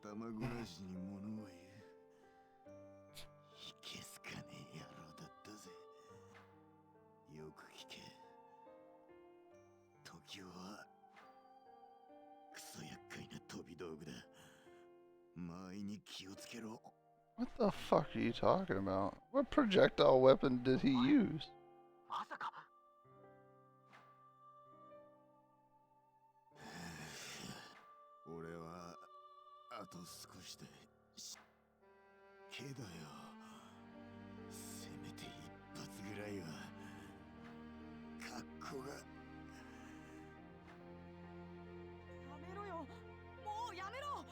頭ごなしに物を言う。いけすかねえ野郎だったぜ。よく聞け。時はクソ厄介な飛び道具だ。周りに気をつけろ。What the fuck are you talking about? What projectile weapon did he use? まさか。俺はあと少しでけどよ、せめて一発ぐらいは格好が。やめろよ、もうやめろ。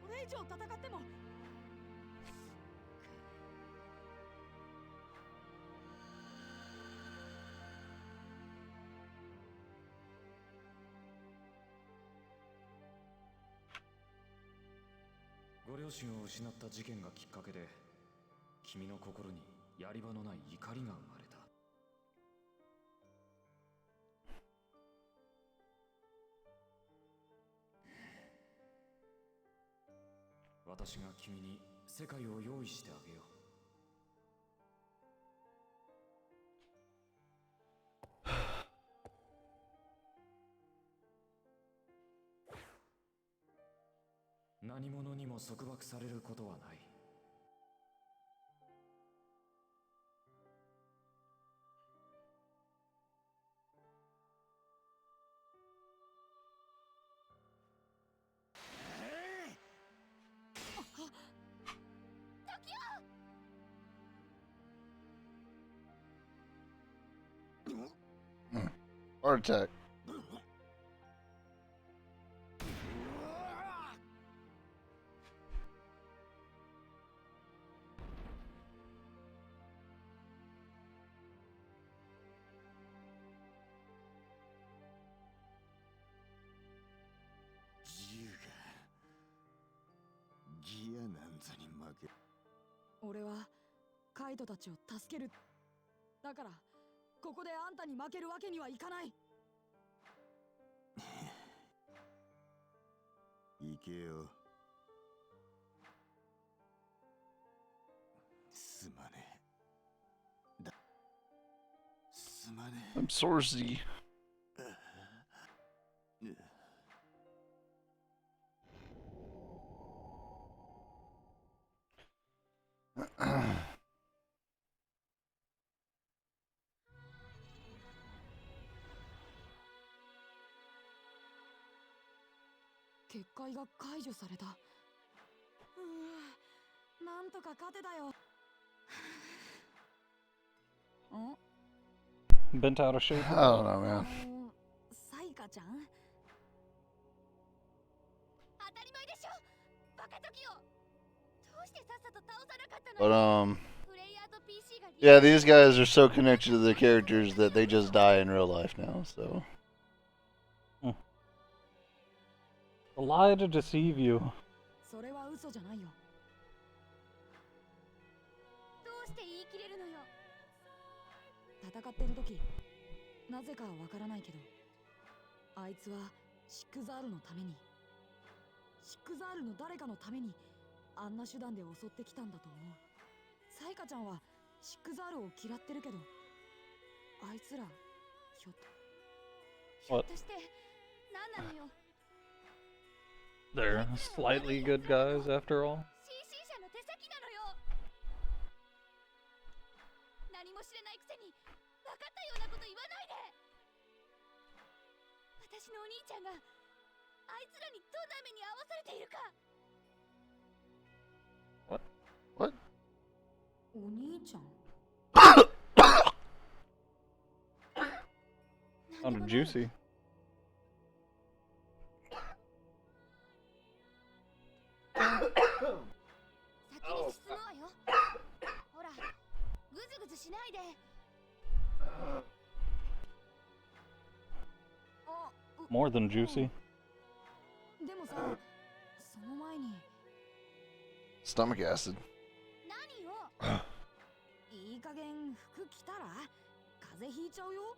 これ以上戦っても。ご両親を失った事件がきっかけで、君の心にやり場のない怒りが生まれた。私が君に世界を用意してあげよう。何者にも束縛されることはない。Heart attack. 銃がギアなんざに負け。俺はカイトたちを助ける。だからここであんたに負けるわけにはいかない。行けよ。すまねえ。すまねえ。 I'm Sorsy.「結界が解除された。なんとか勝てたよ。Bent out of shape. I don't know, man. サイカちゃん。当たり前でしょ。バカ時よ。どうしてさっさと倒さなかったの。 But yeah, these guys are so connected to their characters that they just die in real life now. So. A lie to deceive you. それは嘘じゃないよ。どうして言い切れるのよ。戦ってる時、なぜかはわからないけど、あいつはシックザールのために、シックザールの誰かのためにあんな手段で襲ってきたんだと思う。サイカちゃんはシックザールを嫌ってるけど、あいつらひょっとして何なのよ。 They're slightly good guys after all. CC 社の手先なのよ。何も知らないくせに分かったようなこと言わないで。私のお兄ちゃんがあいつらにどんな目に遭わされているか。 What? お兄ちゃん。Sounded juicy. 先に進むわよ。ほら、ぐずぐずしないで。More than juicy. でもさ、その前に。Stomach acid. 何よ。いい加減服着たら風邪ひいちゃうよ。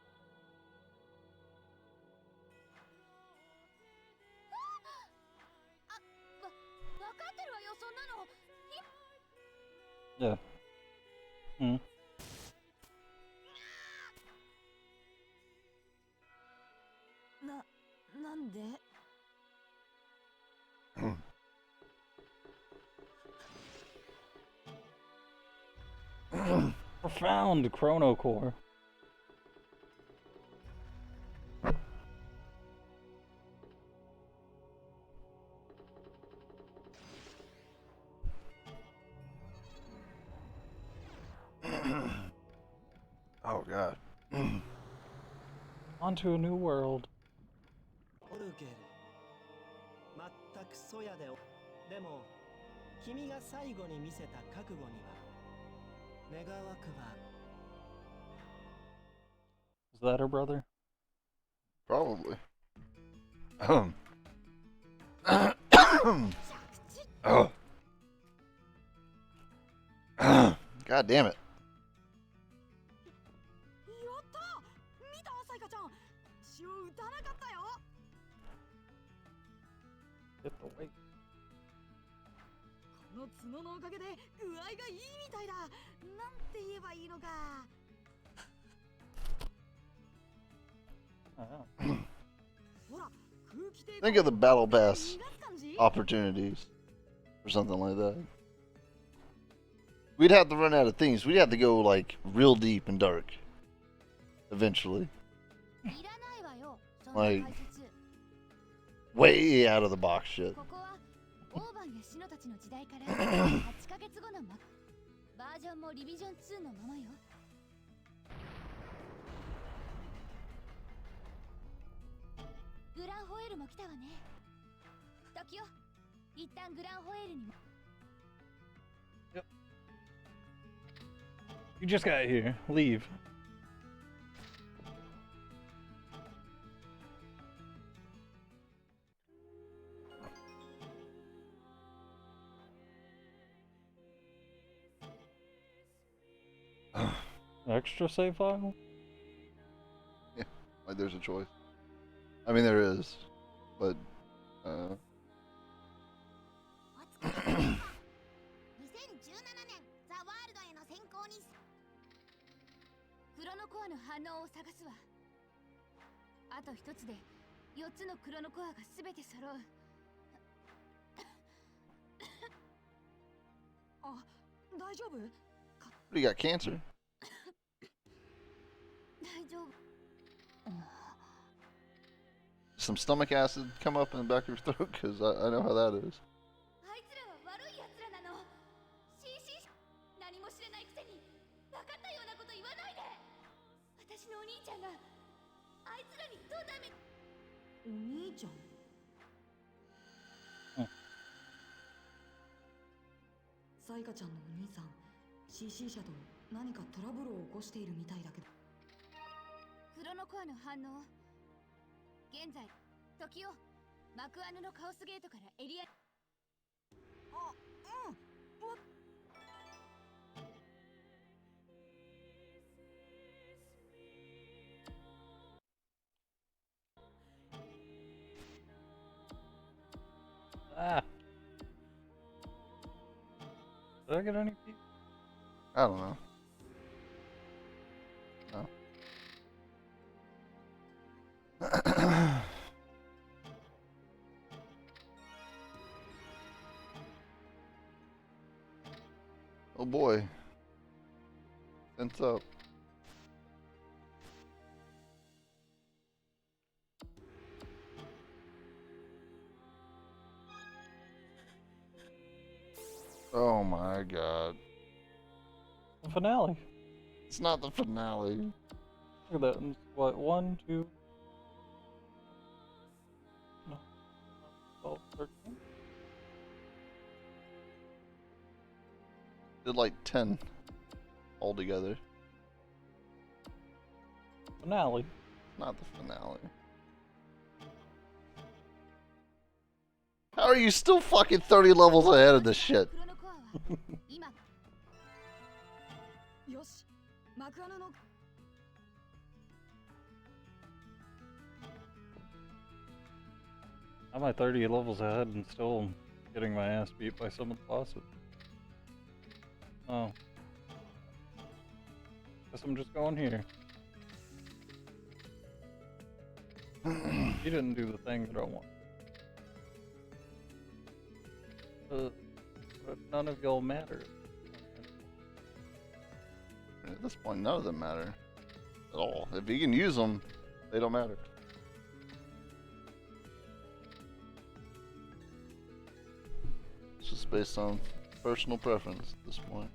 悪かってるわよ、そんなの。 Yeah. Hmm. なんで？ Profound Chrono Core. Oh god. Onto a new world. オルゲル全くそやででも君が最後に見せた覚悟には願わくば Is that her brother? Probably. Oh. God damn it. やった！見た？サイカちゃん。血を打たなかったよ。 Get the weight. この角のおかげで具合がいいみたいだ。なんて言えばいいのか。 ほら、空気抵抗 Think of the battle pass 逃がす感じ？ opportunities or something like that. We'd have to run out of things. We'd have to go like real deep and dark eventually. いらないわよ、そんな解説。 Way out of the box shit. ここはオーバンやシノたちの時代から8ヶ月後のバージョンもリビジョン2のままよ。グランホエールも来たわね。時よ、一旦グランホエールにも。 You just got here. Leave. Extra save file? Like there's a choice. I mean there is, but 2017年ザ・ワールドへの選考にクロノコアの反応を探すわ。あと一つで4つのクロノコアが全て揃う。あ、大丈夫？ what do you got, cancer? 大丈夫。 Some stomach acid come up in the back of your throat? Because I know how that is. あいつらは悪い奴らなの。CC 何も知らないくせに分かったようなこと言わないで。私のお兄ちゃんがあいつらにどんな目。お兄ちゃん。サイカちゃんのお兄さん、CC 社と何かトラブルを起こしているみたいだけど。クロノコアの反応。現在、時をマクアヌのカオスゲートからエリア。あ、うん。Ah. Did I get any peace? I don't know. No. Oh boy. Tense up. Oh my god. The finale. It's not the finale. Look at that. It's what, 1, 2. No. 12, 13. Did like 10 altogether. Finale. Not the finale. How are you still fucking 30 levels ahead of this shit? クロノコアは今 よし、マクアナの。 I'm at 30 levels ahead and still getting my ass beat by some of the bosses. Oh. Guess I'm just going here. He didn't do the thing that I want. But none of y'all matter. At this point, none of them matter at all. If you can use them, they don't matter. It's just based on personal preference at this point.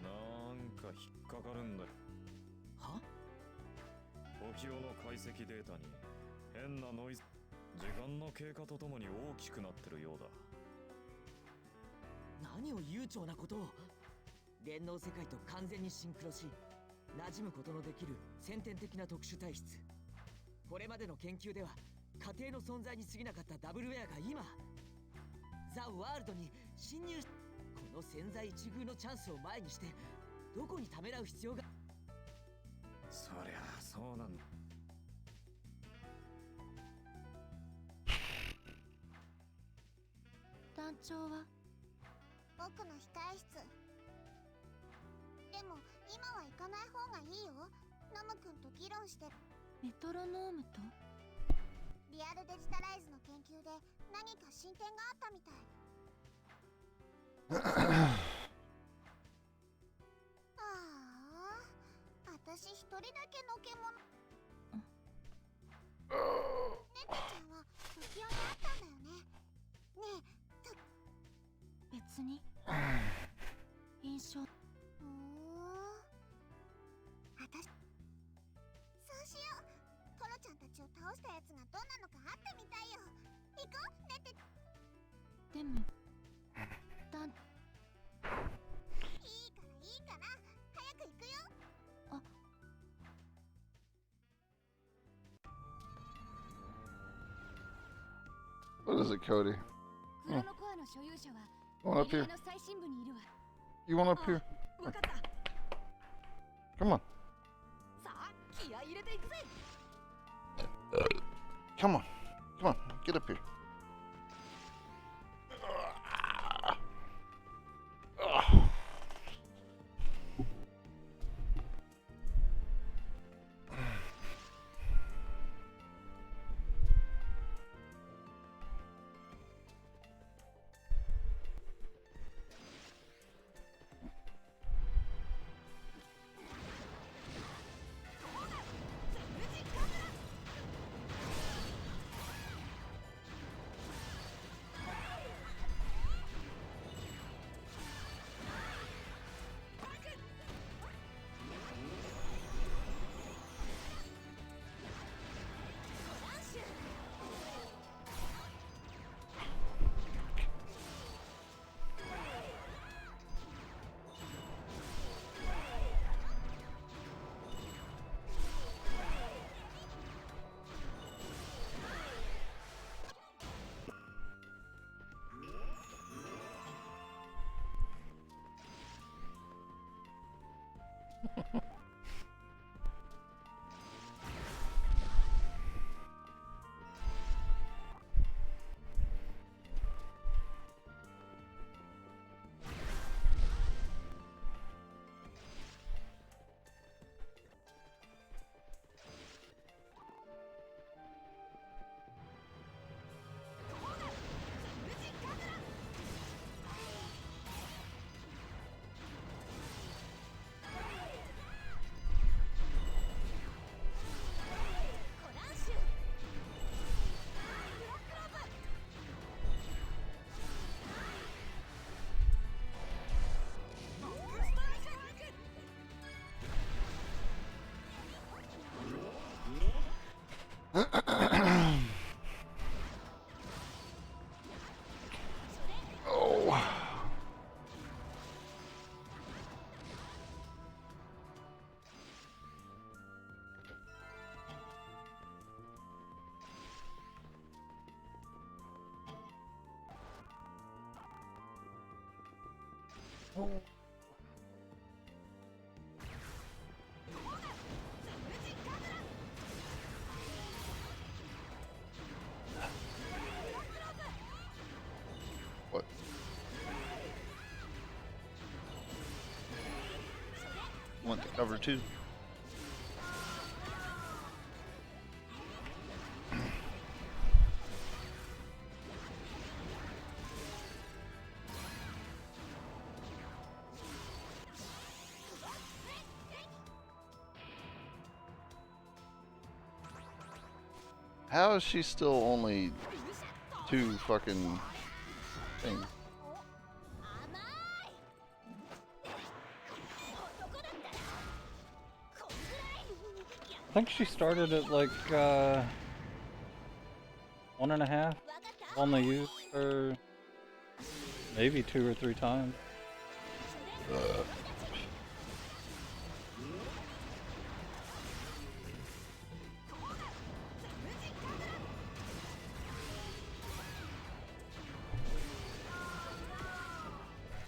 なんか引っかかるんだよ。は？時代の解析データに変なノイズ、時間の経過とともに大きくなってるようだ。何を悠長なことを。電脳世界と完全にシンクロし、馴染むことのできる先天的な特殊体質。これまでの研究では家庭の存在に過ぎなかったダブルウェアが今ザ・ワールドに侵入し、この千載一遇のチャンスを前にしてどこにためらう必要が。そりゃそうなんだ。団長は僕の控え室。でも今は行かない方がいいよ。ナム君と議論して。メトロノームとリアルデジタライズの研究で何か進展があったみたい。ああ、私一人だけのけ者。ネタちゃんは時代にあったんだよね。ねえ、別に印象。私そうしよう。コロちゃんたちを倒したやつがどんなのか会ってみたいよ。行こうねって。でもだんいいから早く行くよ。あ、What is it, Cody? クロノコアの所有者は Come on up メ here. ディアの最深部にいるわ。 You want up here? わかった。 Come on. さあ、気合い入れていくぜ。 Come on. Come on. Get up here. Oh. What? Want to cover too? How is she still only 2 fucking things? I think she started at like 1.5. Only used her maybe 2 or 3 times.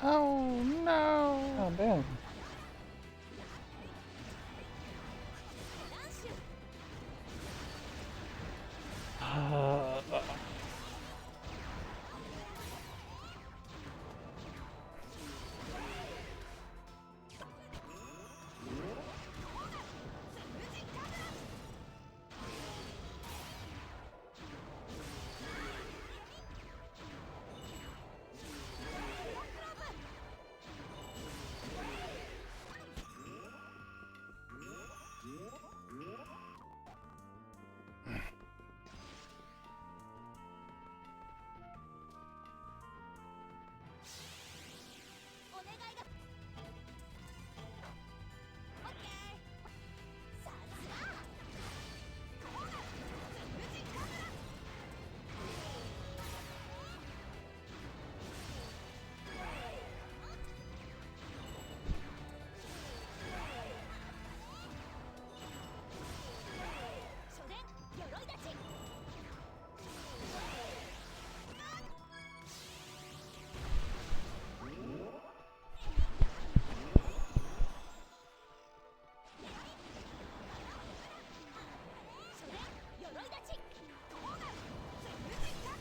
Oh no! Oh damn.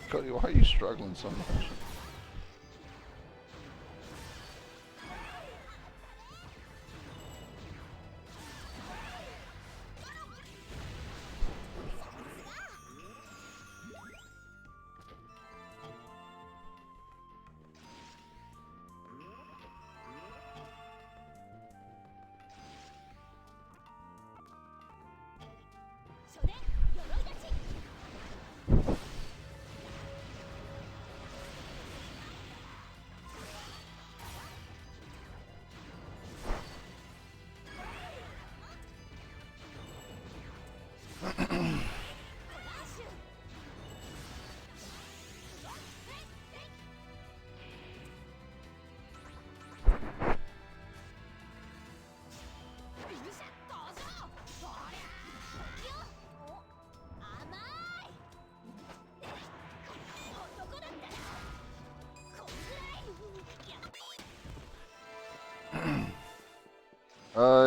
Cody, why are you struggling so much?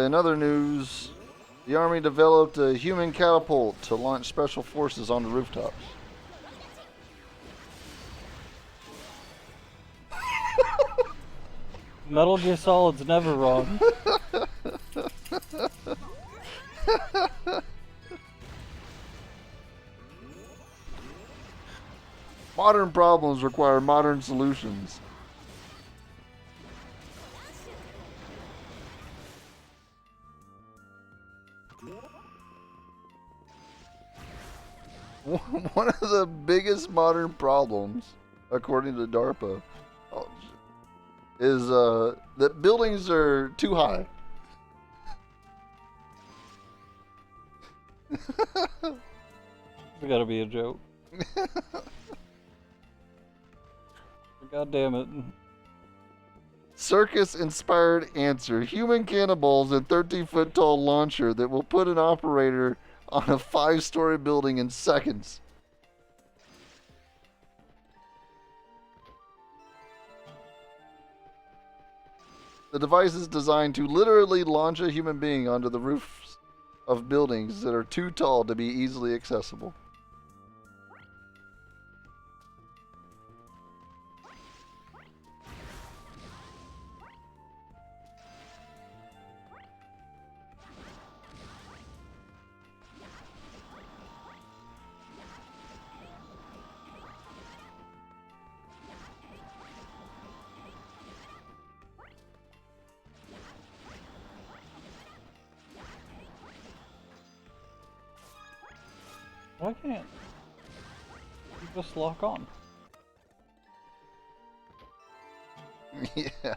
In other news, the Army developed a human catapult to launch special forces on the rooftops. Metal Gear Solid's never wrong. Modern problems require modern solutions. One of the biggest modern problems, according to DARPA, is that buildings are too high. It's gotta be a joke. God damn it. Circus-inspired answer. Human cannonballs and 13-foot tall launcher that will put an operator on a 5-story building in seconds. The device is designed to literally launch a human being onto the roofs of buildings that are too tall to be easily accessible. Why can't you just lock on? Yeah.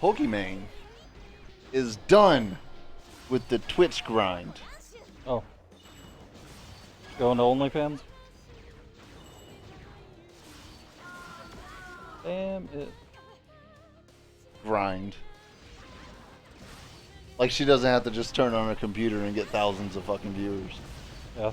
Pokimane is done with the Twitch grind. Oh. Going to OnlyFans? Damn it. Grind. Like she doesn't have to just turn on a computer and get thousands of fucking viewers. Yeah.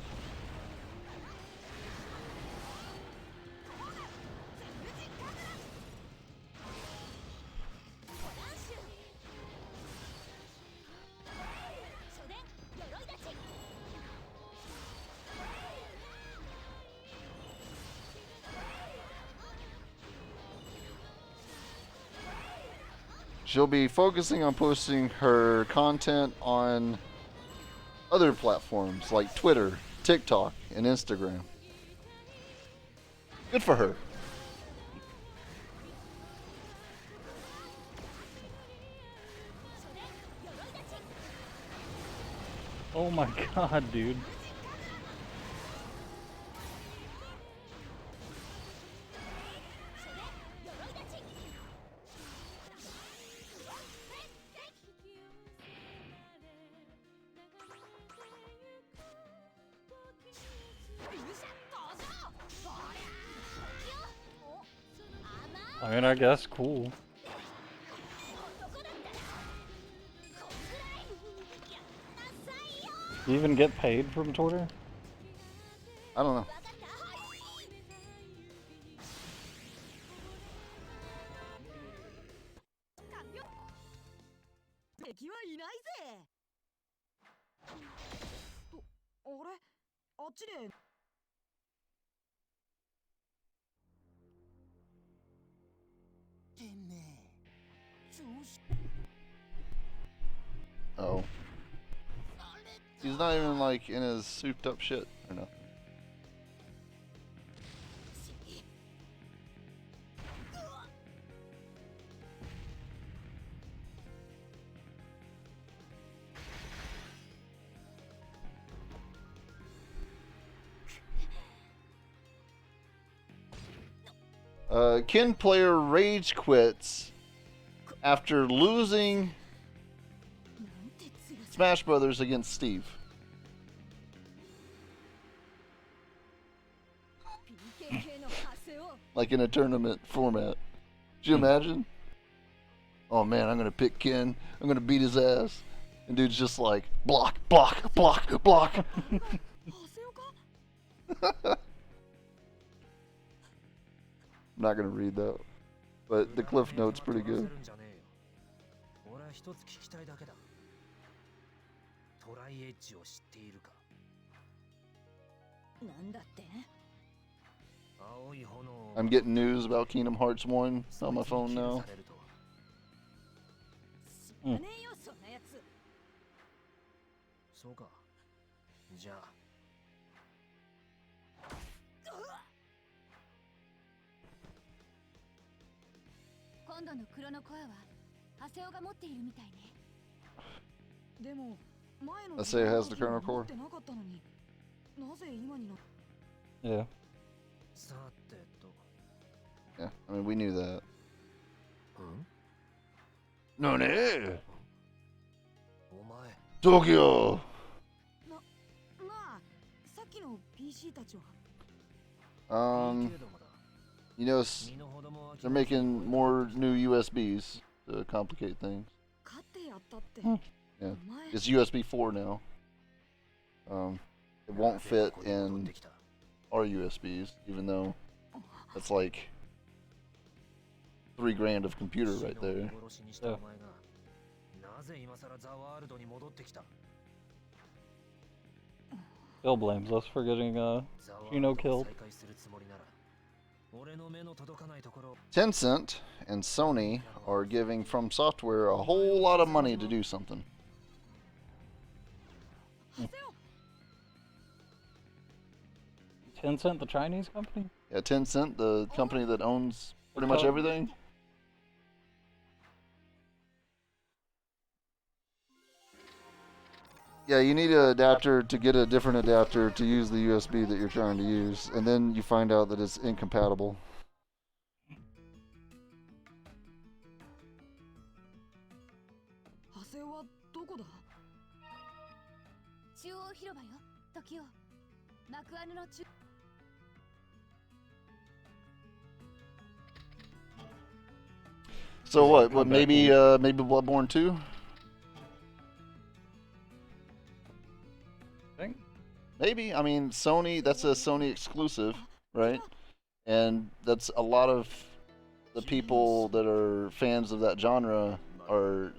She'll be focusing on posting her content on other platforms like Twitter, TikTok, and Instagram. Good for her. Oh my god, dude. I mean, I guess cool. You even get paid from Twitter? I don't know. 敵はいないぜ。あれ、あっちで。てめえ、調子。 Oh. He's not even like in his souped up shit or nothing. Ken player rage quits after losing Smash Brothers against Steve. Like in a tournament format. Could you imagine? Oh man, I'm gonna pick Ken. I'm gonna beat his ass. And dude's just like, block, block, block, block. I'm not gonna read that. But the cliff note's pretty good. 俺は一つ聞きたいだけだ。トライエッジを知っているか。なんだって？ I'm getting news about Kingdom Hearts 1 on my phone now. そうか。じゃあ。今度の黒のコアはハセオが持っているみたいね。でも前の Let's say it has the kernel 持 core. ってなかったのになぜ今にな Yeah. さてと。 Yeah, I mean, we knew that. うんNo, ne. お前、 Tokyo. なあさっきの PC たちは PK どもだ。 You know, 身の程も they're making more new USBs to complicate things. 勝ってやったって、 Yeah. お前 It's USB 4 now. It won't fit in our USBs, even though that's like $3,000 of computer right there. 殺しにしたお前がなぜ今さらザワールドに戻ってきた。 Still blames us for getting ザワール Shino ドを killed. 再開するつもりなら、俺の目の届かないところ。 Tencent and Sony are giving From Software a whole lot of money to do something. Tencent, the Chinese company? Yeah, Tencent, the company that owns pretty much everything. Yeah, you need an adapter to get a different adapter to use the USB that you're trying to use, and then you find out that it's incompatible. ハセオはどこだ。中央広場よ、時を。マクアヌの中。 So what? What? Maybe maybe Bloodborne 2? Think? Maybe. I mean, Sony. That's a Sony exclusive, right? And that's a lot of the people that are fans of that genre are.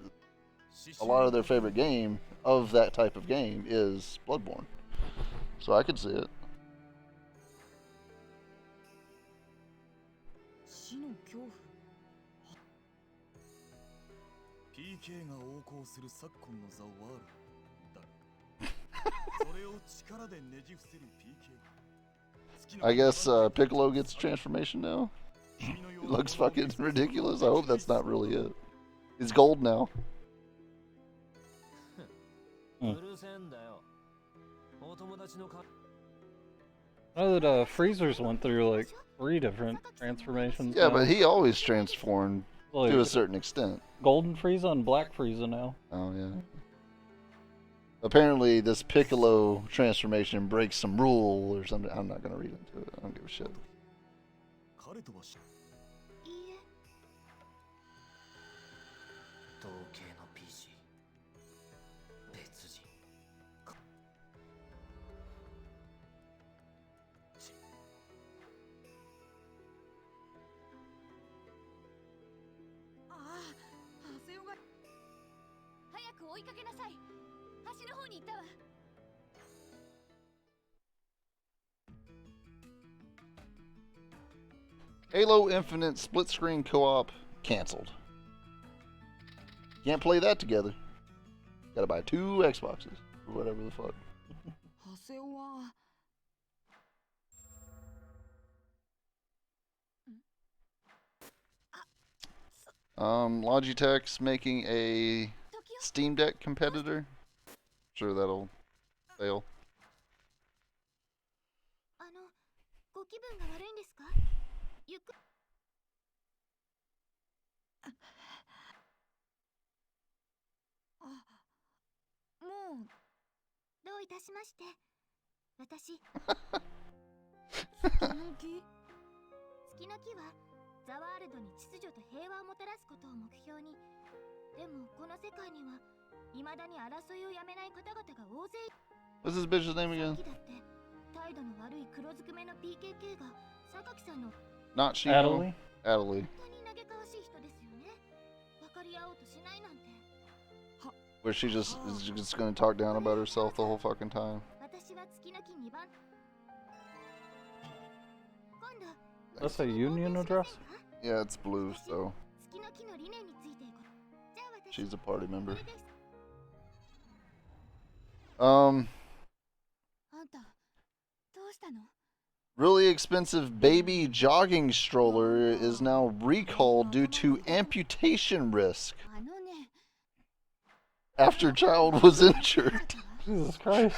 A lot of their favorite game of that type of game is Bloodborne. So I could see it. 死の恐怖。 PK が横行する昨今のザ・ワールドだがそれを力でねじ伏せる PK I guess Piccolo gets transformation now. It looks fucking ridiculous. I hope that's not really it. He's gold now. うるせえんだよ。お友達のか。 I know that Freezers went through like 3 different transformations. Yeah, now. but he always transformed Like, to a certain extent. Golden Frieza and Black Frieza now. Oh yeah. Apparently, this Piccolo transformation breaks some rule or something. I'm not gonna read into it. I don't give a shit. 彼とは知いいえ、同系の PC。別人。ああ、ハセオが。早く追いかけなさい。橋の方に行ったわ。 Halo Infinite split screen co-op canceled. Can't play that together. Gotta buy 2 Xboxes or whatever the fuck. ハセオは。 Logitech's making a 時を。 Steam Deck competitor. Sure that'll fail. ご気分が悪いんですか？ゆっくり。もう。どういたしまして。私、月の木。月の木はザワールドに秩序と平和をもたらすことを目標に。でもこの世界には未だに争いをやめない方々が大勢いる。 What's this bitch's name さ again? っきだって態度の悪い黒ずくめの PKK が榊さんの Not Shino. Adelie? Adelie. 本当に嘆かわしい人ですよね。分かり合おうとしないなんて。 Where she just is just gonna talk down about herself the whole fucking time. 私は月の木2番。今度 That's a union address? Yeah, it's blue, so 月の木の理念についてじゃあ私 she's a party member. これです。 あんた。どうしたの。 Really expensive baby jogging stroller is now recalled due to amputation risk. あの after child was injured. Jesus Christ.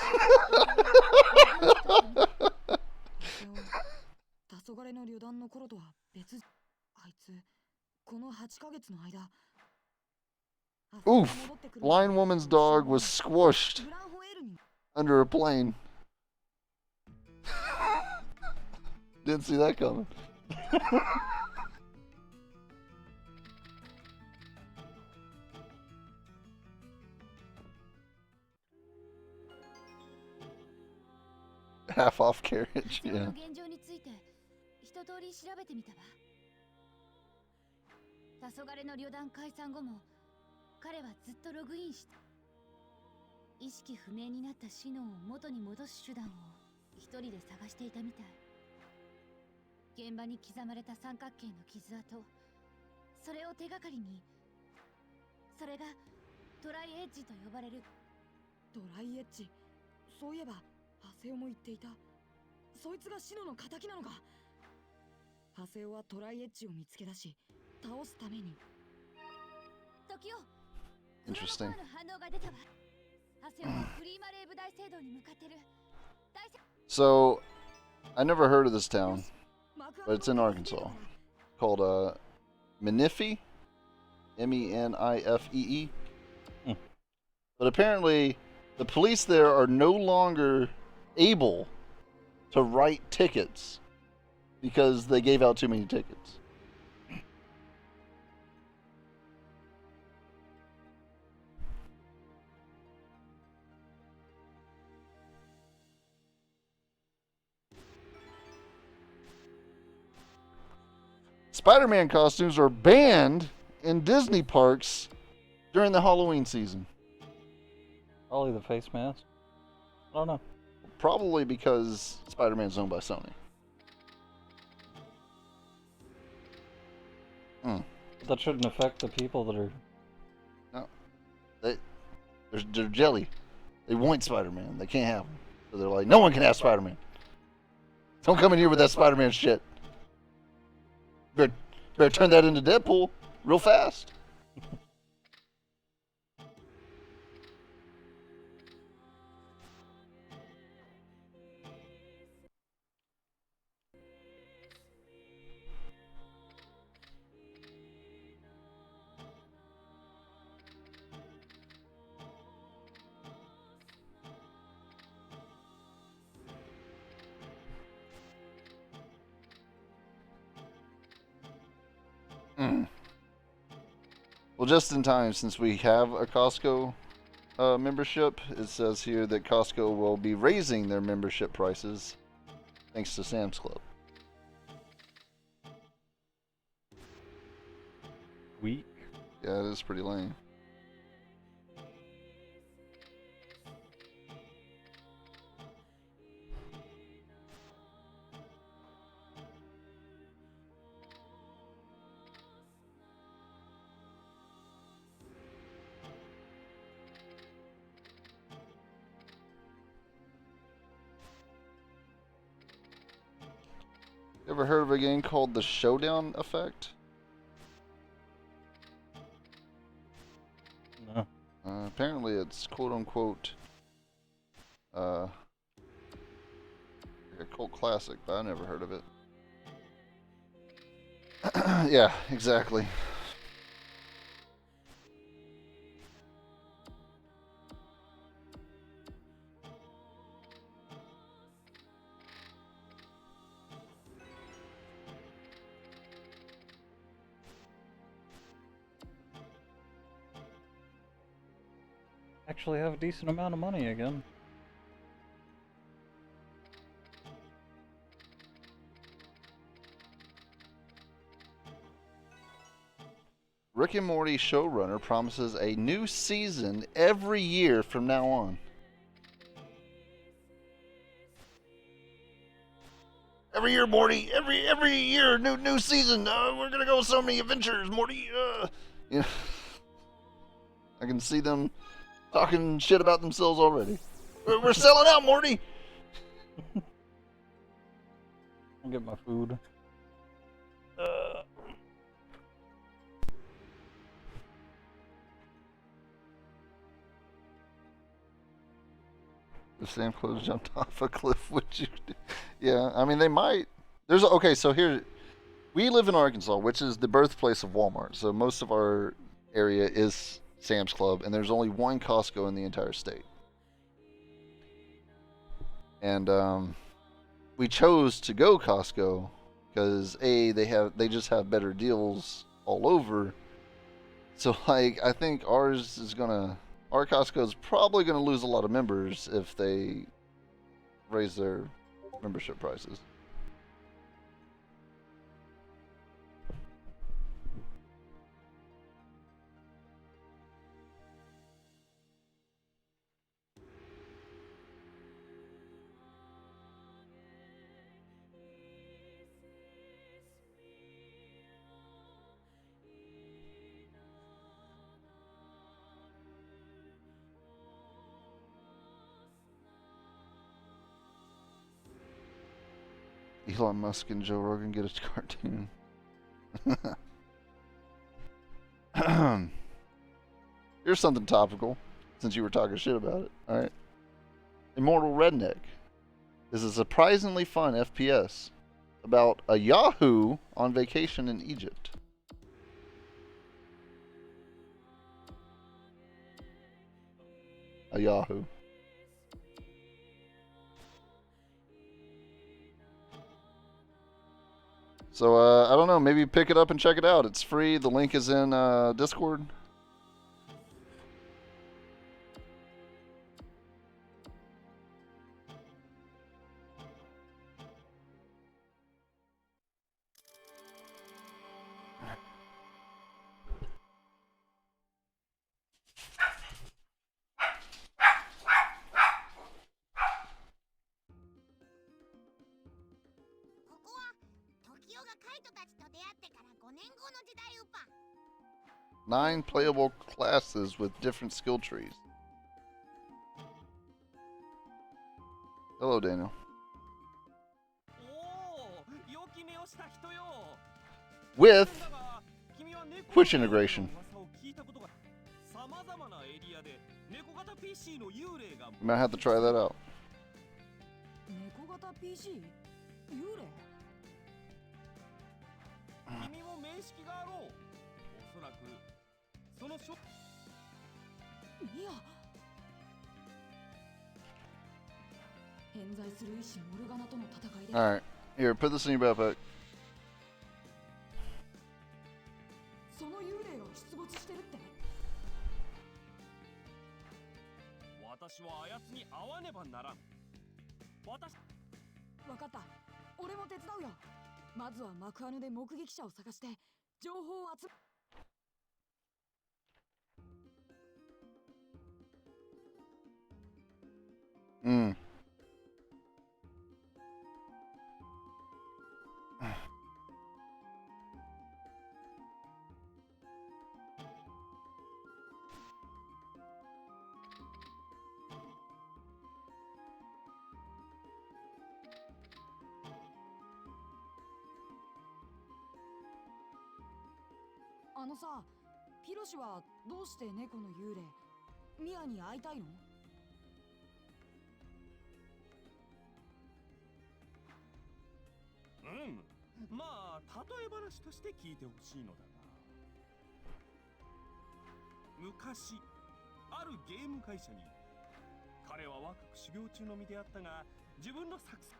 黄昏の旅団の頃とは別。あいつこの8ヶ月の間。 Oof! Blind woman's dog was squished under a plane. Didn't see that coming. Half off carriage, yeah. 現状について一通り調べてみたわ。黄昏の旅団解散後も彼はずっとログインして意識不明になったシノンを元に戻す手段を一人で探していたみたい。現場に刻まれた三角形の傷跡、それを手がかりに、それがトライエッジと呼ばれる。ドライエッジ。そういえばハセオも言っていた。そいつがシノの仇なのか。ハセオはトライエッジを見つけ出し倒すために。時を Interesting. 反応が出たわ。ハセオはフリーマレーブ大聖堂に向かってる。 So, I never heard of this town, but it's in Arkansas, called Menifee, Menifee. But apparently, the police there are no longer able to write tickets because they gave out too many tickets. Spider-Man costumes are banned in Disney parks during the Halloween season. Probably the face mask. I don't know. Probably because Spider-Man's owned by Sony. That shouldn't affect the people that are... No. They're jelly. They want Spider-Man. They can't have him. So they're like, no one can have Spider-Man. Don't come in here with that Spider-Man shit. Better turn that into Deadpool real fast. Well, just in time, since we have a Costco membership, it says here that Costco will be raising their membership prices thanks to Sam's Club. Weak. Yeah, it is pretty lame. Ever heard of a game called the Showdown Effect? No. Apparently it's quote-unquote like a cult classic, but I never heard of it. Yeah, exactly. Actually have a decent amount of money again. Rick and Morty showrunner promises a new season every year from now on. Every year, Morty. Every year, new season. We're gonna go with so many adventures, Morty. You know, I can see them talking shit about themselves already. We're selling out, Morty. I'll get my food. If Sam Close jumped off a cliff, would you? Yeah, I mean they might. There's okay. So here, we live in Arkansas, which is the birthplace of Walmart. So most of our area is Sam's Club, and there's only one Costco in the entire state. And we chose to go Costco because they just have better deals all over. So like I think our Costco is probably gonna lose a lot of members if they raise their membership prices. Elon Musk and Joe Rogan get a cartoon. Here's something topical, since you were talking shit about it. Alright. Immortal Redneck is a surprisingly fun FPS about a Yahoo on vacation in Egypt. A Yahoo. So, I don't know, maybe pick it up and check it out. It's free. The link is in Discord. Nine playable classes with different skill trees. Hello, Daniel. With Twitch integration. You might have to try that out. 猫型 PC 幽霊君も面識があろう。おそらくそのショミア偏在する医師モルガナとの戦いで Alright, here, put this in your backpack. その幽霊が出没してるって私はあやつに会わねばならん。私わかった。俺も手伝うよ。まずはマクアヌで目撃者を探して情報を集め。あのさ、ピロシはどうして猫の幽霊ミアに会いたいの？まあ例え話として聞いてほしいのだが、昔あるゲーム会社に彼は若く修行中の身であったが、自分の作戦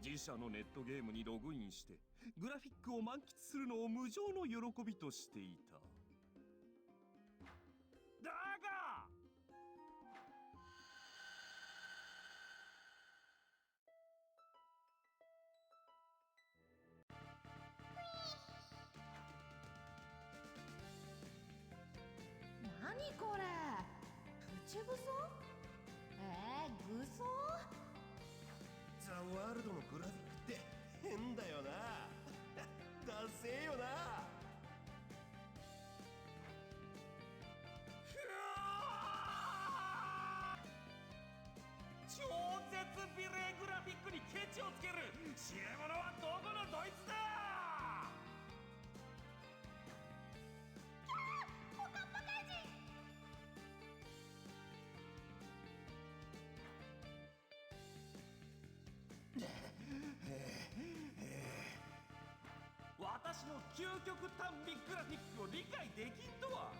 自社のネットゲームにログインしてグラフィックを満喫するのを無上の喜びとしていた。だが何これ、プチグソ？グソ？ザ・ワールドのグラフィックって変だよな。ダセえよな。超絶美麗グラフィックにケチをつける知恵者はどこのどいつだ。おかっぱ大臣。究極短美グラフィックを理解できんとは。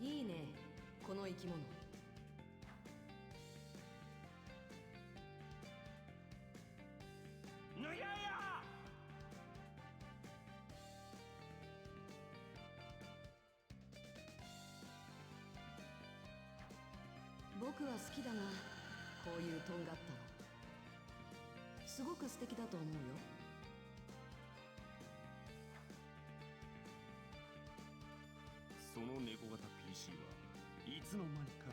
いいね、この生き物。ぬやや。僕は好きだな、こういうとんがったの。すごく素敵だと思うよ。その猫型 PC はいつの間にか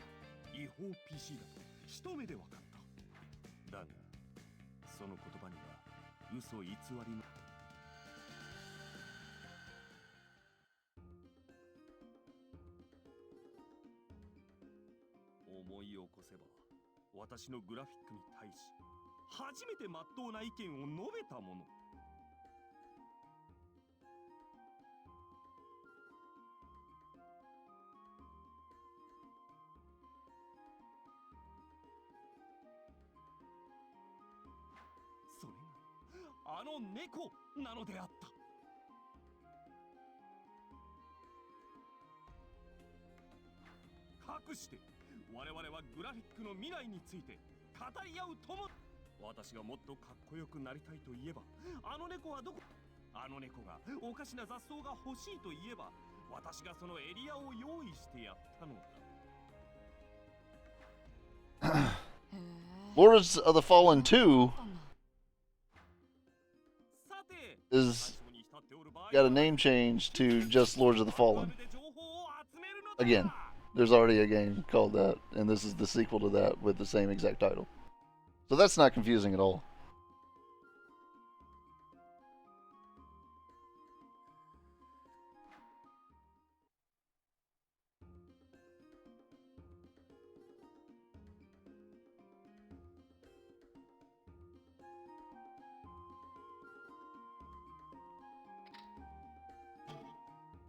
違法 PC だと一目で分かった。だがその言葉には嘘偽りの思い起こせば、私のグラフィックに対し初めて真っ当な意見を述べたもの。それがあの猫なのであった。かくして我々はグラフィックの未来について語り合うとも。私がもっとかっこよくなりたいと言えば、あの猫はどこ。あの猫がおかしな雑草が欲しいと言えば、私がそのエリアを用意してやったのだ。Lords of the Fallen 2さて、 is got a name change to just Lords of the Fallen. Again, there's already a game called that, and this is the sequel to that with the same exact title. So that's not confusing at all.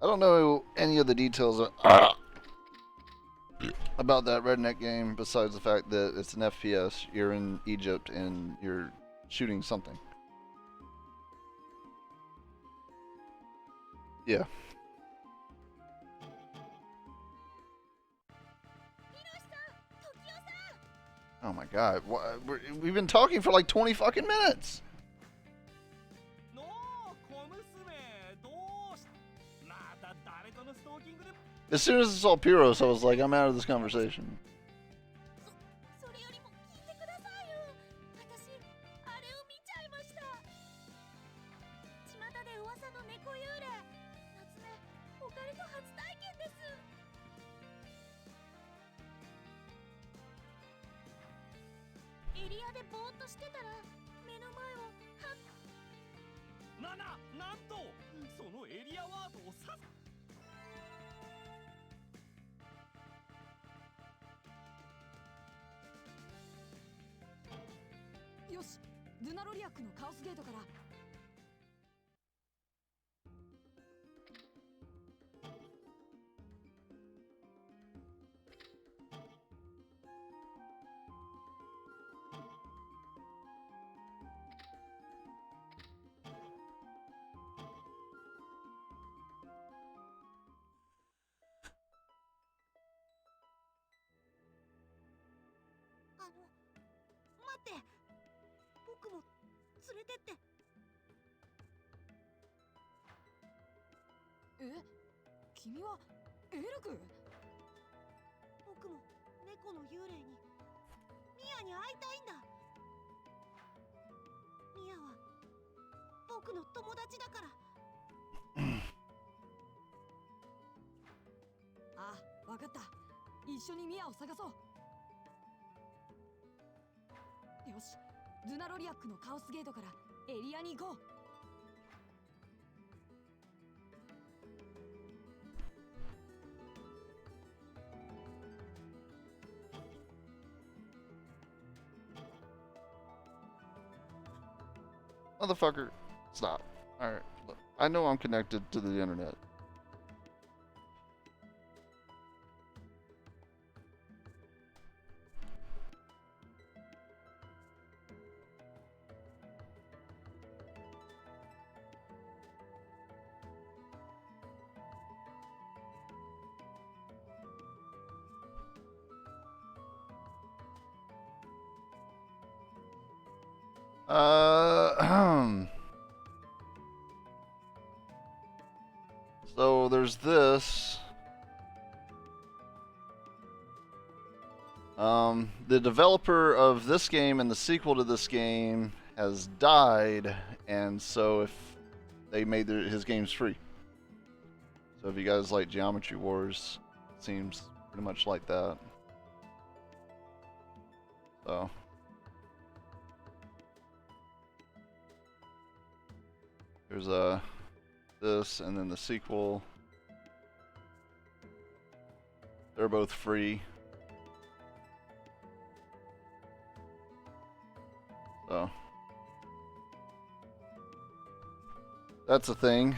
I don't know any of the details about that redneck game besides the fact that it's an FPS. You're in Egypt and you're shooting something. Yeah. Oh my god. We've been talking for like 20 fucking minutes. As soon as I saw Pyros, I was like, I'm out of this conversation. それよりも聞いてくださいよ。私あれを見ちゃいました。巷で噂の猫幽霊、夏目オカルト初体験です。エリアでぼーっとしてたら目の前をなんとそのエリアワードを指す。よし、ルナロリアックのカオスゲートから。待って、僕も連れてって。え、君はエルク？僕も猫の幽霊にミアに会いたいんだ。ミアは僕の友達だから。あ、わかった。一緒にミアを探そう。よし、ルナロリアックのカオスゲートからエリアに行こう。Motherfucker, stop. Alright, look, I know I'm connected to the internet. So there's this. The developer of this game and the sequel to this game has died, and so if they made his games free. So if you guys like Geometry Wars, it seems pretty much like that. So there's this, and then the sequel. They're both free. So that's a thing.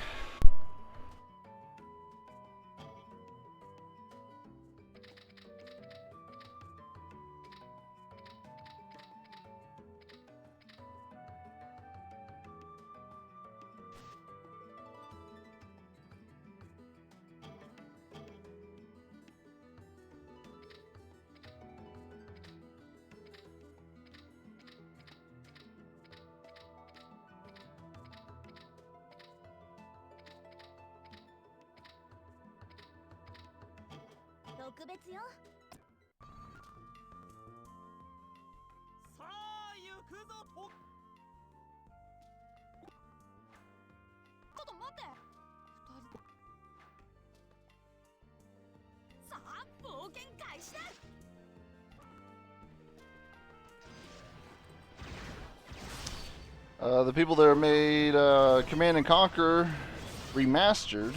The people that made Command and Conquer Remastered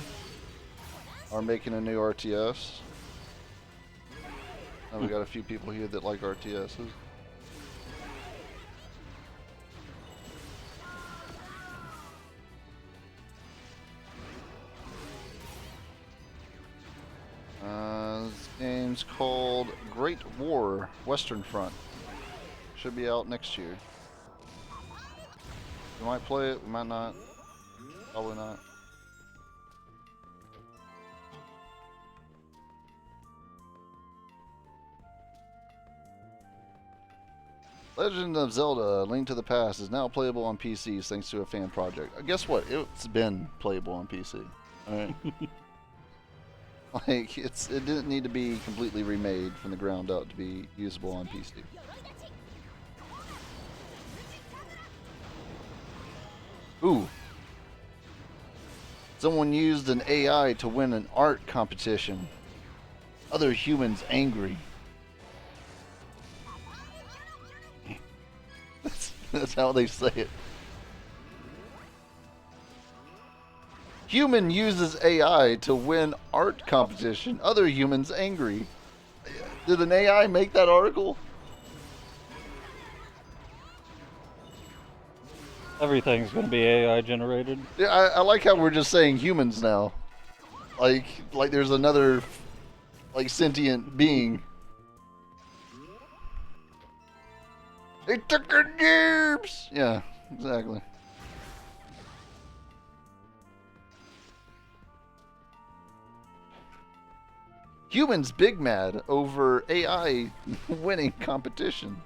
are making a new RTS. We got a few people here that like RTSs. This game's called Great War Western Front. Should be out next year. We might play it, we might not. Probably not. Legend of Zelda: Link to the Past is now playable on PCs thanks to a fan project. Guess what? It's been playable on PC. Alright. Like, it didn't need to be completely remade from the ground up to be usable on PC. Ooh. Someone used an AI to win an art competition. Other humans angry. That's how they say it. Human uses AI to win art competition. Other humans angry. Did an AI make that article? Everything's gonna be AI generated. Yeah, I like how we're just saying humans now. Like there's another, like, sentient being. They took our jobs! Yeah, exactly. Humans big mad over AI winning competition.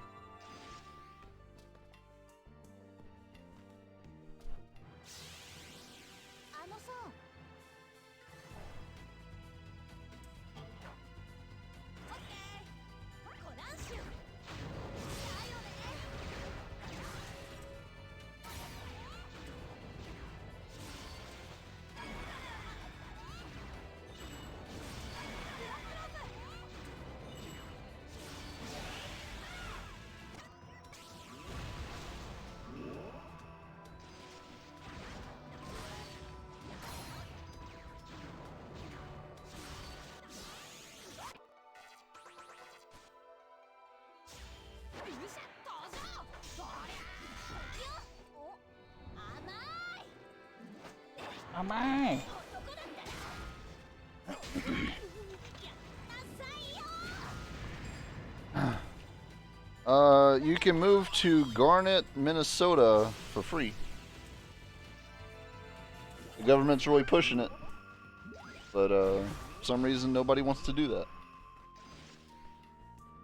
Amai. You can move to Garnet, Minnesota for free. The government's really pushing it, but for some reason nobody wants to do that.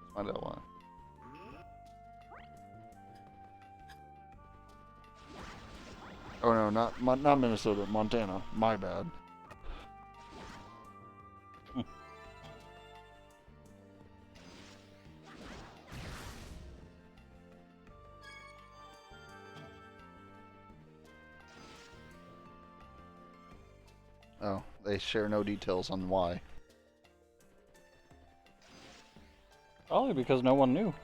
Let's find out why. Oh no, not Minnesota, Montana. My bad. Oh, they share no details on why. Probably because no one knew.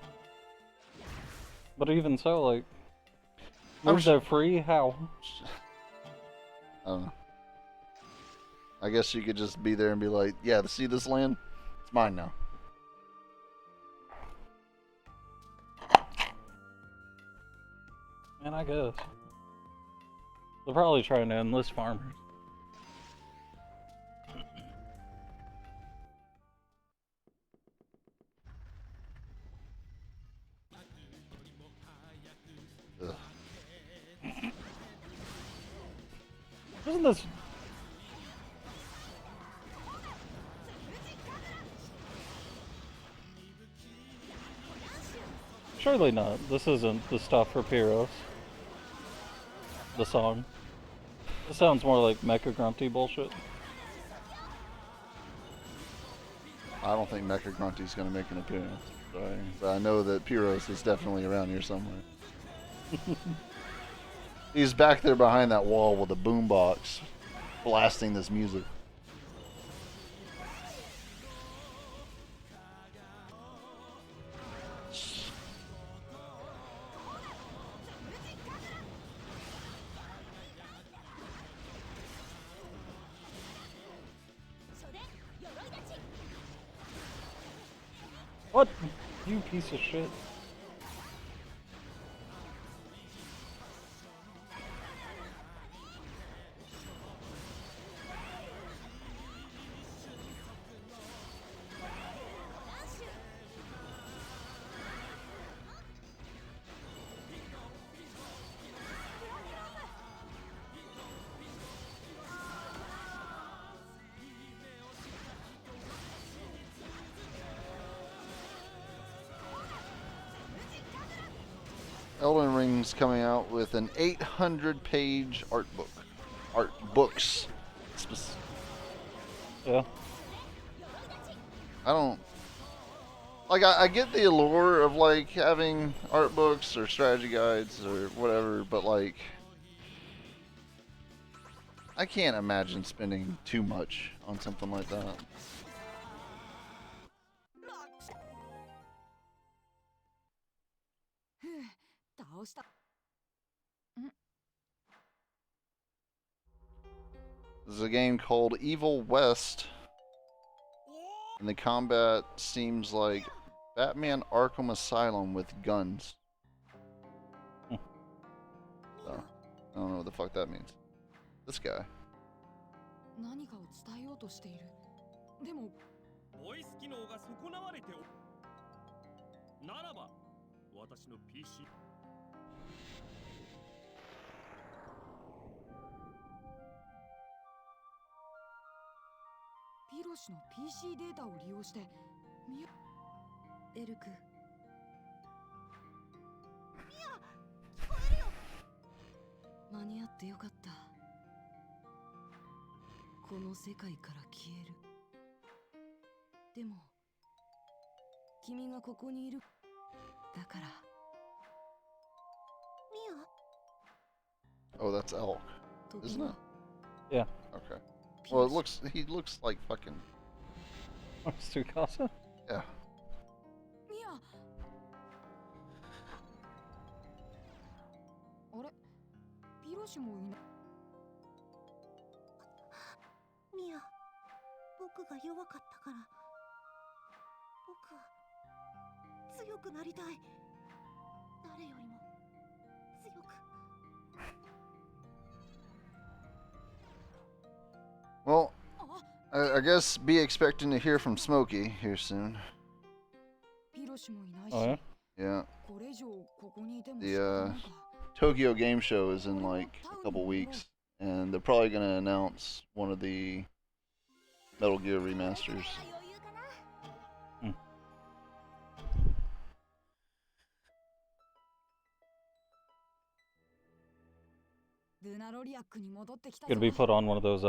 But even so, like, I'm moved there free? How? I don't know. I guess you could just be there and be like, yeah, see this land? It's mine now. And I guess. They're probably trying to enlist farmers. Ugh. Isn't this... Surely not. This isn't the stuff for Pyros. The song. This sounds more like Mecha Grunty bullshit. I don't think Mecha Grunty's gonna make an appearance. Sorry. But I know that Pyros is definitely around here somewhere. He's back there behind that wall with a boombox blasting this music. What? You piece of shit. Elden Ring's coming out with an 800-page art book. Art books. Yeah. I don't... Like, I get the allure of, like, having art books or strategy guides or whatever, but, like... I can't imagine spending too much on something like that. This is a game called Evil West, and the combat seems like Batman Arkham Asylum with guns. So, I don't know what the fuck that means. This guy. 何かを伝えようとしている。でもボイス機能が損なわれておならば私の PC ピロシの PC データを利用してエルク。ミア、聞こえるよ。間に合ってよかった。この世界から消える。でも君がここにいる。だから。ミア。 Oh, that's Elk, isn't it? Yeah. Okay. Well, he looks like fucking... Tsukasa? Yeah. ミア。あれ、ピロシもいない。ミア、僕が弱かったから。僕は強くなりたい。誰よりも強く。Well, I guess be expecting to hear from Smokey here soon. Oh, yeah? Yeah. The Tokyo Game Show is in like a couple weeks, and they're probably gonna announce one of the Metal Gear remasters. ルナロリアックに戻ってきたぞ。 Gonna be put on one of those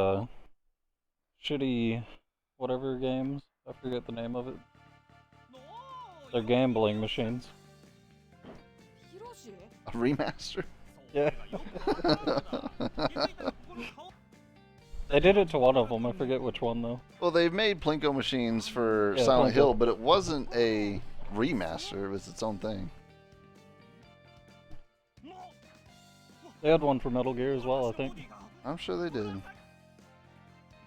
shitty whatever games. I forget the name of it. They're gambling machines. ヒロシ A remaster? Yeah. They did it to one of them. I forget which one though. Well, they've made Plinko machines for Yeah, Silent Plinko. Hill, but it wasn't a remaster. It was its own thing. They had one for Metal Gear as well, I think. I'm sure they did.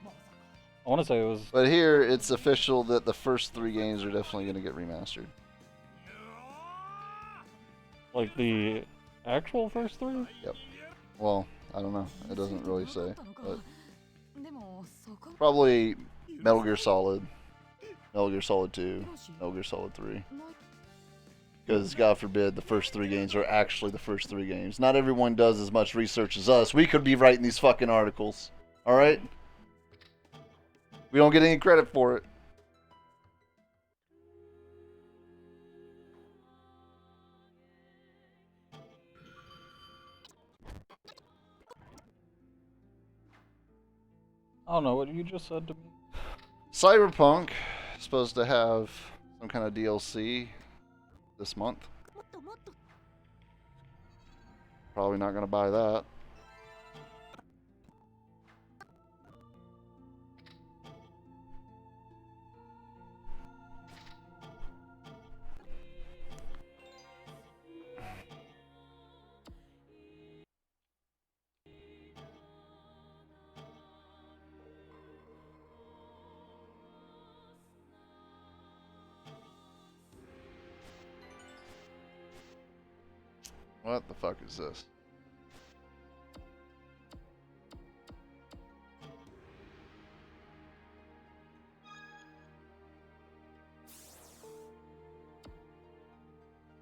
I want to say it was. But here, it's official that the first 3 games are definitely going to get remastered. Like the actual first 3? Well, I don't know. It doesn't really say. But でもそこ probably Metal Gear Solid, Metal Gear Solid 2, Metal Gear Solid 3. Because, God forbid, the first 3 games are actually the first 3 games. Not everyone does as much research as us. We could be writing these fucking articles. Alright? We don't get any credit for it. I don't know what you just said to me. Cyberpunk is supposed to have some kind of DLC this month. もっともっと Probably not going to buy that. What the fuck is this?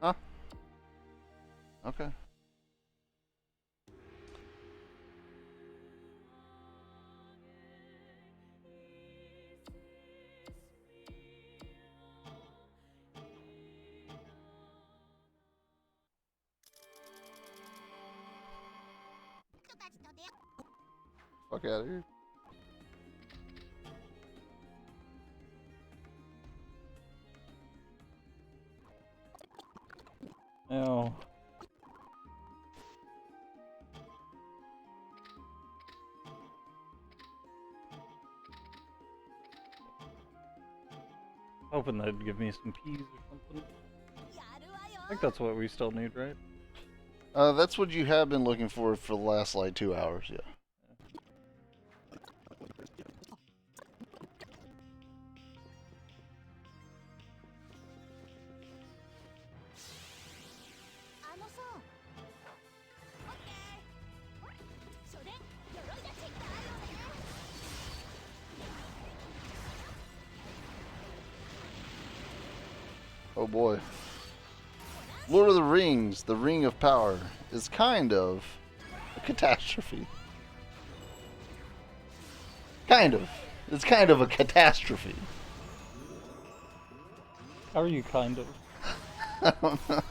Huh? Okay. Fuck out of here. Ew. Hoping they'd give me some peas or something. やるわよ I think that's what we still need, right? That's what you have been looking for the last like 2 hours, yeah. あのさオッケー初電鎧立ちだよね Oh boy. Lord of the Rings, the Ring of Power, is kind of a catastrophe. Kind of. It's kind of a catastrophe. How are you kind of? I don't know.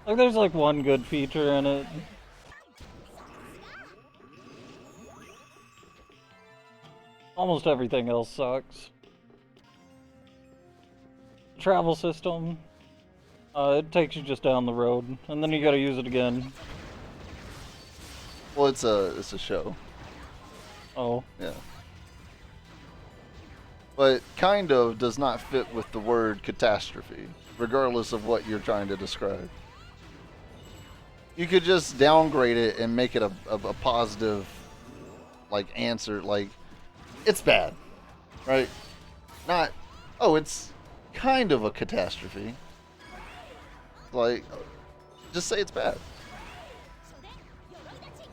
Like there's like one good feature in it. Almost everything else sucks. Travel system. It takes you just down the road, and then you gotta use it again. Well, it's a show. Oh, Yeah. But kind of does not fit with the word catastrophe, regardless of what you're trying to describe. You could just downgrade it and make it a positive, like, answer. Like, it's bad, right? Not, oh, it's kind of a catastrophe. Like, just say it's bad. 初電鎧立ち 初電鎧立ち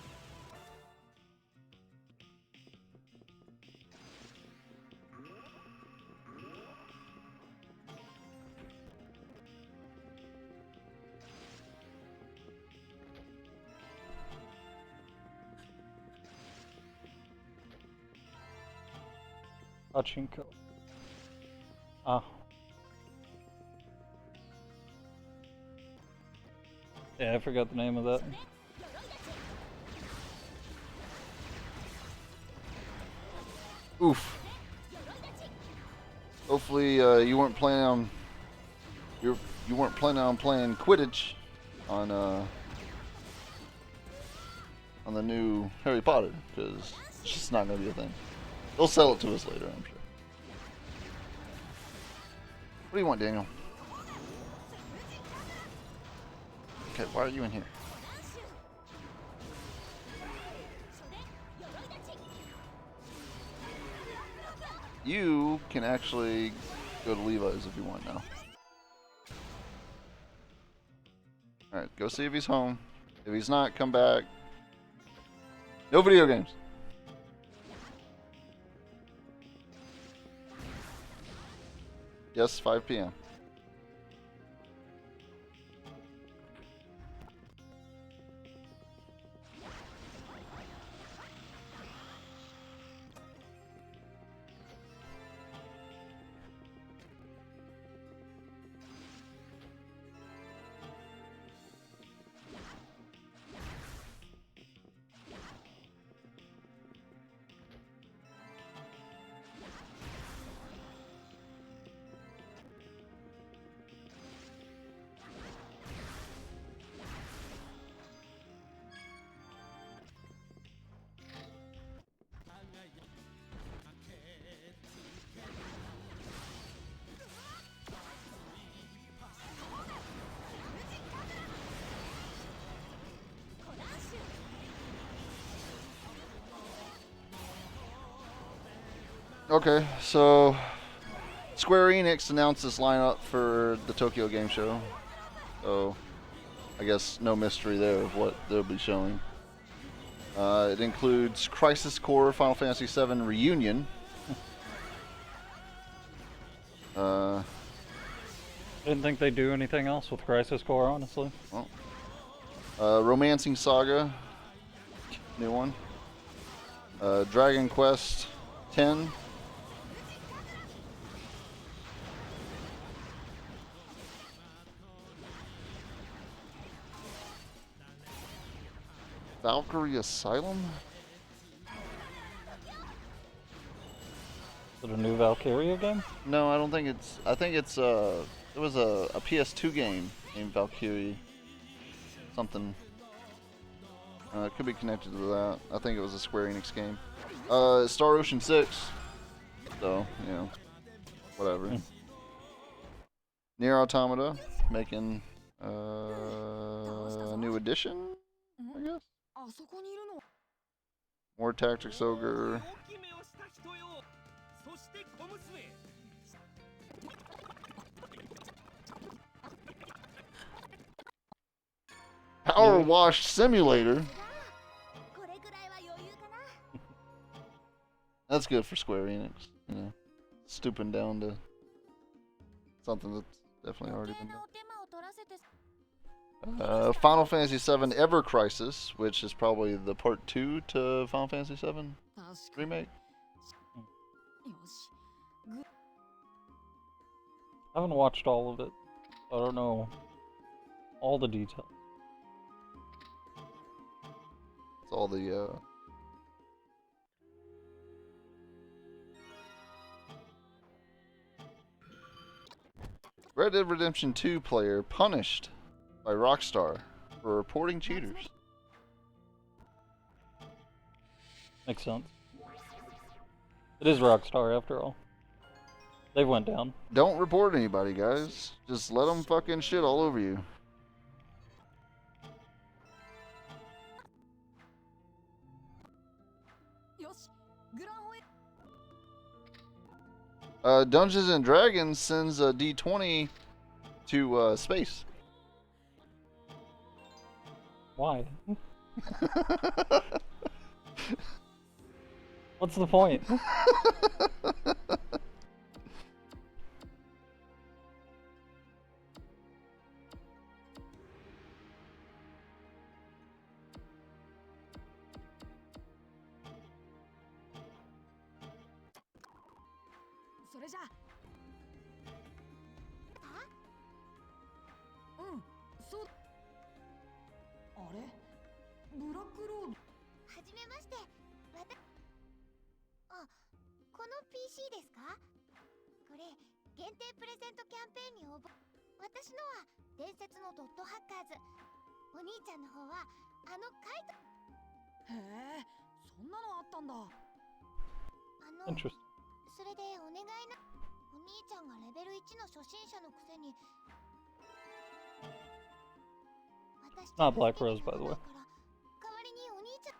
All Pachinko. Ah. Yeah, I forgot the name of that. Oof. Hopefully, you weren't planning on you weren't planning on playing Quidditch on the new Harry Potter, because it's just not gonna be a thing. They'll sell it to us later, I'm sure. What do you want, Daniel? Okay, why are you in here? You can actually go to Levi's if you want now. Alright, go see if he's home. If he's not, come back. No video games. Yes, 5 p.m. Okay, so Square Enix announced this lineup for the Tokyo Game Show. So I guess no mystery there of what they'll be showing. It includes Crisis Core Final Fantasy VII Reunion. Didn't think they'd do anything else with Crisis Core, honestly. Well, Romancing Saga, new one. Dragon Quest X. Valkyrie Asylum? Is it a new Valkyria game? No, I don't think it's. I think it's it was a PS2 game named Valkyrie something. It could be connected to that. I think it was a Square Enix game. Star Ocean 6. So, you know, whatever. Nier Automata making a new edition, I guess. あそこにいるの More Tactics Ogre. 大きめをした人よ。そして小娘。 Power Wash Simulator. これくらいは余裕かな。 That's good for Square Enix. You know, stooping down to something that's definitely already 余計 been なお手間を取らせて。 done. Final Fantasy VII Ever Crisis, which is probably the part 2 to Final Fantasy VII 確か remake. よし I haven't watched all of it. I don't know all the details. It's all the Red Dead Redemption 2 player punished by Rockstar for reporting cheaters. Makes sense. It is Rockstar after all. They went down. Don't report anybody, guys. Just let them fucking shit all over you. Dungeons and Dragons sends a D20 to space. Why? What's the point? それじゃあうんそうあれブラックロードはじめまして。あ、この PC ですか？これ限定プレゼントキャンペーンに応募。私のは伝説のドットハッカーズ。お兄ちゃんの方はカイト。へえそんなのあったんだ。Interesting. それでお願いな。お兄ちゃんがレベル1の初心者のくせに。私 Not Black Rose, by the way. 代わりにお兄ちゃん。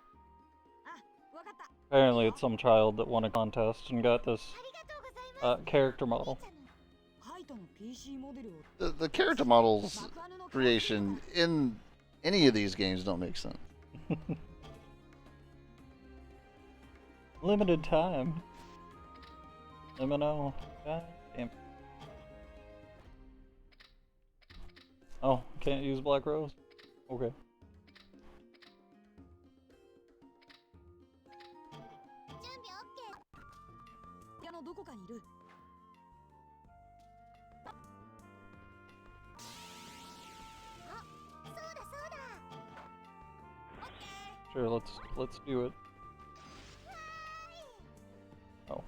あわかった。 Apparently, it's some child that won a contest and got this ありがとうございます。 character model. カイトの PC モデルを The character models creation in any of these games don't make sense. Limited time. MNO. God damn. Oh, can't use Black Rose? Okay. 準備 OK。 部屋のどこかにいる。 そうだそうだ。 Sure, let's do it. Oh.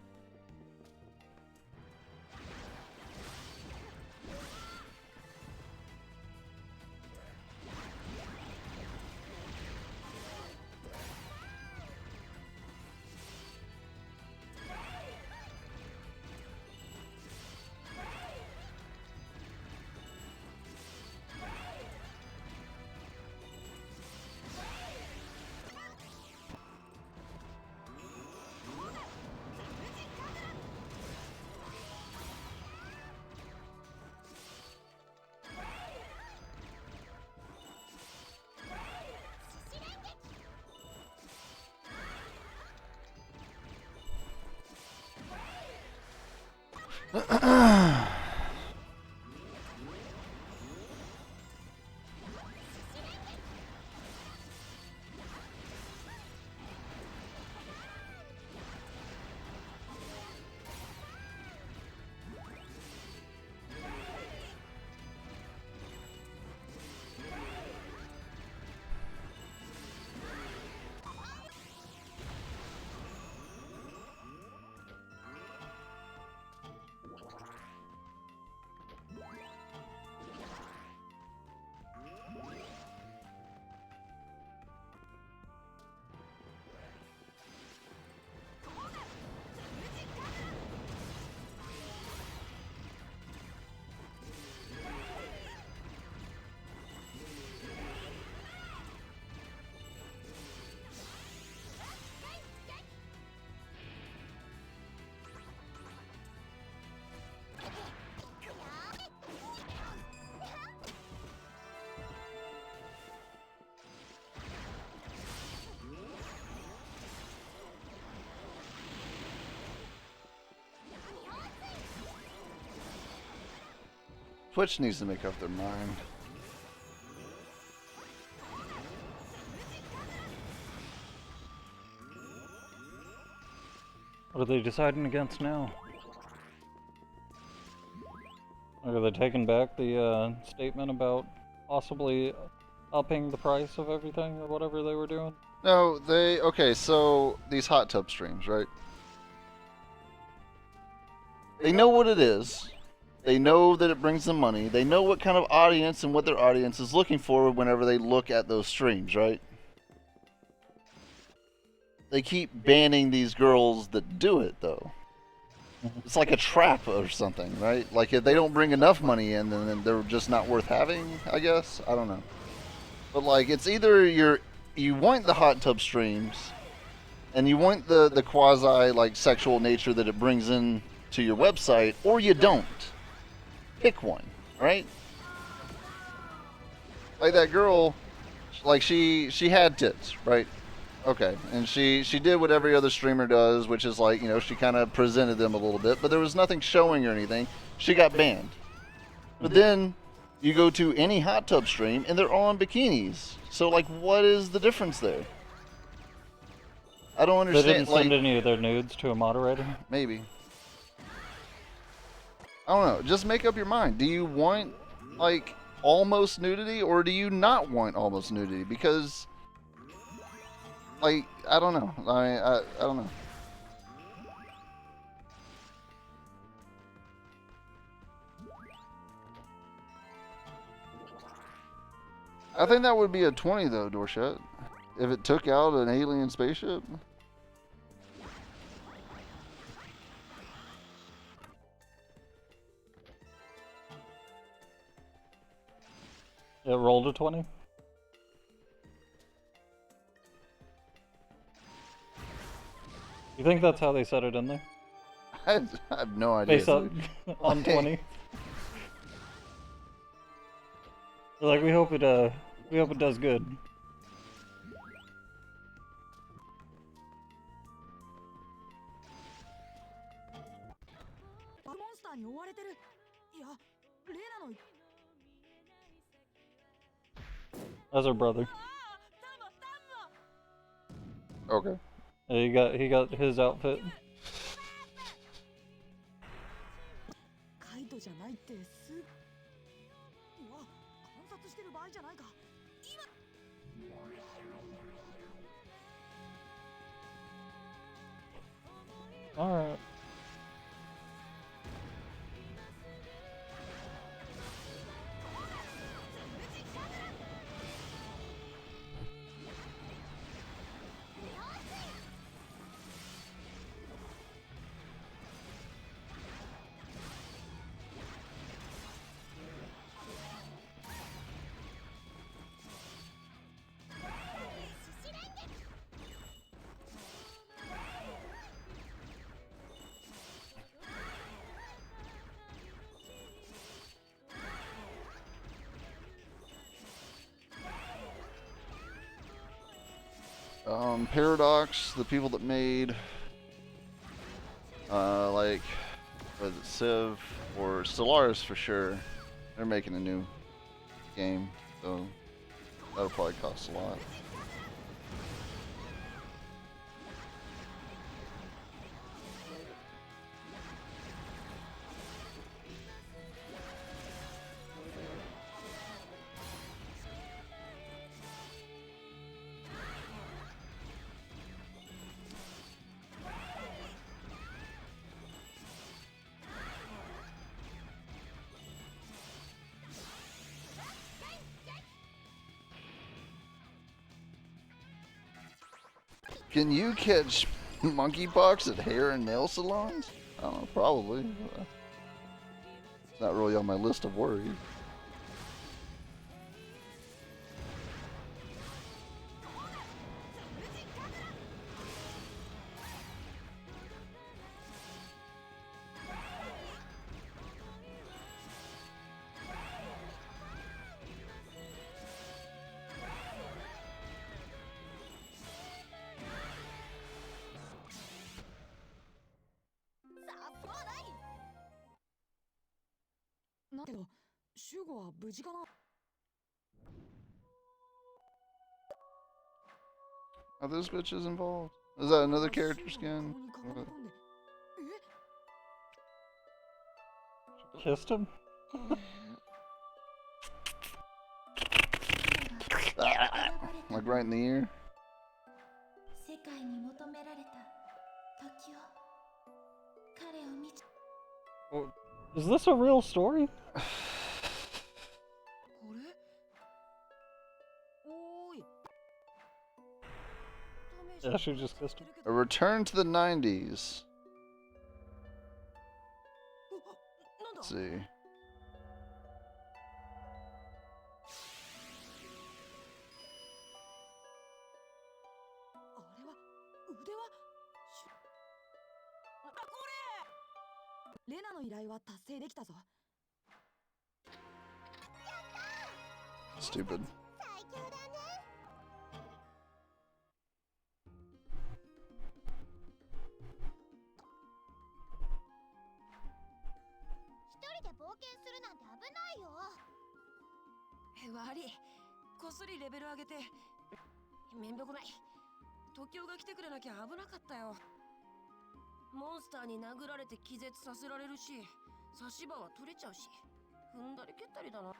Twitch needs to make up their mind. What are they deciding against now? Are they taking back the statement about possibly upping the price of everything or whatever they were doing? No, okay, so these hot tub streams, right? They know what it is. They know that it brings them money. They know what kind of audience and what their audience is looking for whenever they look at those streams, right? They keep banning these girls that do it, though. It's like a trap or something, right? Like if they don't bring enough money in, then they're just not worth having, I guess. I don't know. But like, it's either you want the hot tub streams, and you want the quasi like sexual nature that it brings in to your website, or you don't. Pick one, right? Like that girl, like she had tits, right? Okay, and she did what every other streamer does, which is like, you know, she kind of presented them a little bit, but there was nothing showing or anything. She got banned. But then you go to any hot tub stream and they're all in bikinis. So like, what is the difference there? I don't understand. They didn't send any of their nudes to a moderator? Maybe. I don't know. Just make up your mind. Do you want like almost nudity, or do you not want almost nudity? Because like I don't know. I don't know. I think that would be a 20 though, Dorchette. If it took out an alien spaceship. It rolled a 20. You think that's how they set it in there? I have no idea. Based on, on 20. They're like, we hope it does good. バグモンスターに追われてる。いや、レナの。 That's her brother. Okay. He got his outfit. カイトじゃないってす。うわ、観察してる場合じゃないか。今。 Alright. Paradox, the people that made, like, was it Civ or Stellaris for sure, they're making a new game, so that'll probably cost a lot. Can you catch monkeypox at hair and nail salons? I don't know, probably. It's not really on my list of worries. Are those bitches involved? Is that another character skin? Kissed him? Like right in the ear? Is this a real story? Yeah, she just kissed him. A return to the 90s. Let's see. Stupid. 悪い。こっそりレベル上げて。めんどくない。時代が来てくれなきゃ危なかったよ。モンスターに殴られて気絶させられるし、差し歯は取れちゃうし、踏んだり蹴ったりだな。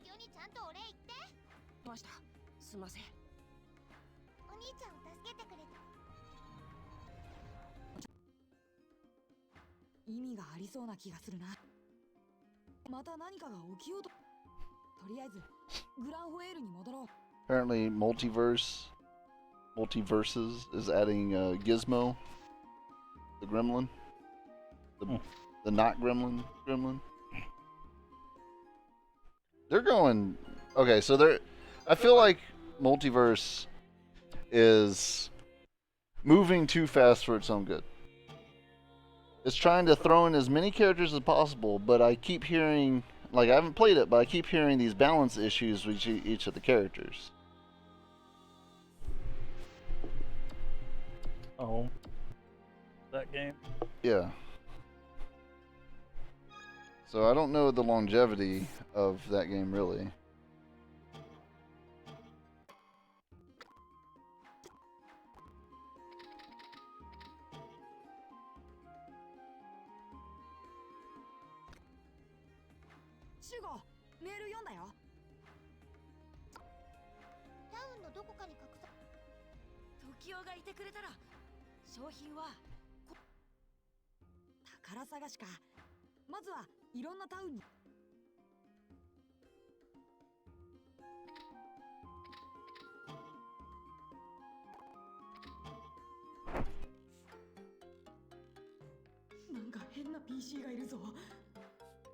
時代にちゃんとお礼言って。ました。すいません。お兄ちゃんを助けてくれて。意味がありそうな気がするな。また何かが起きようと。とりあえずグランホエールに戻ろう。 Apparently, Multiverses is adding Gizmo, the gremlin. The not gremlin. They're going. Okay, so they're. I feel like Multiverse is moving too fast for its own good. It's trying to throw in as many characters as possible, but I keep hearing, like, I haven't played it, but I keep hearing these balance issues with each of the characters. Oh. That game? Yeah. So I don't know the longevity of that game, really. Shugo, メール読んだよ。タウンのどこかに隠さ。時代がいてくれたら、商品は宝探しか。まずはいろんなタウンに。なんか変な PC がいるぞ。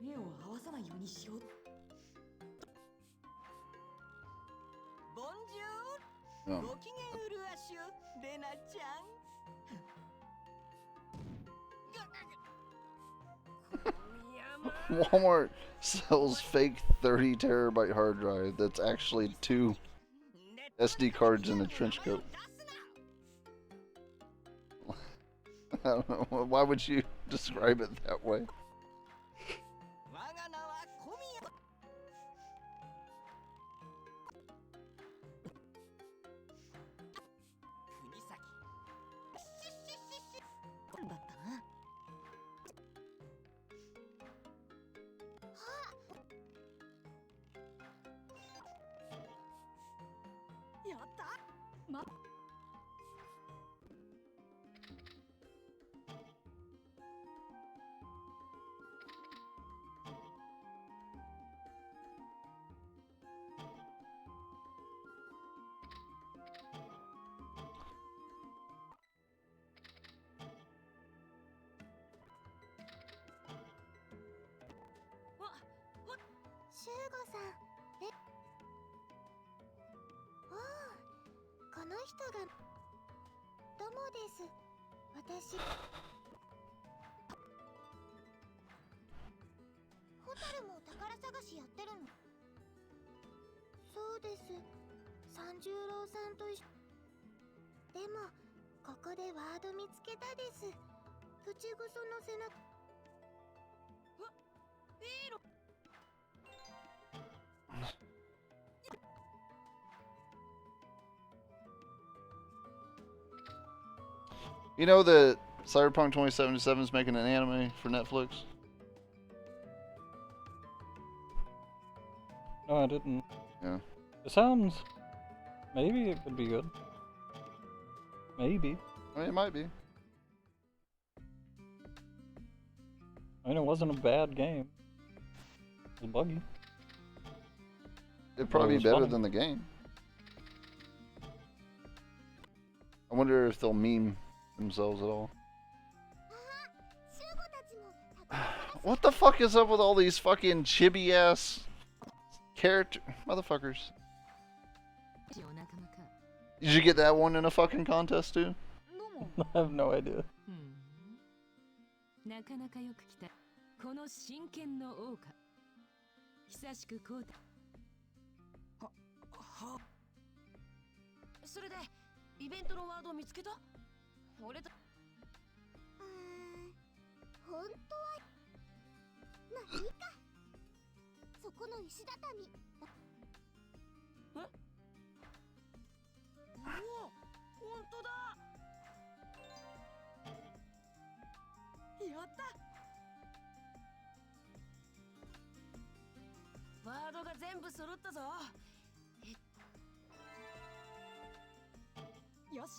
目を合わさないようにしよう。ボンジュール、ご機嫌うるわしゅ、レナちゃん。Walmart sells fake 30 terabyte hard drive that's actually 2 SD cards in a trench coat. I don't know. Why would you describe it that way? You know that Cyberpunk 2077 is making an anime for Netflix? No, I didn't. Yeah. It sounds... Maybe it could be good. Maybe. I mean, it might be. I mean, it wasn't a bad game. It was buggy. It'd probably Well, it be better was than the game. I wonder if they'll meme themselves at all. What the fuck is up with all these fucking chibi ass character motherfuckers? Did you get that one in a fucking contest too? I have no idea. なかなかよく来た。この真剣の王か。久しくこうだ。それでイベントのワードを見つけた？俺た本当はまあいいか。そこの石畳。え？おお、本当だ。やわった。ワードが全部揃ったぞ。よし、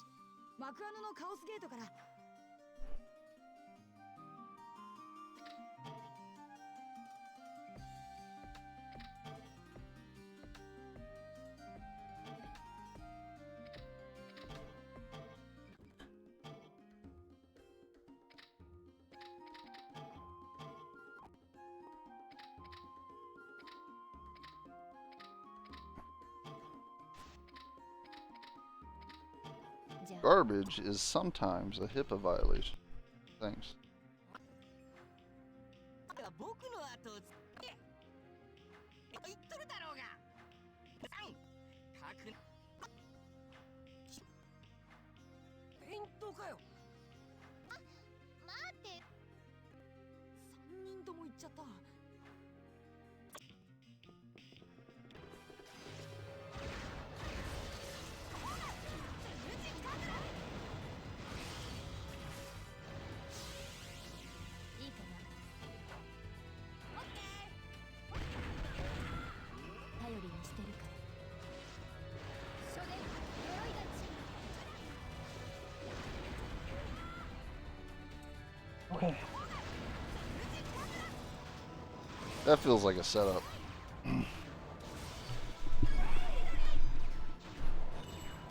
マクアヌのカオスゲートから。Garbage is sometimes a HIPAA violation. Thanks. 僕の後をつけ言っとるだろうが。書くペイントかよ。待って3人とも行っちゃった。Okay. That feels like a setup.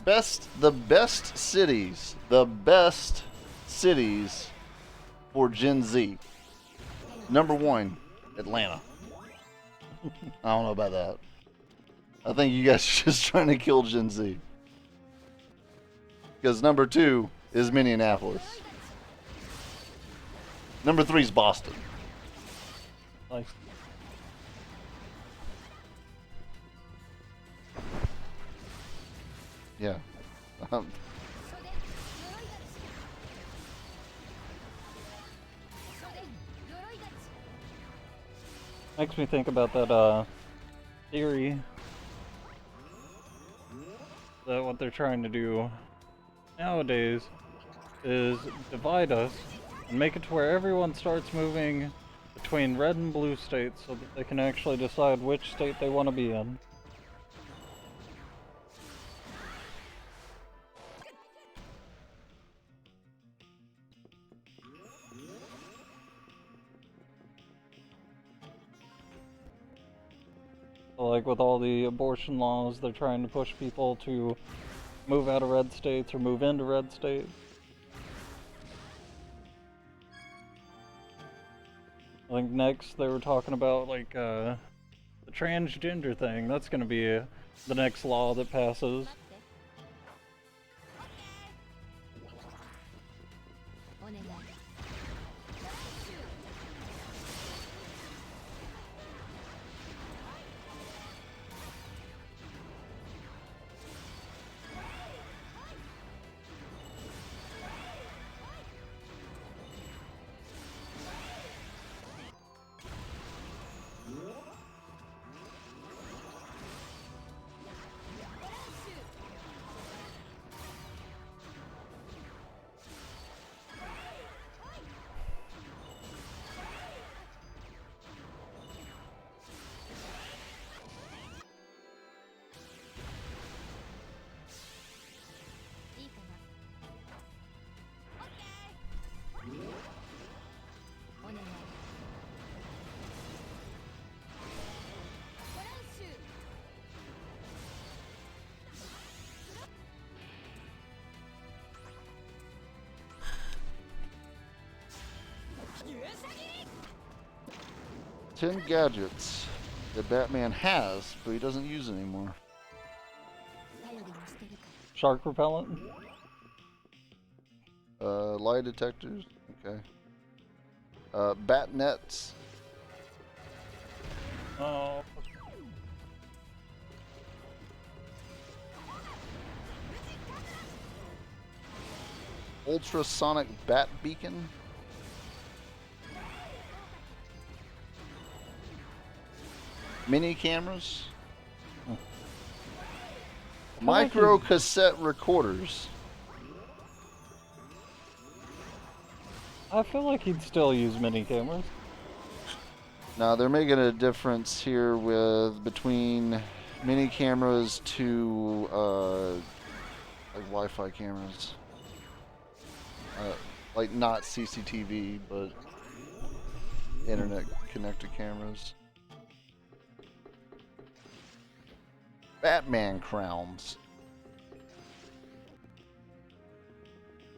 The best cities for Gen Z. Number 1, Atlanta. I don't know about that. I think you guys are just trying to kill Gen Z. Because number 2 is Minneapolis. Number 3 is Boston. Nice. Yeah. Makes me think about that theory that what they're trying to do nowadays is divide us and make it to where everyone starts moving between red and blue states so that they can actually decide which state they want to be in. So like with all the abortion laws, they're trying to push people to move out of red states or move into red states. I think next they were talking about like the transgender thing. That's going to be the next law that passes. Ten gadgets that Batman has, but he doesn't use anymore. Shark repellent? Lie detectors, okay. Bat nets. Oh. Ultrasonic bat beacon. Mini cameras. Micro cassette recorders. I feel like he'd still use mini cameras. Now they're making a difference here with between mini cameras to like Wi-Fi cameras, like not CCTV but internet connected cameras. Batman crowns,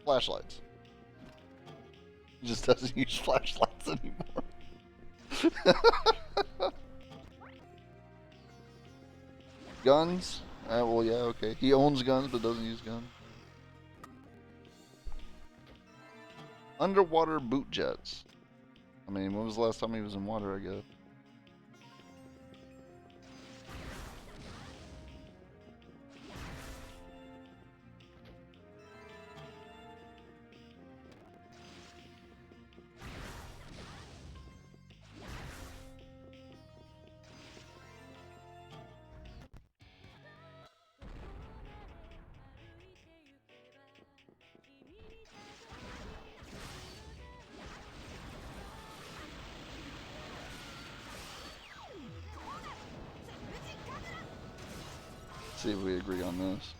flashlights. He just doesn't use flashlights anymore. Guns? Well, yeah, okay. He owns guns but doesn't use guns. Underwater boot jets. I mean, when was the last time he was in water, I guess? See if we agree on this.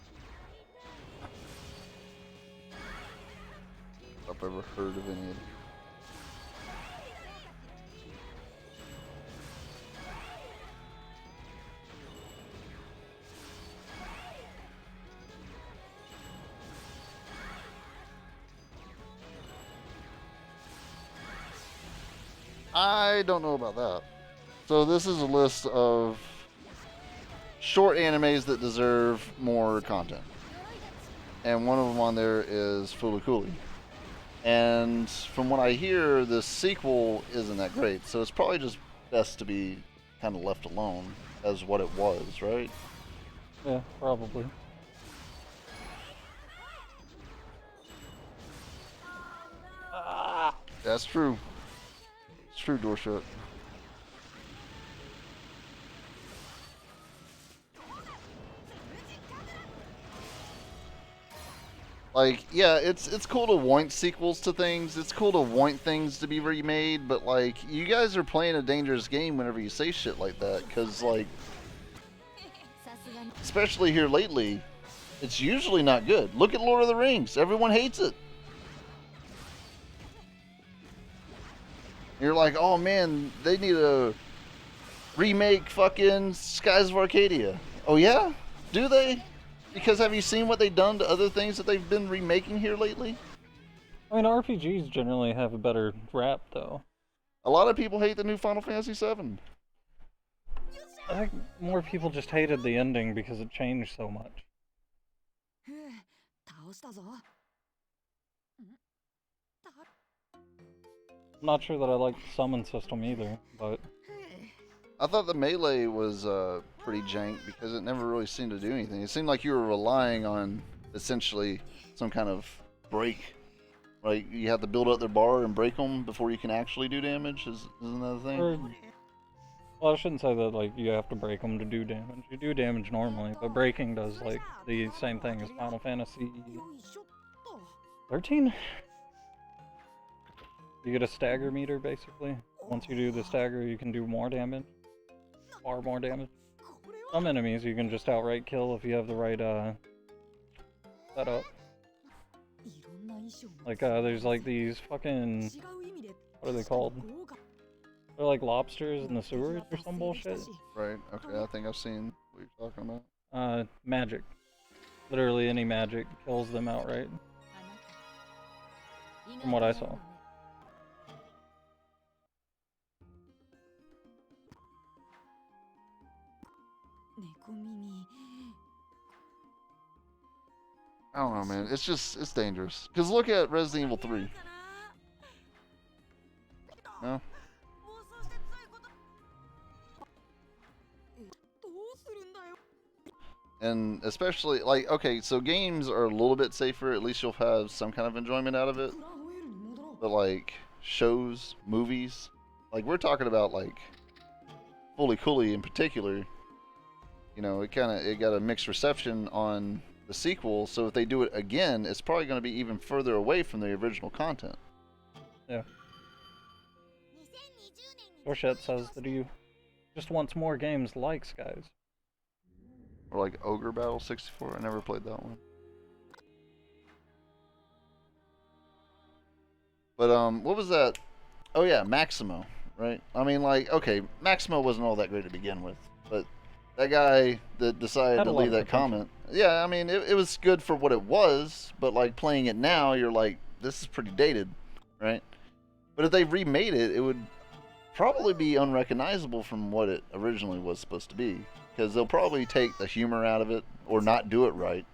If I've ever heard of any of them. I don't know about that. So this is a list of short animes that deserve more content. And one of them on there is Fooly Cooly. And from what I hear, the sequel isn't that great. So it's probably just best to be kind of left alone as what it was, right? Yeah, probably. That's true. It's true, door shut. Like, yeah, it's cool to want sequels to things. It's cool to want things to be remade, but like, you guys are playing a dangerous game whenever you say shit like that, because like, especially here lately, it's usually not good. Look at Lord of the Rings. Everyone hates it. You're like, oh man, they need to remake fucking Skies of Arcadia. Oh yeah? Do they? Because have you seen what they've done to other things that they've been remaking here lately? I mean, RPGs generally have a better rap, though. A lot of people hate the new Final Fantasy VII. I think more people just hated the ending because it changed so much. I'm not sure that I like the summon system either, but... I thought the melee was pretty jank because it never really seemed to do anything. It seemed like you were relying on essentially some kind of break. Like you have to build up their bar and break them before you can actually do damage. Isn't that the thing? Well, I shouldn't say that like you have to break them to do damage. You do damage normally, but breaking does like the same thing as Final Fantasy 13. You get a stagger meter basically. Once you do the stagger, you can do more damage. Far more damage. Some enemies you can just outright kill if you have the right setup. Like there's like these fucking, what are they called? They're like lobsters in the sewers or some bullshit. Right. Okay. I think I've seen what you're talking about. Magic. Literally any magic kills them outright. From what I saw. I don't know, man. It's dangerous. Because look at Resident Evil 3. No? And especially, like, okay, so games are a little bit safer. At least you'll have some kind of enjoyment out of it. But, like, shows, movies, like, we're talking about, like, Fooly Cooly in particular. You know, it got a mixed reception on the sequel, so if they do it again, it's probably going to be even further away from the original content. Yeah. 2020年に Dorset says that he just wants more games like Skies. Or like Ogre Battle 64. I never played that one. But what was that? Oh yeah, Maximo, right? I mean, like, okay, Maximo wasn't all that great to begin with, but that guy that decided Had to a lot leave of that potential. comment, yeah, I mean, it was good for what it was, but like playing it now, you're like, this is pretty dated, right? But if they remade it, it would probably be unrecognizable from what it originally was supposed to be, because they'll probably take the humor out of it or not do it right.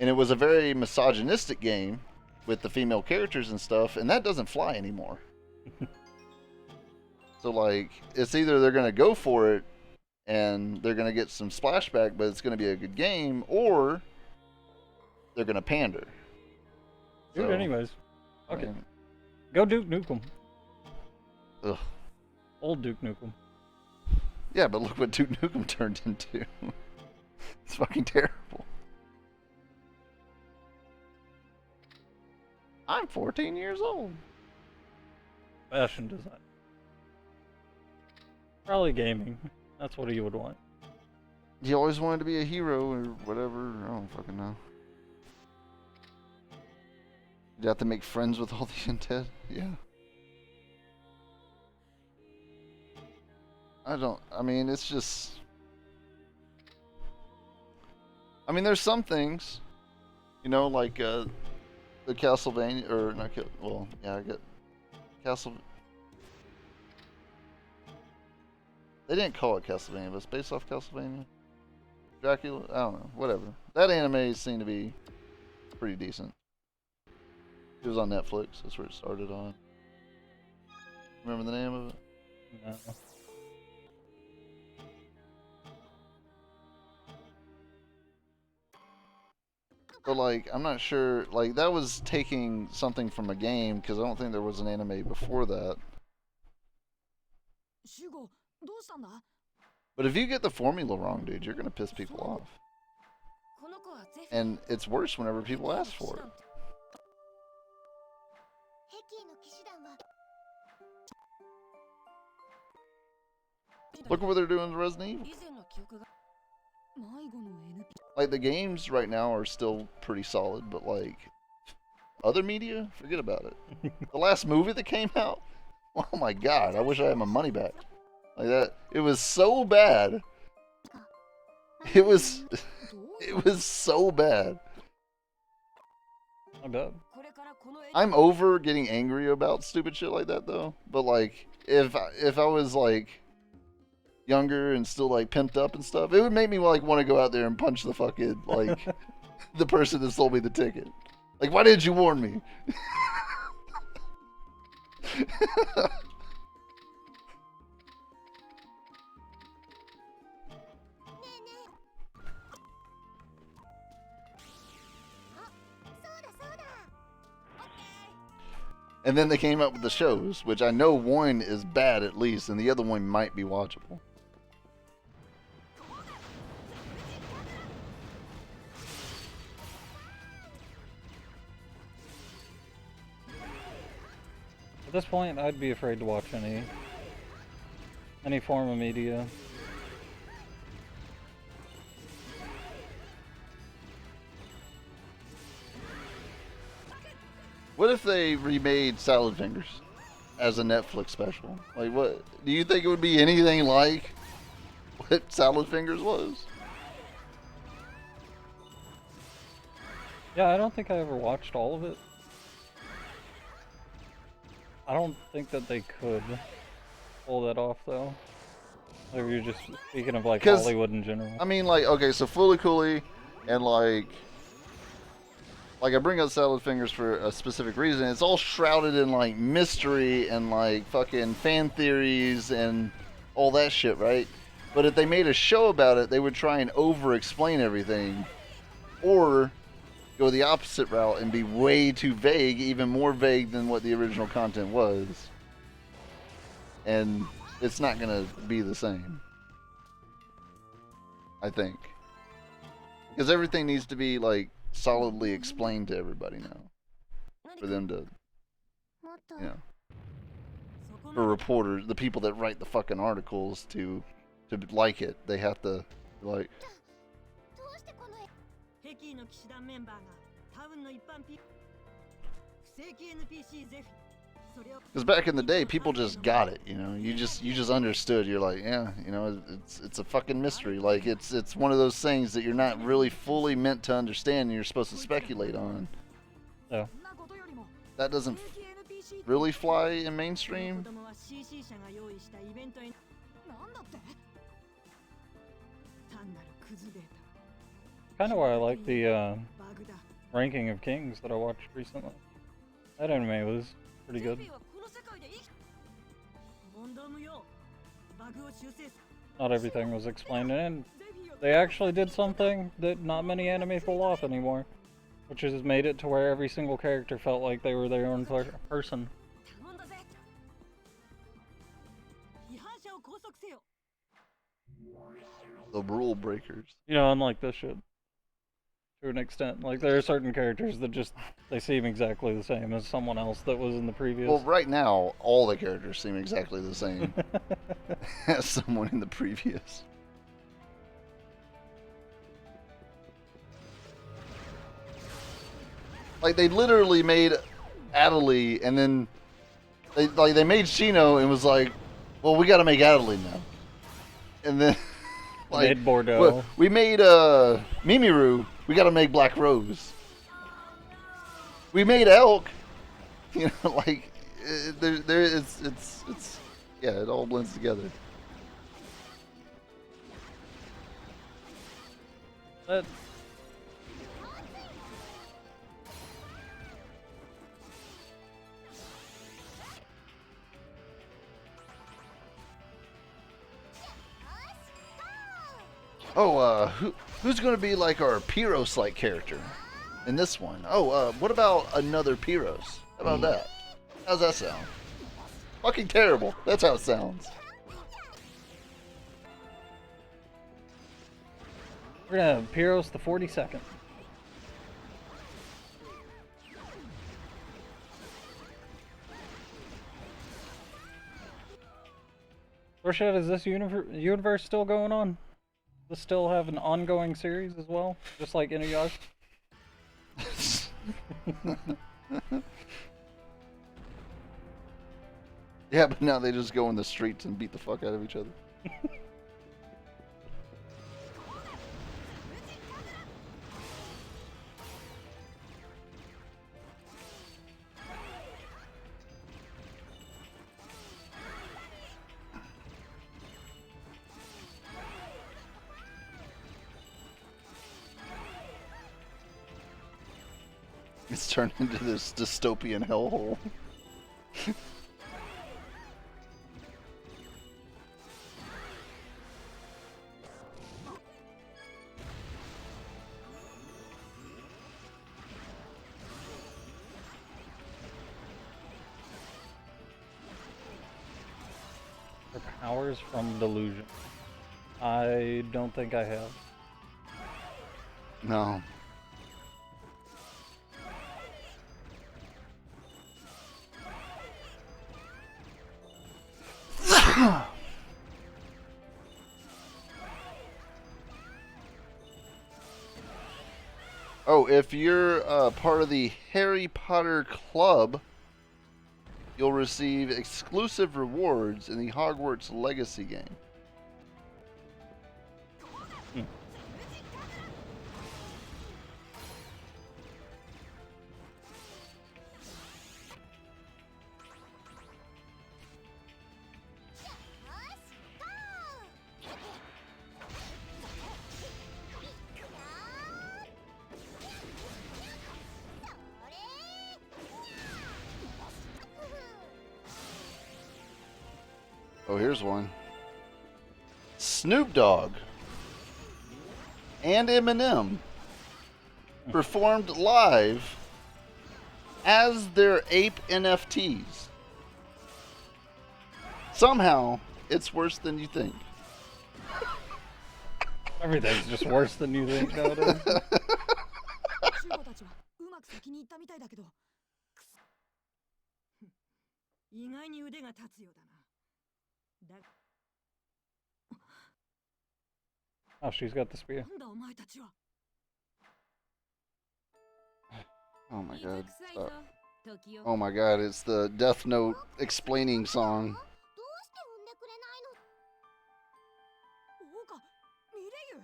And it was a very misogynistic game with the female characters and stuff, and that doesn't fly anymore. So like, it's either they're gonna go for it and they're gonna get some splashback, but it's gonna be a good game, or they're gonna pander. Dude, So, anyways. I Okay. mean, Go Duke Nukem. ugh. Old Duke Nukem. Yeah, but look what Duke Nukem turned into. It's fucking terrible. I'm 14 years old. Fashion design. Probably gaming. That's what he would want. He always wanted to be a hero or whatever. I don't fucking know. You have to make friends with all the undead? Yeah. I mean, it's just... I mean, there's some things, you know, like, the Castlevania, or not, well, yeah, I get Castle... They didn't call it Castlevania, but it's based off Castlevania. Dracula? I don't know, whatever. That anime seemed to be pretty decent. It was on Netflix, that's where it started on. Remember the name of it? No. But like, I'm not sure, like that was taking something from a game, because I don't think there was an anime before that. シュゴどうしたんだ？ But if you get the formula wrong, dude, you're gonna piss people off. この子はゼフ And it's worse whenever people ask for it. ヘキーの騎士団は Look at what they're doing to Resident Evil. 以前の記憶が迷子の NP Like, the games right now are still pretty solid, but like, other media, forget about it. The last movie that came out, oh my god, I wish I had my money back. Like that, it was so bad. It was, it was so bad. I bet. これからこの絵 I'm over getting angry about stupid shit like that though. But like, if I was like younger and still like pimped up and stuff, it would make me like want to go out there and punch the fucking like the person that sold me the ticket. Like, why didn't you warn me? And then they came up with the shows, which I know one is bad at least, and the other one might be watchable. At this point, I'd be afraid to watch any form of media. What if they remade Salad Fingers as a Netflix special? Like, what do you think it would be anything like what Salad Fingers was? Yeah, I don't think I ever watched all of it. I don't think that they could pull that off though. Or you're just speaking of like 'Cause, Hollywood in general. I mean, like, okay, so Fully Cooley and like I bring up Salad Fingers for a specific reason. It's all shrouded in like mystery and like fucking fan theories and all that shit, right? But if they made a show about it, they would try and over-explain everything, or go the opposite route and be way too vague, even more vague than what the original content was. And it's not gonna be the same, I think, because everything needs to be like solidly explained to everybody now for them to と you know, for reporters, the people that write the fucking articles to like it, they have to like. どうしてこのヘキーの騎士団メンバーがタウンの一般ピ不正規 NPC ゼフィそれを Because back in the day, people just got it, you know. You just understood. You're like, yeah, you know, it's a fucking mystery. Like it's one of those things that you're not really fully meant to understand, and you're supposed to speculate on. Yeah. That doesn't really fly in mainstream. 子供は CC 社が用意したイベントになんだって単なるクズデー Kind of why I like the タバグだ Ranking of Kings that I watched recently. That anime was pretty ゼ good. フィはこの世界で生き問答無用バグを修正す Not everything was explained, and they actually did something that not many anime pull off anymore, which has made it to where every single character felt like they were their own person. 頼んだぜ違反者を拘束せよ The rule breakers. You know, unlike this shit. To an extent. Like, there are certain characters that just, they seem exactly the same as someone else that was in the previous. Well, right now, all the characters seem exactly the same as someone in the previous. Like, they literally made Adelie, and then they made Shino and was like, well, we gotta make Adelie now. And then like, made Bordeaux. We made Mimiru, we gotta make Black Rose. We made Elk. You know, like it's yeah, it all blends together. But oh, who's gonna be like our Pyros-like character in this one? Oh, what about another Pyros? How about that? How's that sound? Fucking terrible. That's how it sounds. we're gonna have Pyros the 42nd. Rashad, is this universe still going on? Does this still have an ongoing series as well? Just like Inuyasha? Yeah, but now they just go in the streets and beat the fuck out of each other. It's turned into this dystopian hellhole. Or powers from delusion. I don't think I have. No. Oh, if you're part of the Harry Potter Club, you'll receive exclusive rewards in the Hogwarts Legacy game. Oh, here's one. Snoop Dogg and Eminem performed live as their ape NFTs. Somehow, it's worse than you think. Everything's just worse than you think nowadays. シュゴたちはうまく先に行ったみたいだけど意外に腕が立つようだな。だ Oh, she's got the spear. なんだお前たちは。 Oh my 水 god. 臭いぞ、時を。 Oh my god, it's the Death Note explaining song. どうして産んでくれないの？王かミレイユ。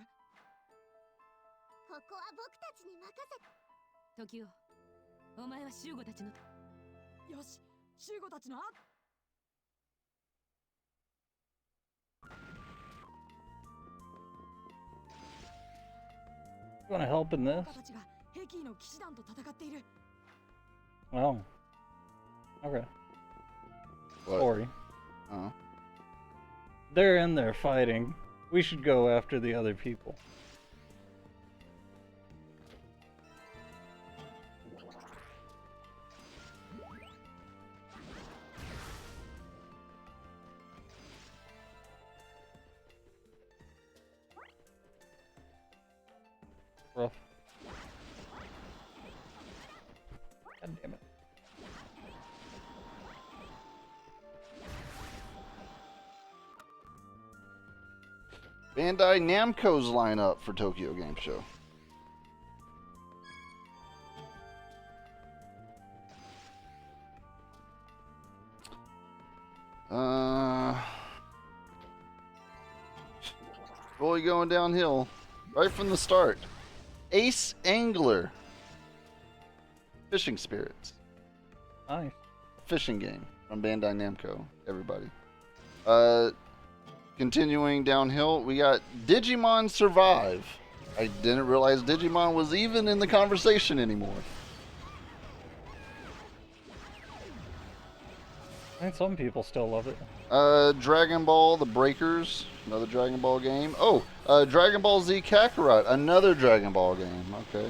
ここは僕たちに任せ。時を。お前はシュウゴたちの。よし、シュウゴたちのあ。 You want to help in this? 王たちがヘキーの騎士団と戦っている。 Oh. Okay. What? Sorry. Oh. They're in there fighting. We should go after the other people. Rough. God damn it. Bandai Namco's lineup for Tokyo Game Show. Really going downhill right from the start. Ace Angler. Fishing Spirits. Nice. Fishing game from Bandai Namco, everybody. Continuing downhill, we got Digimon Survive. I didn't realize Digimon was even in the conversation anymore. I think some people still love it. Dragon Ball The Breakers, another Dragon Ball game. Oh, Dragon Ball Z Kakarot, another Dragon Ball game. Okay.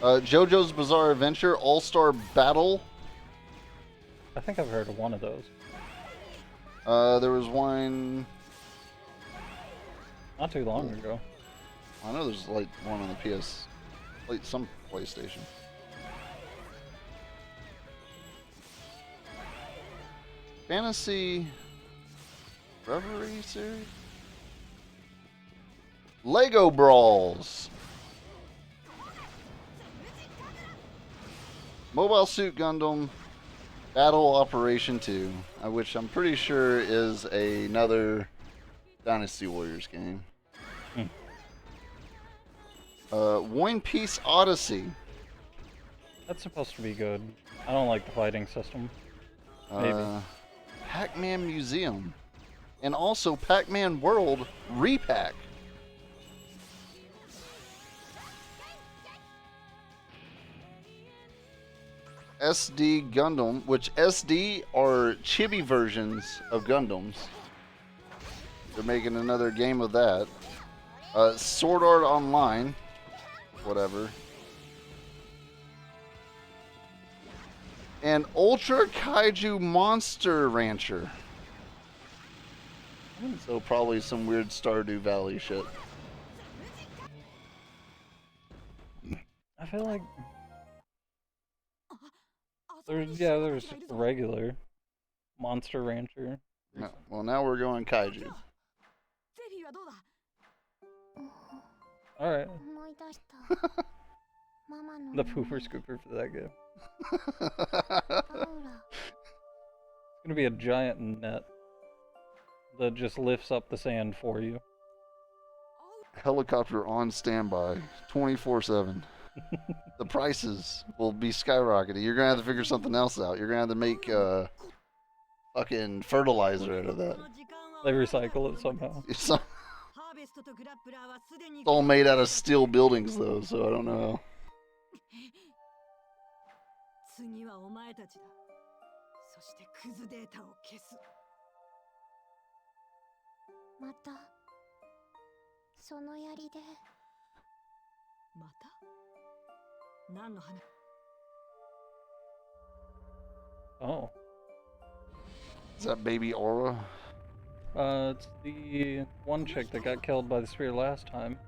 JoJo's Bizarre Adventure All-Star Battle. I think I've heard of one of those. There was one. Not too long ago. I know there's like one on the PS, like some PlayStation. Fantasy Reverie series? Lego Brawls. Mobile Suit Gundam Battle Operation 2, which I'm pretty sure is another Dynasty Warriors game. One Piece Odyssey. That's supposed to be good. I don't like the fighting system. Maybe. Pac-Man Museum. And also Pac-Man World Repack. SD Gundam, which SD are chibi versions of Gundams. They're making another game of that. Sword Art Online. Whatever. And Ultra Kaiju Monster Rancher. So probably some weird Stardew Valley shit. I feel like there's just a regular Monster Rancher. No, well, now we're going Kaiju. ゼフィーはどうだ。 Alright. 思い出したママの The pooper scooper for that game. アウラ It's gonna be a giant net that just lifts up the sand for you. Helicopter on standby, 24/7. The prices will be skyrocketing. You're gonna have to figure something else out. You're gonna have to make fucking fertilizer out of that. They recycle it somehow. It's all made out of steel buildings though, so I don't know. 次はお前たちだ。そしてクズデータを消す。またその槍でまた何の話？ Oh. Is that baby Aura? It's the one chick that got killed by the spear last time.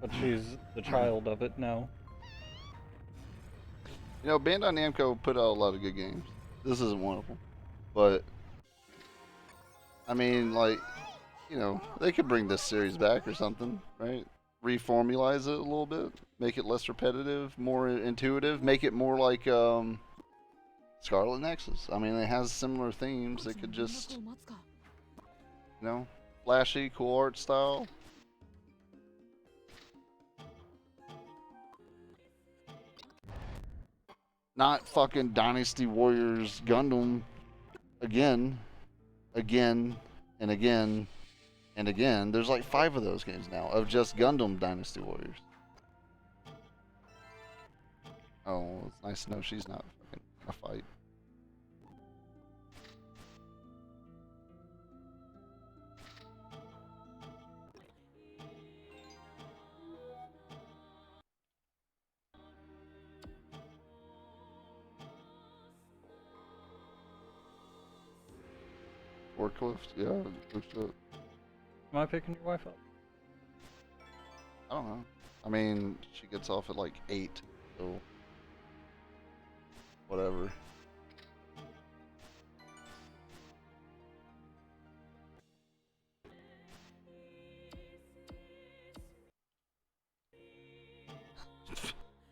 But she's the child of it now. You know, Bandai Namco put out a lot of good games. This isn't one of them. But I mean, like, you know, they could bring this series back or something, right? Reformulize it a little bit, make it less repetitive, more intuitive, make it more like Scarlet Nexus. I mean, it has similar themes. They could just, you know, flashy, cool art style. Not fucking Dynasty Warriors Gundam again, and again, and again. There's like 5 of those games now of just Gundam Dynasty Warriors. Oh, it's nice to know she's not fucking in a fight. Forklift, yeah, good shit. Am I picking your wife up? I don't know. I mean, she gets off at like 8, so whatever.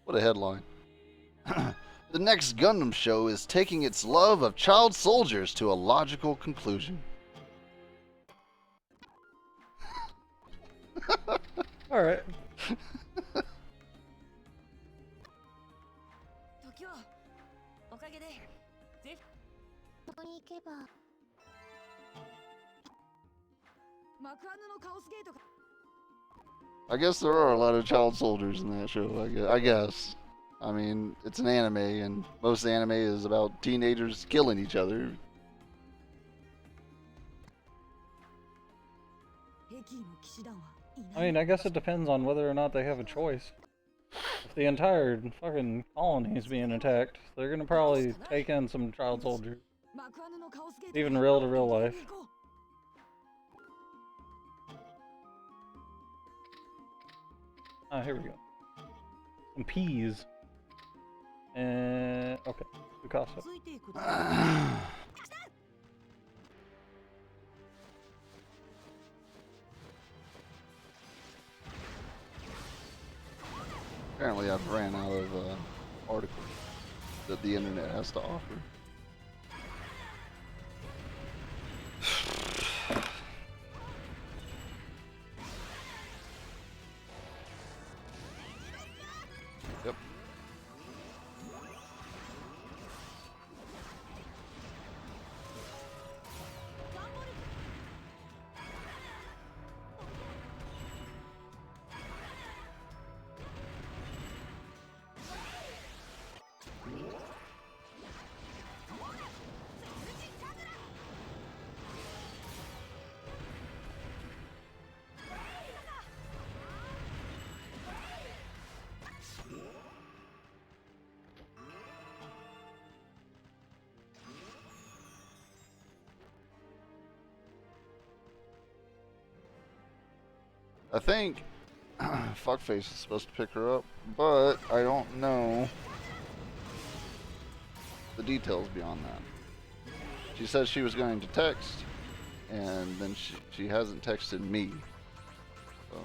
What a headline. The next Gundam show is taking its love of child soldiers to a logical conclusion. Alright. 時はおかげでぜここに行けば幕アヌのカオスゲートが I guess there are a lot of child soldiers in that show, I guess. I mean, it's an anime, and most anime is about teenagers killing each other. 兵器の騎士団はいない I mean, I guess it depends on whether or not they have a choice. If the entire fucking colony is being attacked, they're gonna probably take in some child soldiers. 幕アヌのカオスゲート Even real to real life. Ah, here we go. Some peas. And okay, Picasso. ついていくだろ Apparently, I've ran out of articles that the internet has to offer. Yep. I think Fuckface is supposed to pick her up, but I don't know the details beyond that. She said she was going to text, and then she hasn't texted me. So.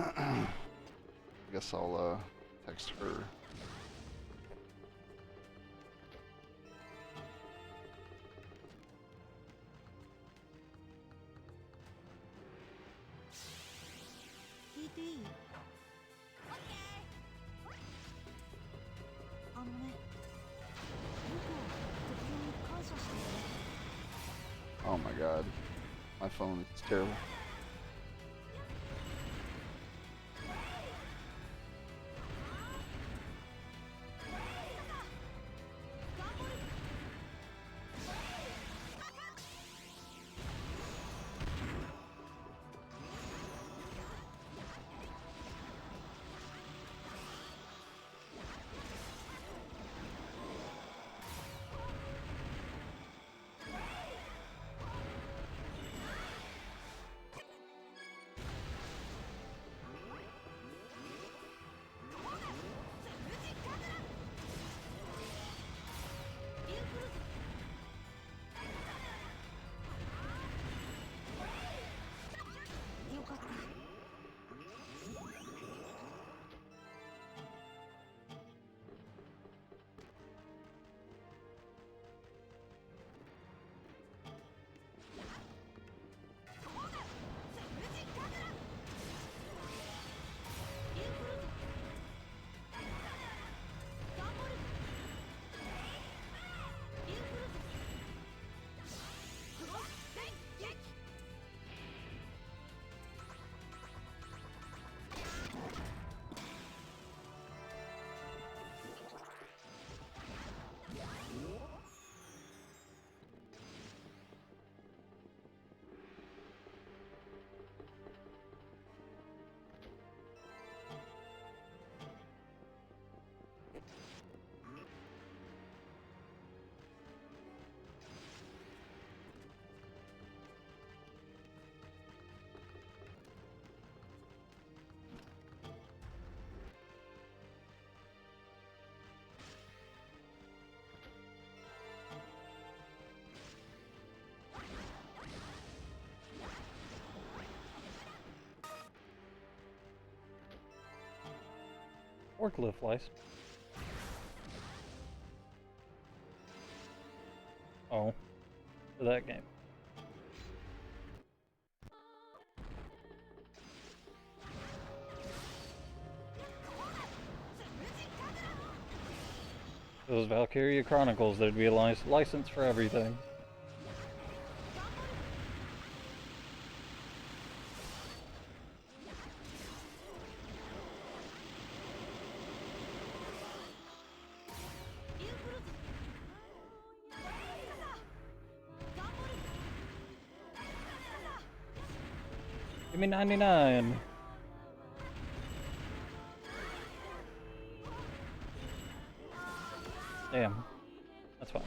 I guess I'll text her. Oh my god, my phone is terrible. Forklift license. Oh, for that game. If it was Valkyria Chronicles, there'd be a license for everything. Give me 99. Damn. That's fine.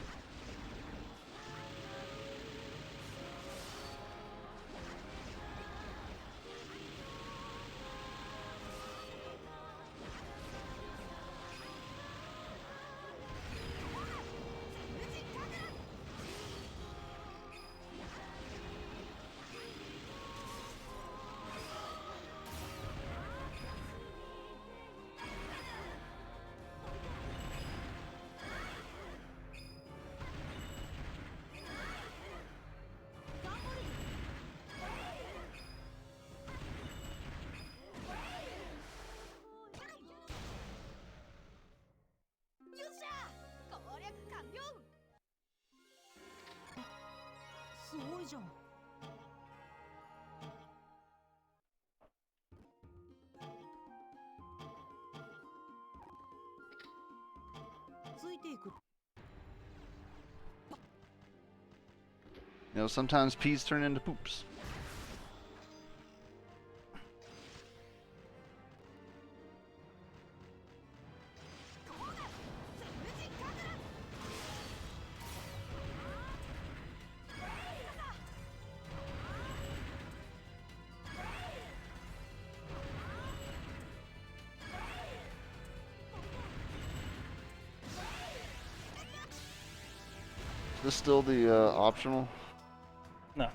You know, sometimes peas turn into poops. Is this still the optional? No.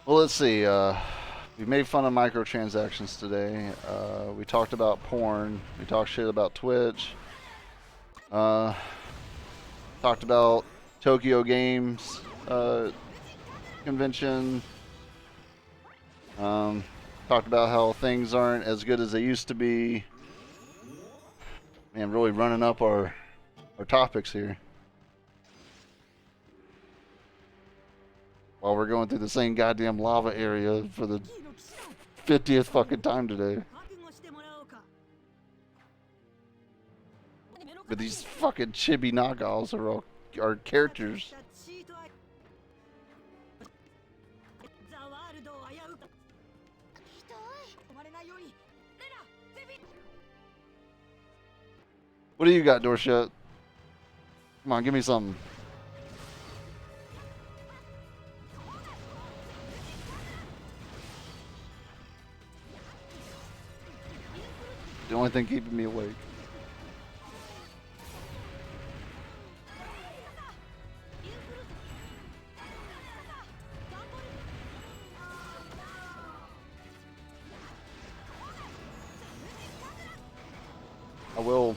Well, let's see. We made fun of microtransactions today. We talked about porn. We talked shit about Twitch. Talked about Tokyo Games convention. Talked about how things aren't as good as they used to be. Man, really running up our topics here. While we're going through the same goddamn lava area for the 50th fucking time today. But these fucking chibi knockoffs are characters. What do you got, Dorshut? Come on, give me something. The only thing keeping me awake. I will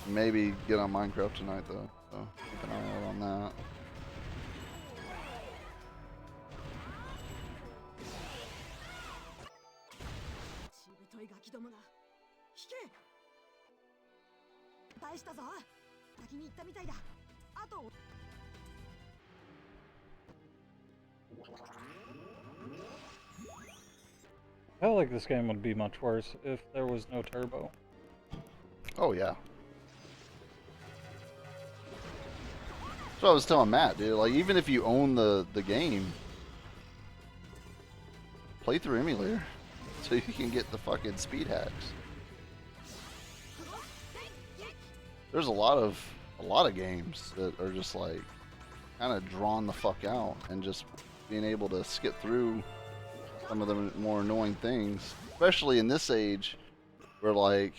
maybe get on Minecraft tonight though, so keep an eye out on that. I felt like this game would be much worse if there was no turbo. Oh yeah. That's what I was telling Matt, dude. Like, even if you own the game, play through emulator so you can get the fucking speed hacks. There's a lot of games that are just like kind of drawn the fuck out, and just being able to skip through some of the more annoying things, especially in this age where like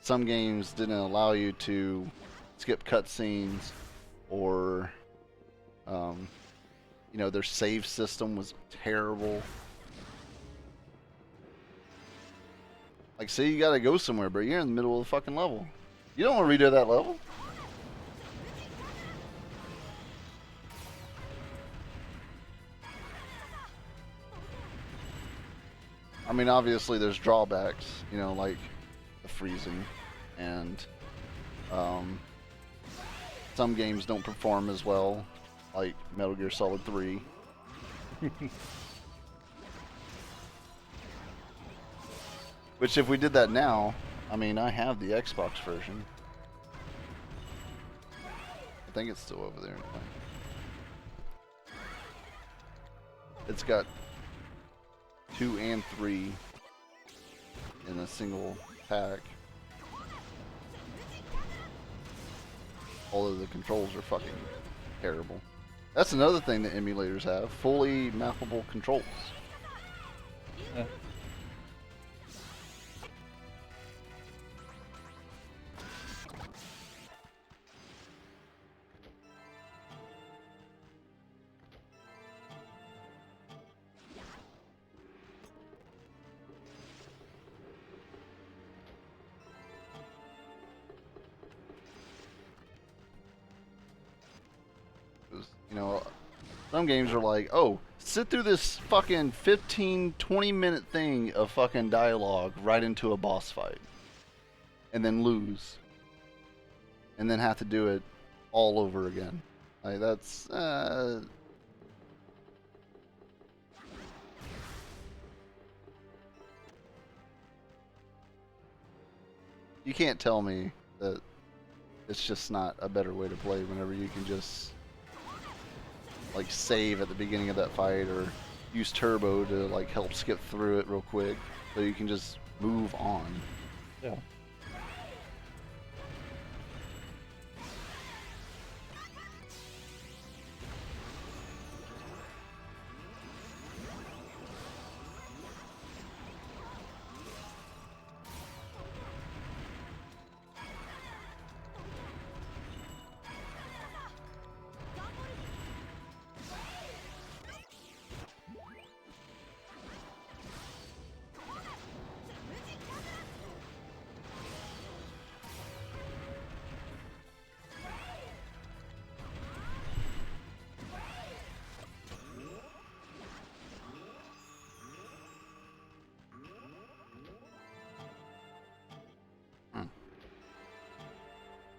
some games didn't allow you to skip cutscenes or you know, their save system was terrible. Like, say you gotta go somewhere, but you're in the middle of the fucking level. You don't want to redo that level. I mean, obviously there's drawbacks, you know, like the freezing, and some games don't perform as well, like Metal Gear Solid 3. Which, if we did that now, I mean, I have the Xbox version. I think it's still over there. It's got 2 and 3 in a single pack. Although the controls are fucking terrible. That's another thing that emulators have, fully mappable controls. Yeah. You know, some games are like, oh, sit through this fucking 15-20 minute thing of fucking dialogue right into a boss fight, and then lose, and then have to do it all over again. Like, that's you can't tell me that it's just not a better way to play whenever you can just like save at the beginning of that fight, or use turbo to like help skip through it real quick so you can just move on. Yeah.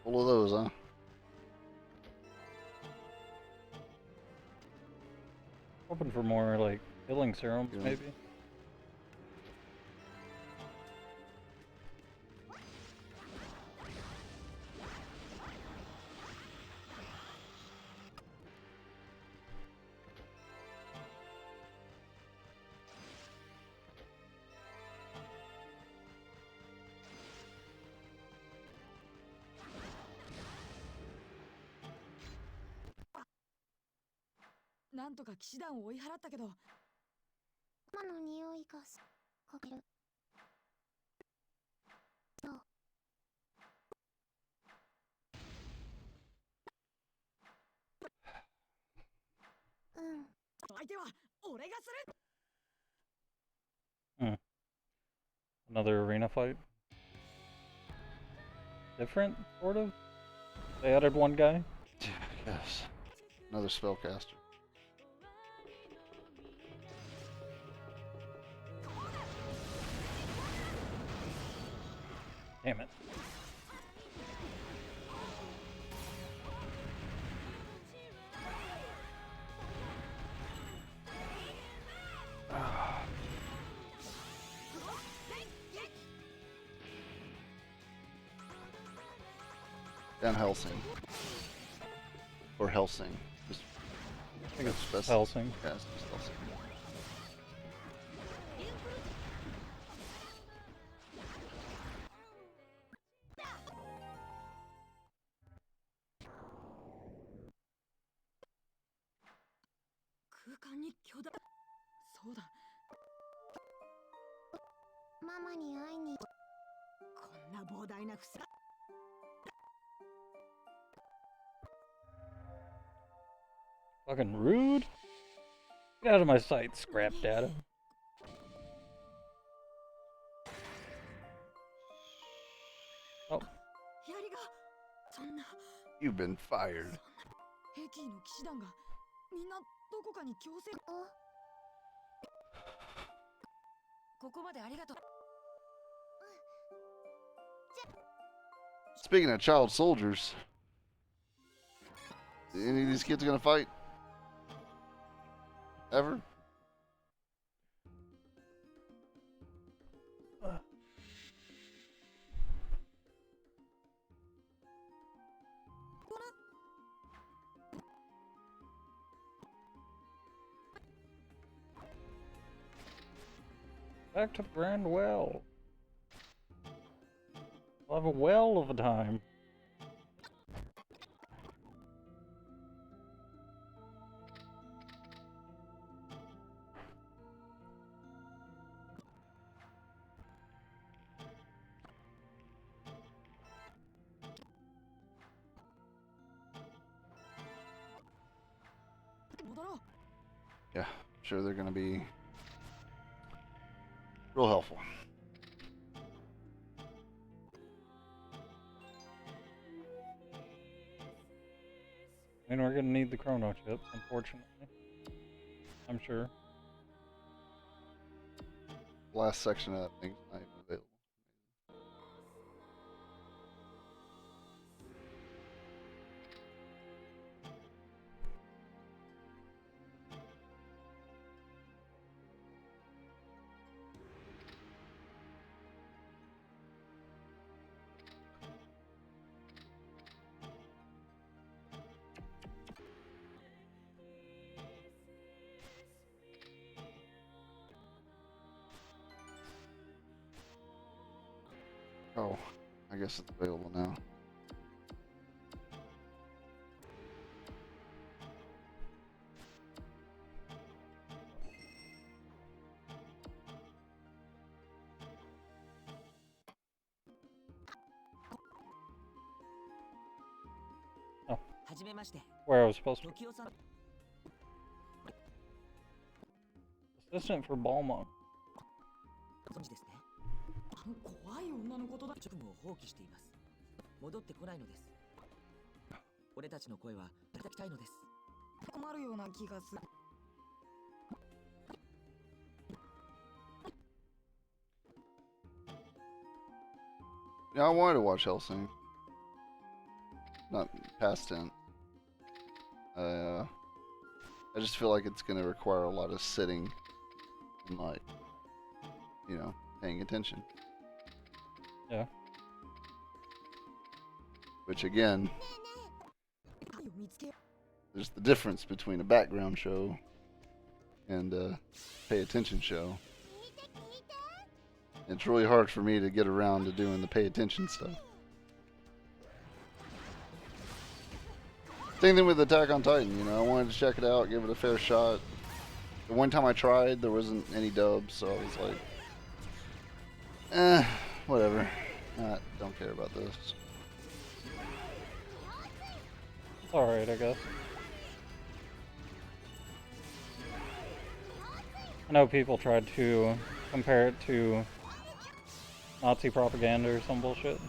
Full of those, huh? Hoping for more like healing serums, Yeah. maybe.なんとか騎士団を追い払ったけど、魔の匂いがかける。どう？うん。相手は俺がする。 Another arena fight. Different, sort of. They added one guy. Yes. Another spellcaster. Damn it. Van Helsing. Or Helsing. Just, I think it's best. Helsing. Yeah, it's just Helsing. Fucking rude. Get out of my sight, scrap data. Oh, 槍がそんな You've been fired. 兵器の騎士団がみんなどこかに強制ここまでありがとう Speaking of child soldiers, any of these kids gonna fight? Ever? back to the Grand Well. We'll have a well of a time. Yeah, I'm sure they're gonna be real helpful. I mean, we're gonna need the chrono chips, unfortunately. I'm sure. Last section of that thing's not even available. Oh, I guess it's available now. Oh. はじめまして。 Where I was supposed to. 時代さん。 Assistant for Balmont. ご存知ですね。怖い女のことだ職務を放棄しています。戻ってこないのです。俺たちの声は叩きたいのです。困るような気がする Yeah, I wanted to watch Hellsing. Not past tense. I just feel like it's going to require a lot of sitting and, like, you know, paying attention. Yeah. Which, again, there's the difference between a background show and a pay attention show. It's really hard for me to get around to doing the pay attention stuff. Same thing with Attack on Titan, you know, I wanted to check it out, give it a fair shot. The one time I tried, there wasn't any dubs, so I was like, whatever. Don't care about this. It's alright, I guess. I know people tried to compare it to Nazi propaganda or some bullshit.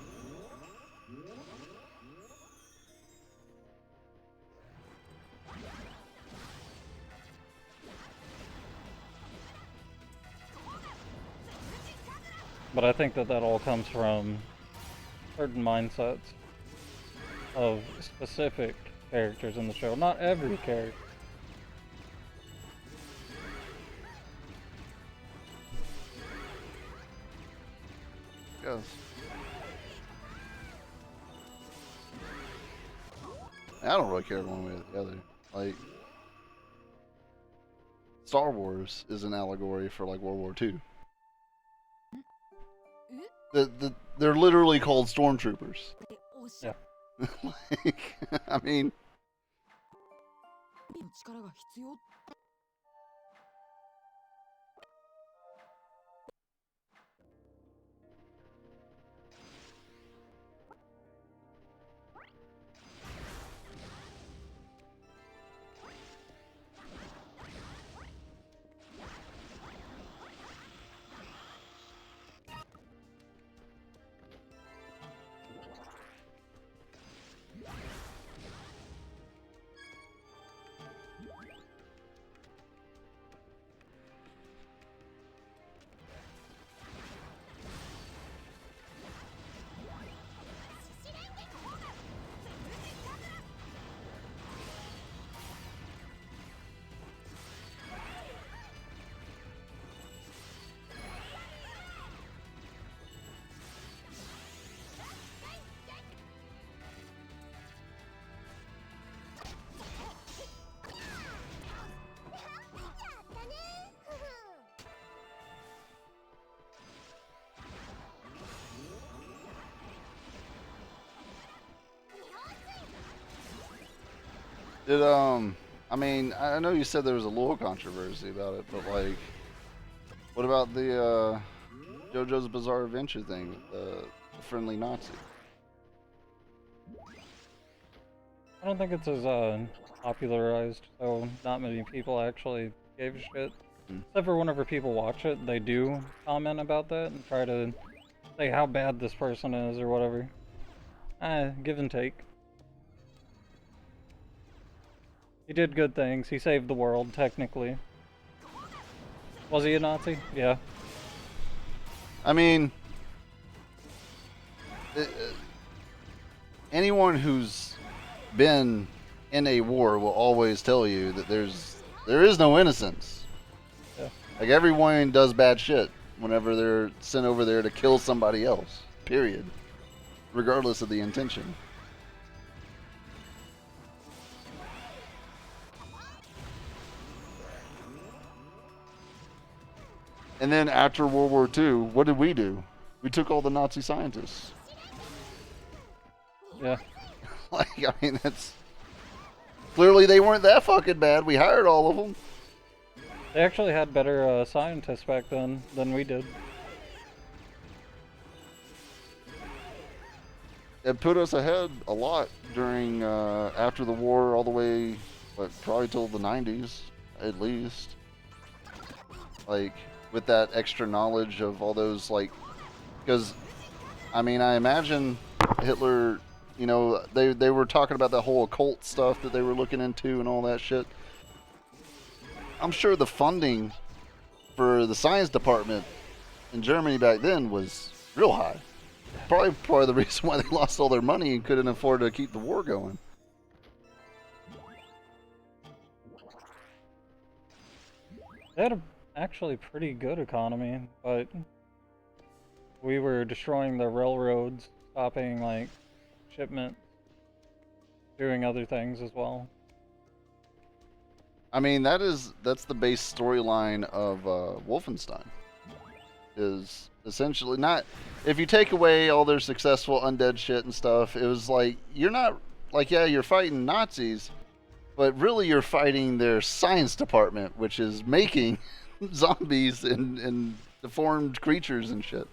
But I think that all comes from certain mindsets of specific characters in the show, not every character. Yes. I don't really care one way or the other. Like, Star Wars is an allegory for like World War II. They're literally called stormtroopers. Yeah. Like, I mean, Did I mean, I know you said there was a little controversy about it, but like, what about the JoJo's Bizarre Adventure thing with the friendly Nazi? I don't think it's as popularized, so not many people actually gave a shit. Except for whenever people watch it, they do comment about that and try to say how bad this person is or whatever. Give and take. He did good things. He saved the world, technically. Was he a Nazi? Yeah. I mean, anyone who's been in a war will always tell you that there is no innocence. Yeah. Like, everyone does bad shit whenever they're sent over there to kill somebody else. Period. Regardless of the intention. And then after World War II, what did we do? We took all the Nazi scientists. Yeah. Like, I mean, that's... Clearly they weren't that fucking bad. We hired all of them. They actually had better scientists back then than we did. It put us ahead a lot during, after the war, all the way, what, probably till the 90s, at least. Like, with that extra knowledge of all those, like, because, I mean, I imagine Hitler, you know, they were talking about that whole occult stuff that they were looking into and all that shit. I'm sure the funding for the science department in Germany back then was real high. Probably part of the reason why they lost all their money and couldn't afford to keep the war going. They had a actually pretty good economy, but we were destroying the railroads, stopping like shipment, doing other things as well. I mean, that's the base storyline of Wolfenstein. Is essentially not, if you take away all their successful undead shit and stuff, it was like, you're not, like, yeah, you're fighting Nazis, but really you're fighting their science department, which is making zombies and deformed creatures and shit.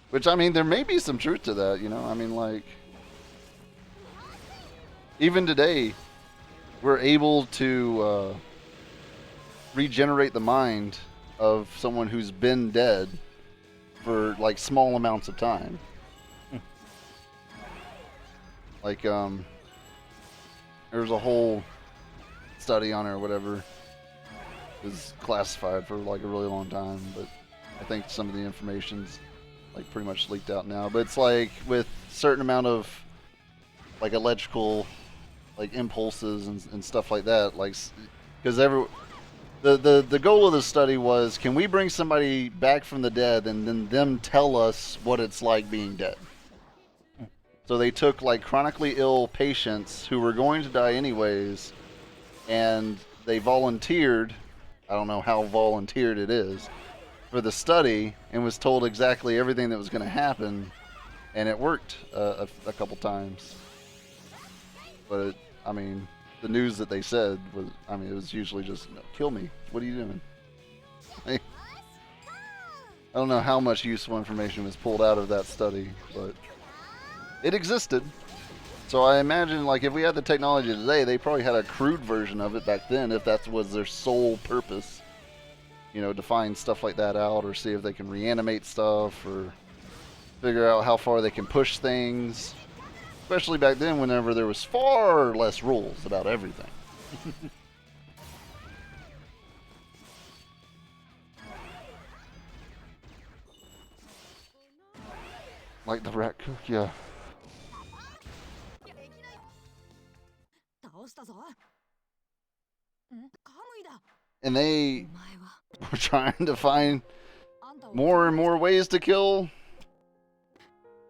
Which, I mean, there may be some truth to that, you know? I mean, like, even today, we're able to regenerate the mind of someone who's been dead for, like, small amounts of time. Like, there was a whole study on it or whatever. It was classified for, like, a really long time, but I think some of the information's, like, pretty much leaked out now. But it's like, with certain amount of, like, electrical, like, impulses and stuff like that, like, because the goal of the study was, can we bring somebody back from the dead and then them tell us what it's like being dead? So they took, like, chronically ill patients who were going to die anyways, and they volunteered, I don't know how volunteered it is, for the study, and was told exactly everything that was going to happen, and it worked a couple times. But, I mean, the news that they said was, I mean, it was usually just, no, kill me. What are you doing? I don't know how much useful information was pulled out of that study, but it existed. So I imagine, like, if we had the technology today, they probably had a crude version of it back then, if that was their sole purpose. You know, to find stuff like that out, or see if they can reanimate stuff, or figure out how far they can push things. Especially back then, whenever there was far less rules about everything. Like the rat cook, yeah. 倒したぞ。カムイだ。 And they お前は were trying to find あんたを more and more ways to kill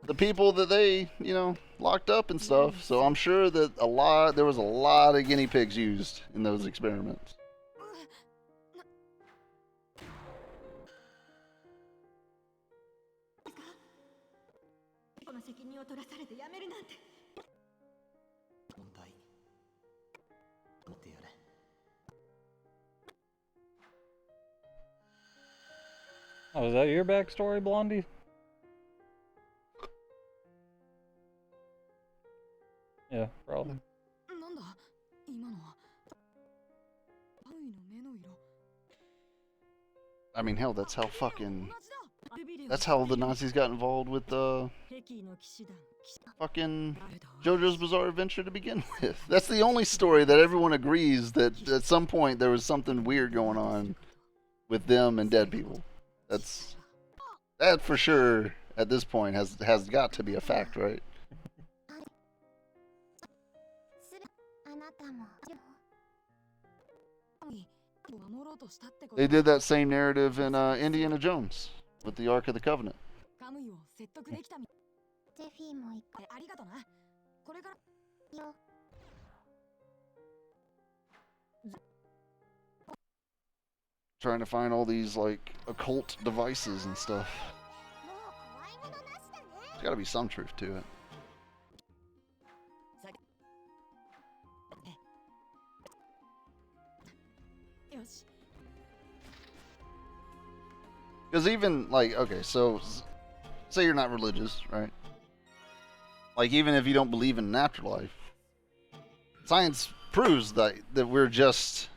the people that they, you know, locked up and stuff. So I'm sure that there was a lot of guinea pigs used in those experiments. な責任を取らされて辞めるなんて。問題持ってやれ。 Oh, is that your backstory, Blondie? Yeah, probably. なんだ今のは。パウイの目の色。 I mean, hell, that's how fucking. 同じだ。 That's how the Nazis got involved with fucking JoJo's Bizarre Adventure to begin with. That's the only story that everyone agrees that at some point there was something weird going on with them and dead people. That for sure at this point has got to be a fact, right? They did that same narrative in Indiana Jones with the Ark of the Covenant. カムイを説得できたみ。ゼフィーもありがとな。これからよ。 Trying to find all these like occult devices and stuff. There's got to be some truth to it. Because even like, okay, so say you're not religious, right? Like even if you don't believe in an afterlife, science proves that we're just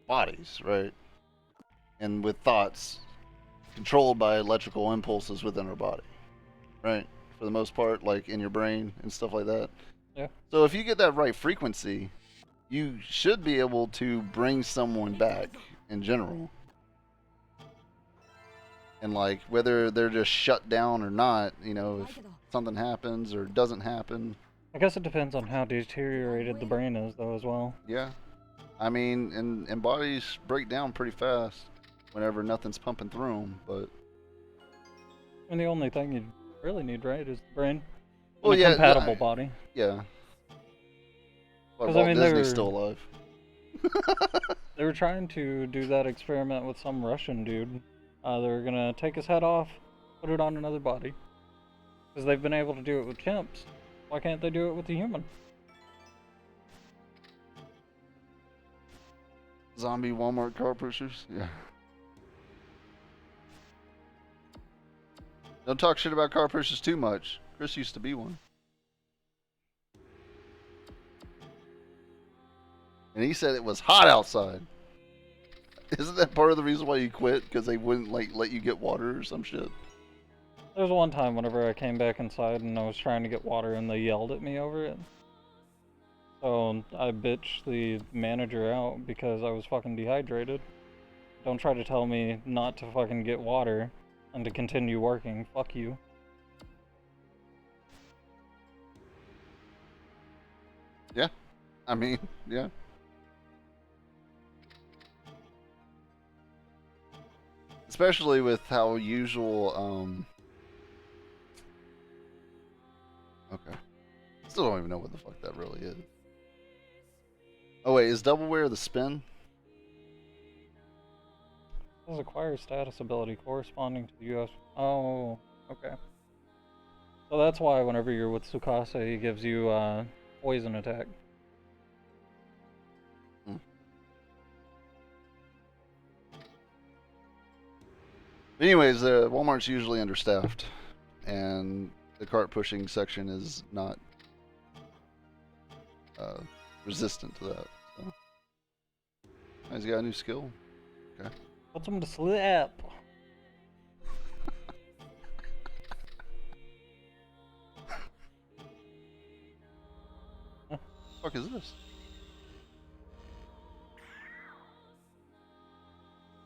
bodies, right? And with thoughts controlled by electrical impulses within our body, right? For the most part, like in your brain and stuff like that. Yeah. So if you get that right frequency, you should be able to bring someone back in general. And like whether they're just shut down or not, you know, if something happens or doesn't happen. I guess it depends on how deteriorated the brain is, though, as well. Yeah. I mean, and bodies break down pretty fast whenever nothing's pumping through them, but... And the only thing you really need, right, is the brain. Well, and a yeah, compatible body. Yeah. Well, Because, Walt I mean, Disney's still alive. They were trying to do that experiment with some Russian dude. They were gonna take his head off, put it on another body. Because they've been able to do it with chimps. Why can't they do it with a human? Zombie Walmart car pushers? Yeah. Don't talk shit about car pushers too much. Chris used to be one. And he said it was hot outside. Isn't that part of the reason why you quit? Because they wouldn't like let you get water or some shit? There was one time whenever I came back inside and I was trying to get water and they yelled at me over it. So I bitched the manager out because I was fucking dehydrated. Don't try to tell me not to fucking get water and to continue working. Fuck you. Yeah. I mean, yeah. Especially with how usual, okay. Still don't even know what the fuck that really is. Oh wait, is doubleware the spin? This acquires status ability corresponding to the US. Oh, okay. So that's why whenever you're with Tsukasa, he gives you poison attack. Anyways, Walmart's usually understaffed, and the cart pushing section is not resistant to that. So. He's got a new skill. Okay. Puts him to sleep. What the fuck is this?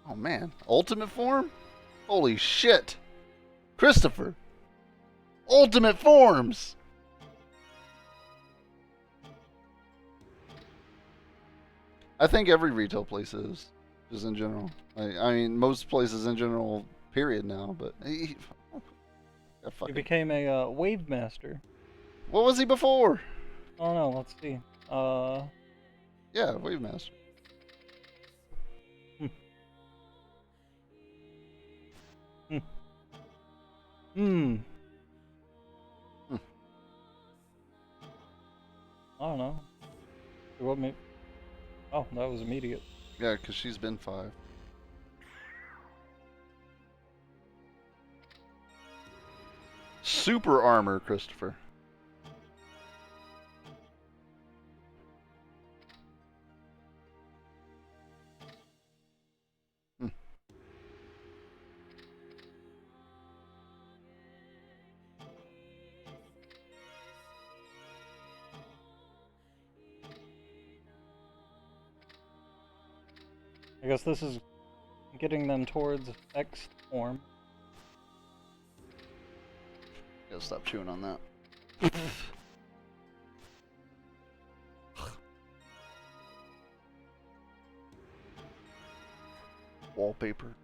Oh man, ultimate form? Holy shit! Christopher! Ultimate forms! I think every retail place is, just in general. I mean, most places in general, period now, but... He became a wave master. What was he before? I don't know, let's see. Yeah, wave master. that was immediate. Yeah, because she's been 5. Super armor, Christopher. I guess this is getting them towards X form. Gotta stop chewing on that. Wallpaper.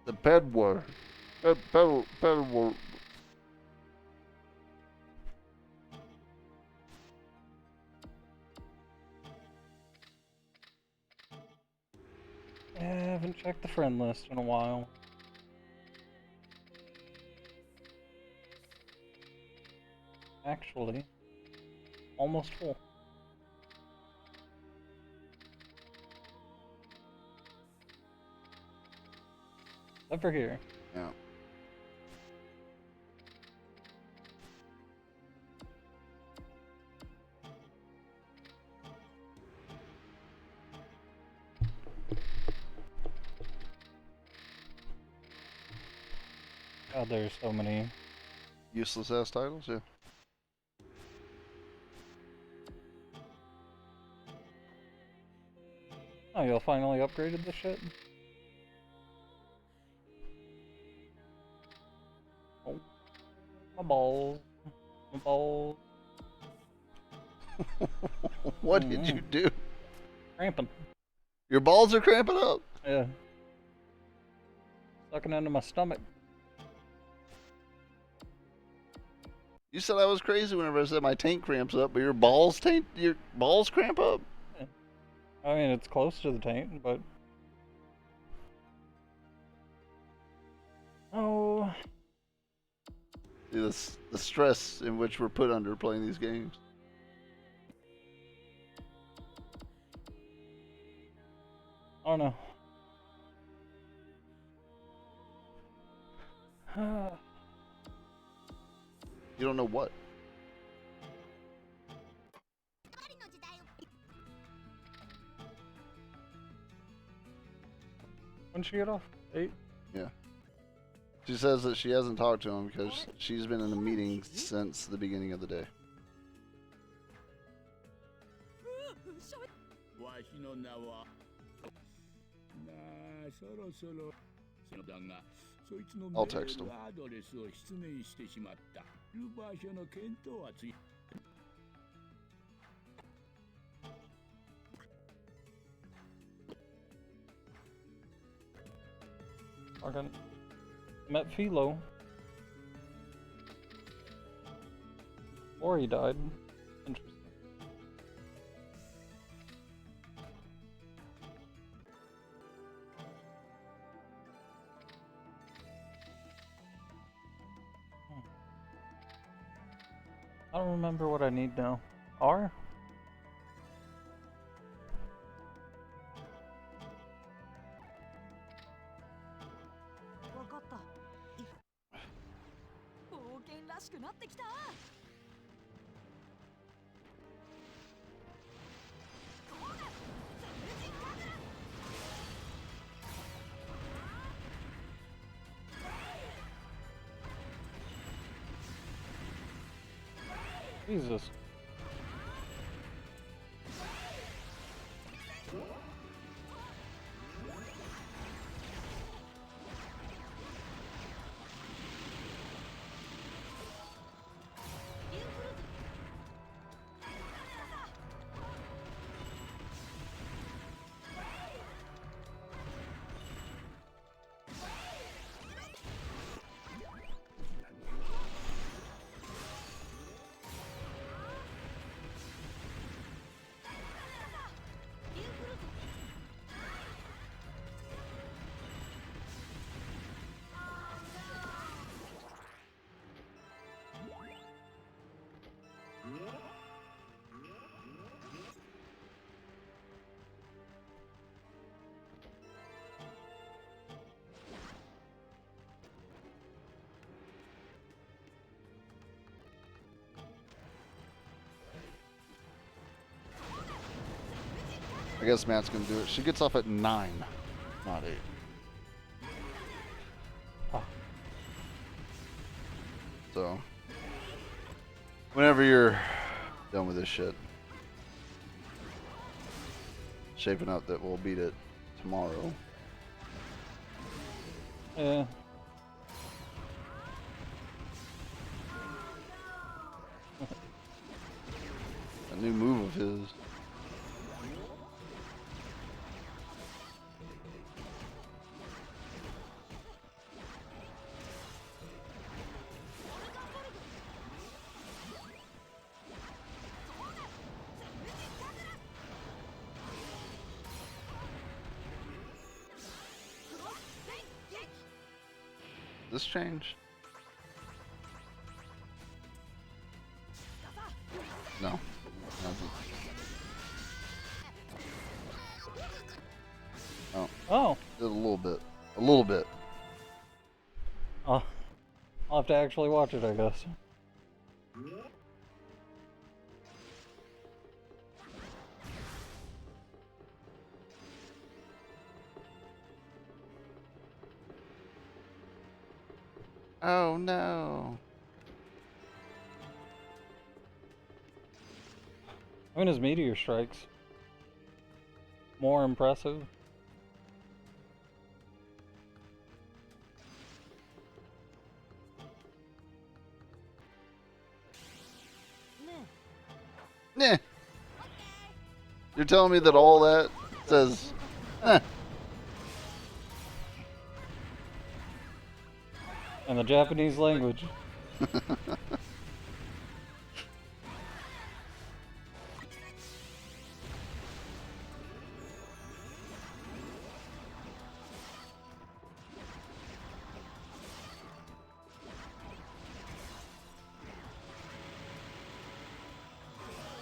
The bedwar. Bedwar. I haven't checked the friend list in a while. Actually, almost full. Over here. Yeah. God, there's so many. Useless ass titles, yeah. Oh, y'all finally upgraded this shit? Oh. My balls. My balls. What did you do? Cramping. Your balls are cramping up. Yeah. Sucking into my stomach. You said I was crazy whenever I said my tank cramps up, but your balls cramp up? Yeah. I mean, it's close to the taint, but... Oh... The stress in which we're put under playing these games. I don't know. You don't know what? When'd she get off? 8? Yeah. She says that she hasn't talked to him because she's been in a meeting since the beginning of the day. わしの名はなあそろそろだがそいつのメ I'll text ー him. ルアドレスを失念してしまったルバーショの検討はつい Fucking met Philo. Or he died. Interesting. I don't remember what I need now. R? Jesus. I guess Matt's gonna do it. She gets off at 9, not 8. Oh. So, whenever you're done with this shit, shaping up that we'll beat it tomorrow. Yeah. A new move of his. This change? No. Nothing. Oh. Oh. Did a little bit. A little bit. Oh. I'll have to actually watch it, I guess. Oh no. I mean, his meteor strikes more impressive. Nah. You're telling me that all that says, eh. In the Japanese language.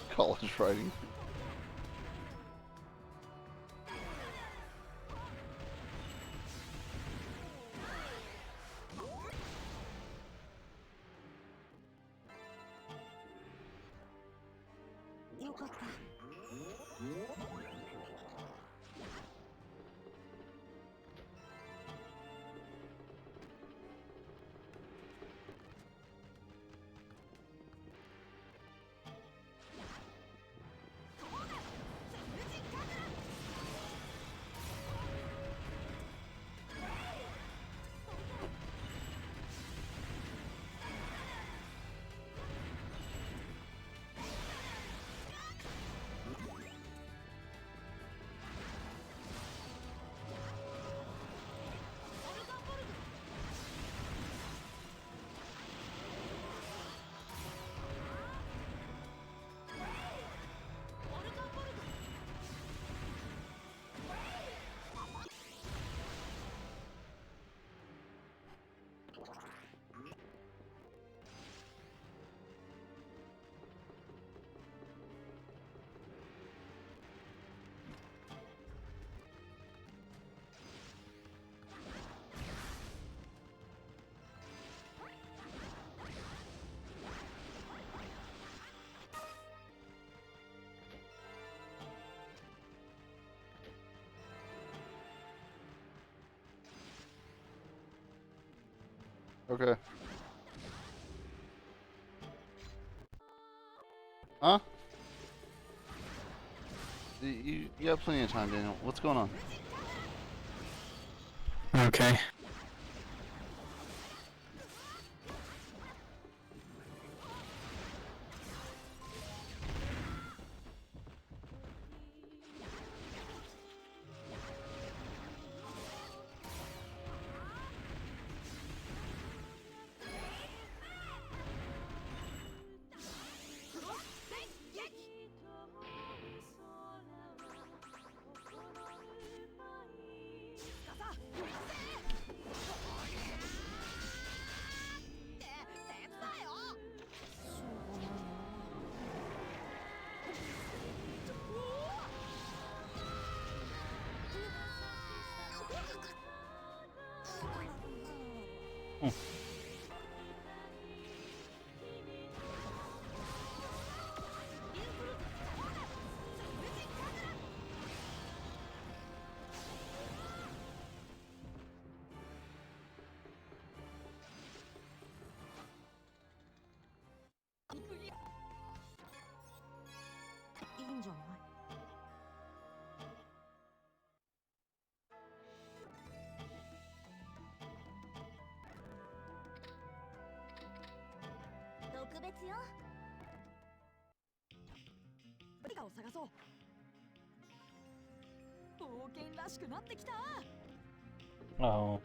College writing. Okay. Huh? You have plenty of time, Daniel. What's going on? Okay. つよ。誰かを探そう。冒険らしくなってきた。 Oh.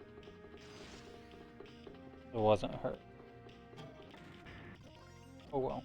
It wasn't her. Oh well.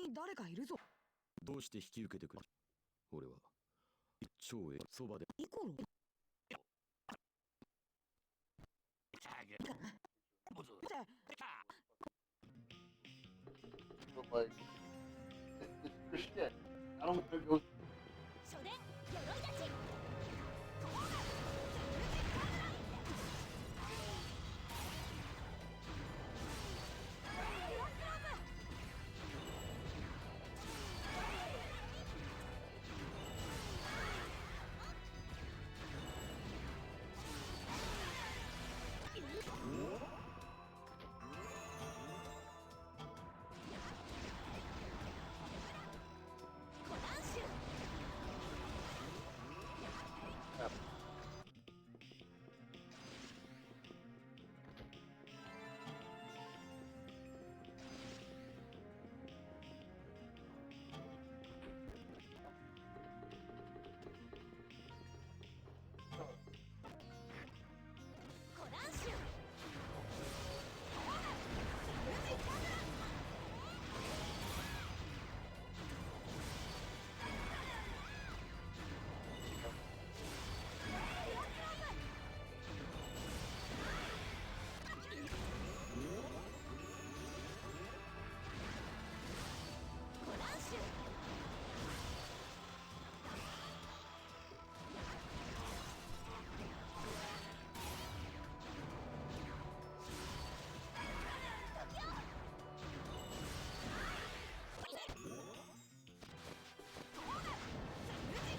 に誰かいるぞ。どうして引き受けてくれ。俺は超そばでイコロ。But like, it's your shit. I don't want to go. 初電鎧立ち。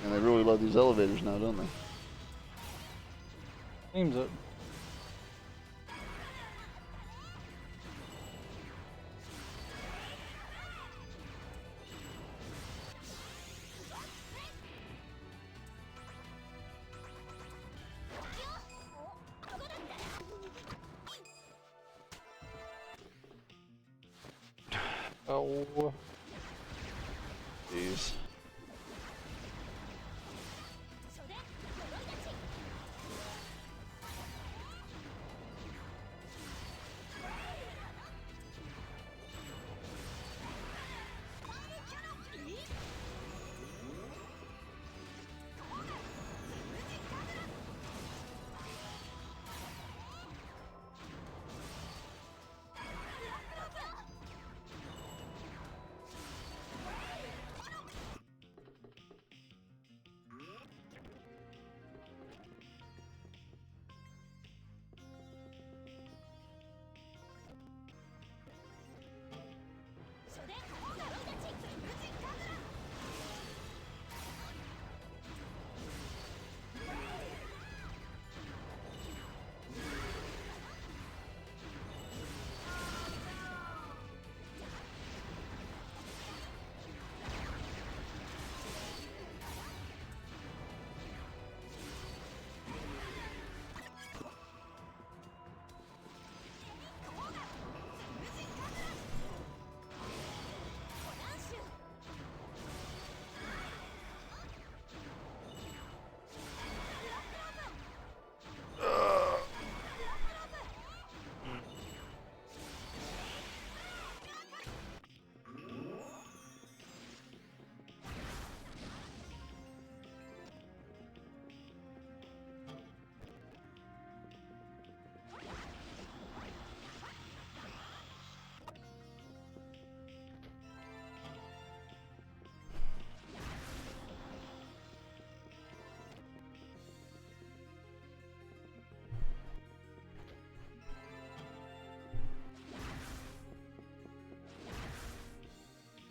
And they really love these elevators now, don't they? Seems it. Oh. Jeez.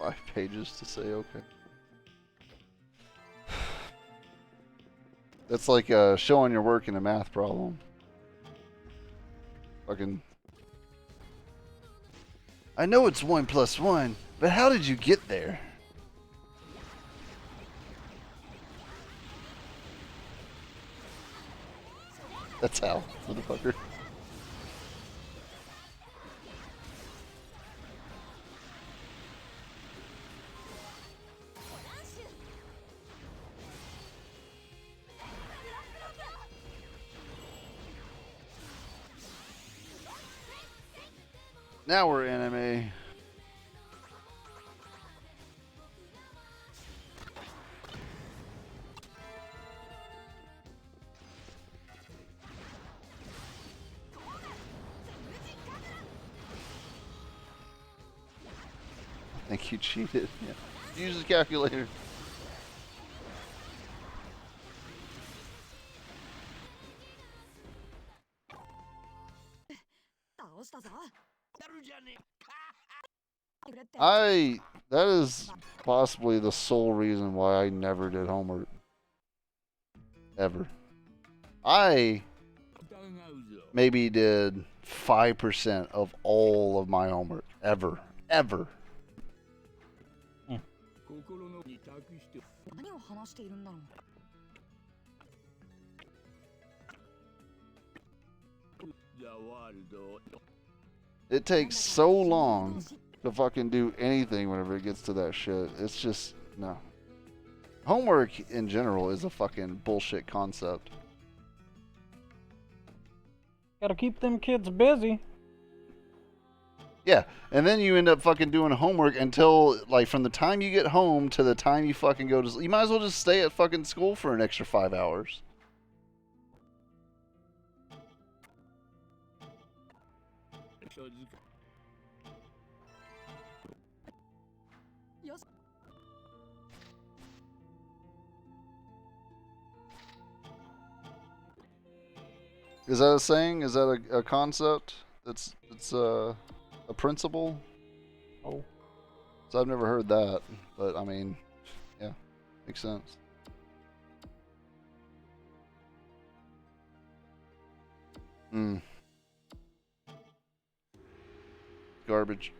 5 pages to say okay. That's like showing your work in a math problem. Fucking. I know it's 1 + 1, but how did you get there? That's how, motherfucker. Now we're anime. I think you cheated. Yeah. Use the calculator. 倒したぞ。 That is possibly the sole reason why I never did homework. Ever. I maybe did 5% of all of my homework. Ever. Ever. 何を話しているんだろう。 It takes so long to fucking do anything whenever it gets to that shit. It's just, no. Homework in general is a fucking bullshit concept. Gotta keep them kids busy. Yeah, and then you end up fucking doing homework until, like, from the time you get home to the time you fucking go to sleep. You might as well just stay at fucking school for an extra 5 hours. Is that a saying? Is that a concept? It's a principle? Oh. So I've never heard that, but I mean, yeah, makes sense. Hmm. Garbage.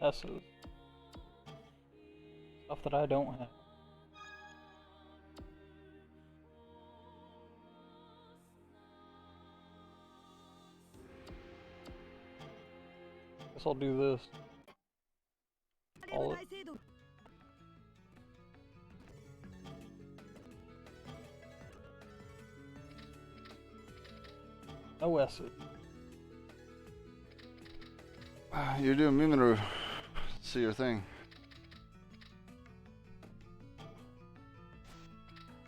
That's stuff that I don't have. Guess I'll do this. All no S's. You're doing Mimiru. See your thing.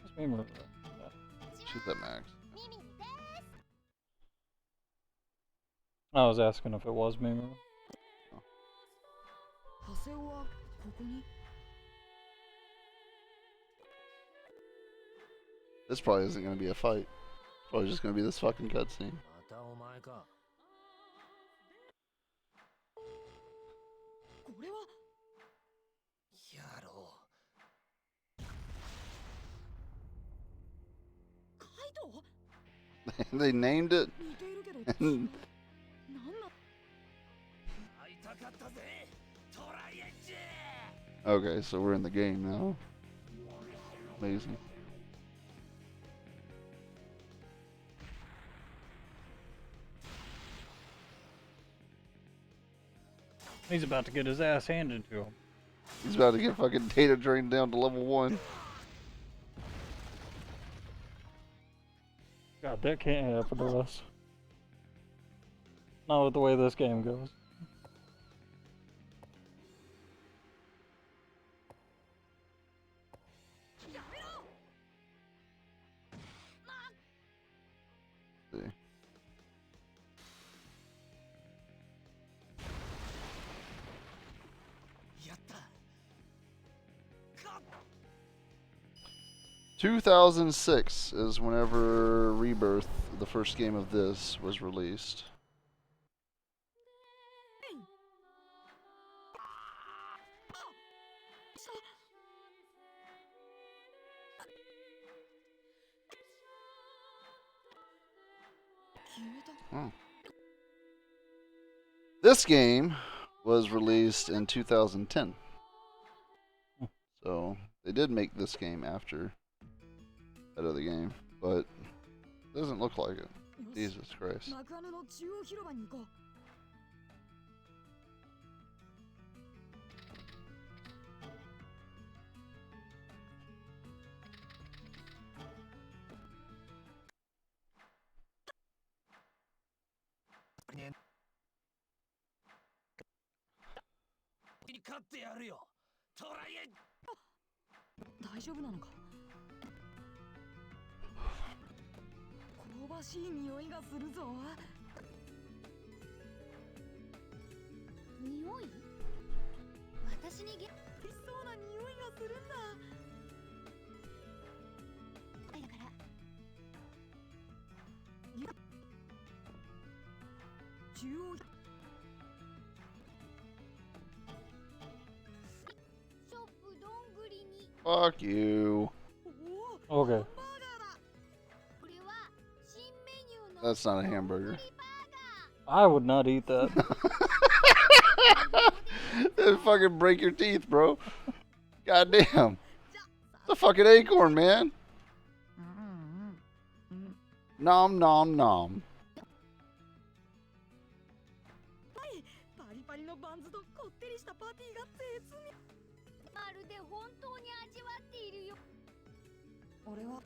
What's Mimiru? Shoot that Max. I was asking if it was Mimiru. This probably isn't going to be a fight. It's probably just going to be this fucking cutscene. They named it. And okay, so we're in the game now. Amazing. He's about to get his ass handed to him. He's about to get fucking data drained down to level 1. God, that can't happen to us. Not with the way this game goes. See. 2006 is whenever Rebirth, the first game of this, was released. Hmm. This game was released in 2010. So they did make this game after that other game, but it doesn't look like it. Jesus Christ. 幕穴の中央広場に行こう。に勝ってやるよ。トライエ。大丈夫なのか。香ばしい匂いがするぞ。匂い？私に美味しそうな匂いがするんだ。だから中央。ショップどんぐりに。 Fuck you. Okay. これは新メニューの That's not a hamburger. I would not eat that. It'd fucking break your teeth, bro. Goddamn. It's a fucking acorn, man. Nom nom nom. パリパリのバンズとこってりしたパティが絶妙。まるで本当に味わっているよ。俺は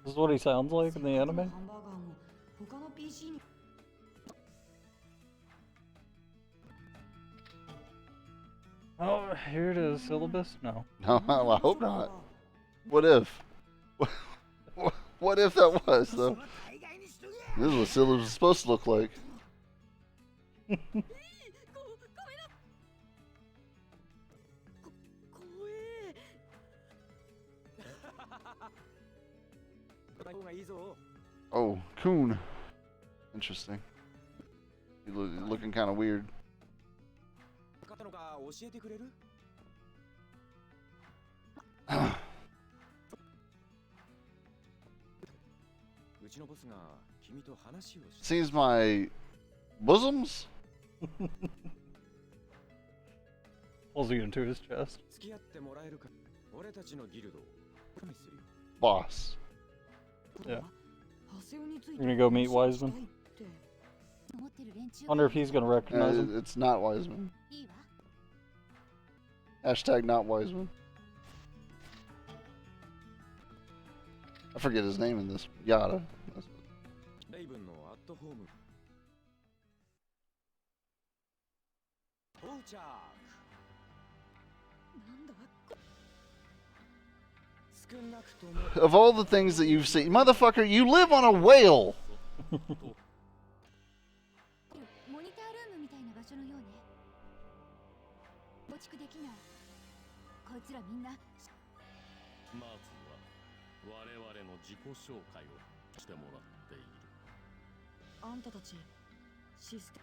This is what he sounds like in the ハ anime. ンバーガーも他の PC に。 Oh, here it is. Syllabus? No. No, I hope not. What if? What if that was, though? This is what syllabus is supposed to look like. 方がいいぞ。 Oh, coon. Interesting. He's looking kind of weird. 買ったのか教えてくれる？うちのボスが君と話をし。 Seems my bosoms? Pulls you into his chest. 付き合ってもらえるか。俺たちのギルドをプロミスするよ。 Boss. Yeah. ハセオについて You're gonna go meet Wiseman? 思ってる連中 Wonder if he's gonna recognize him. It's not Wiseman. いいわ。 Hashtag not Wiseman. I forget his name in this. Yada. レイブンのアットホーム。到着。なんだ。 少なくとも。 Of all the things that you've seen, motherfucker, you live on a whale. モニタールームみたいな場所のようね。構築できない。こいつらみんな。まずは我々の自己紹介をしてもらっている。あんたたちシステ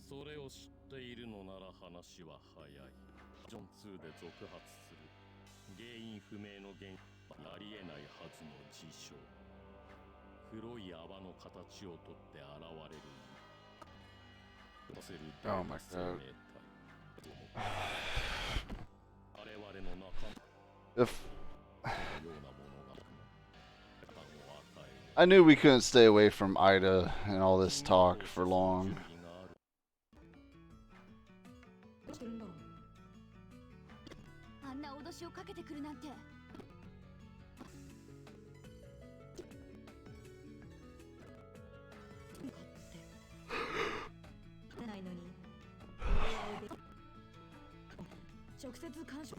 それを知っているのなら話は早い。ジョン2で続発する原因不明の原因ありえないはずの事象。黒い泡の形をとって現れる。Oh my god. If I knew we couldn't stay away from Ida and all this talk for long. してるんだろう。あんな脅しをかけてくるなんて。ないのに。直接干渉。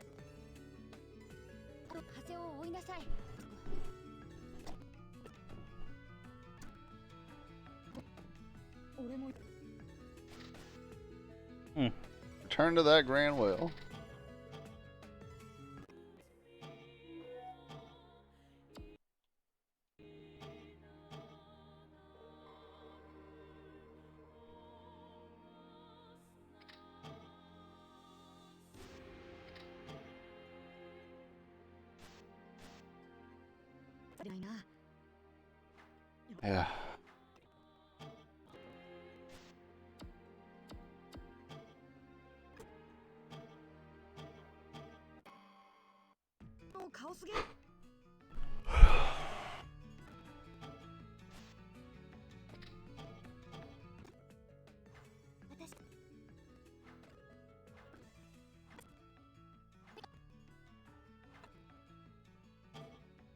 ハセを追いなさい。 俺も。 Return to that grand whale. ないな。 Yeah. もう顔すげ。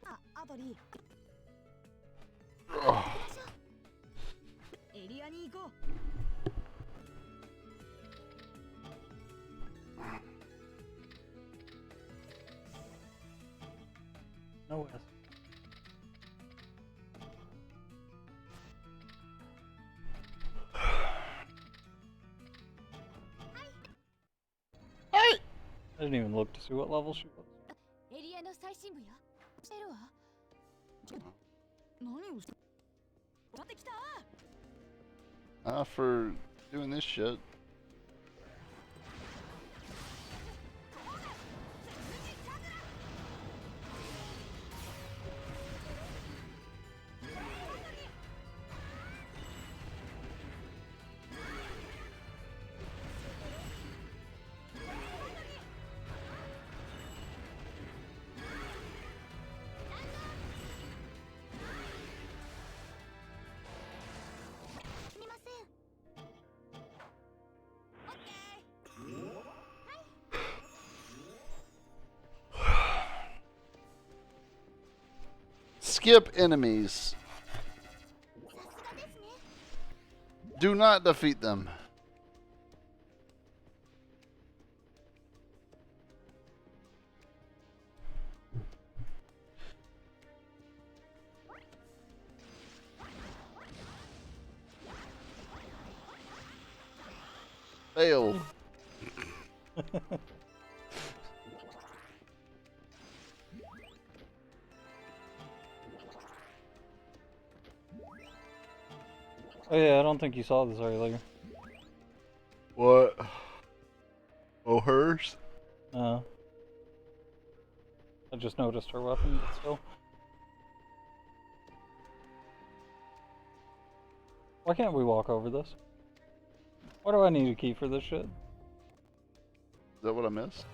あ、アドリー。エリアに行こう。 No S. I didn't even look to see what level she was. エリアの最新部よ。してるわ。何をして。やってきた。 For doing this shit. Skip enemies. Do not defeat them. Failed. Oh yeah, I don't think you saw this earlier. What? Oh, hers? No. I just noticed her weapon, but still. Why can't we walk over this? Why do I need a key for this shit? Is that what I missed?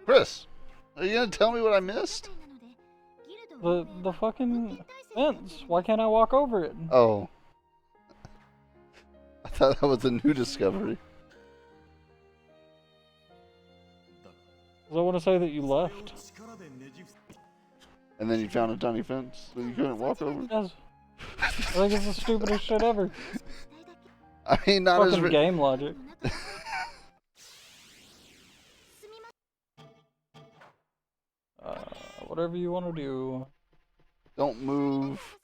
Chris, are you gonna tell me what I missed? The fucking fence. Why can't I walk over it? Oh. I thought that was a new discovery. 'Cause I want to say that you left. And then you found a tiny fence that you couldn't walk over? Yes. I think it's the stupidest shit ever. I mean, not Fucking as game logic. Whatever you want to do. Don't move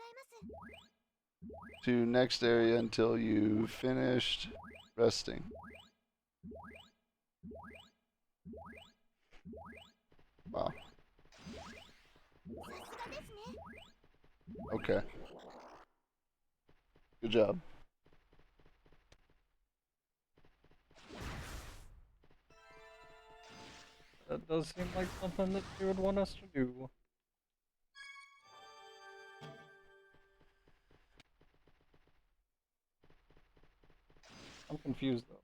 to next area until you finished resting. Wow. Okay. Good job. That does seem like something that you would want us to do. I'm confused though.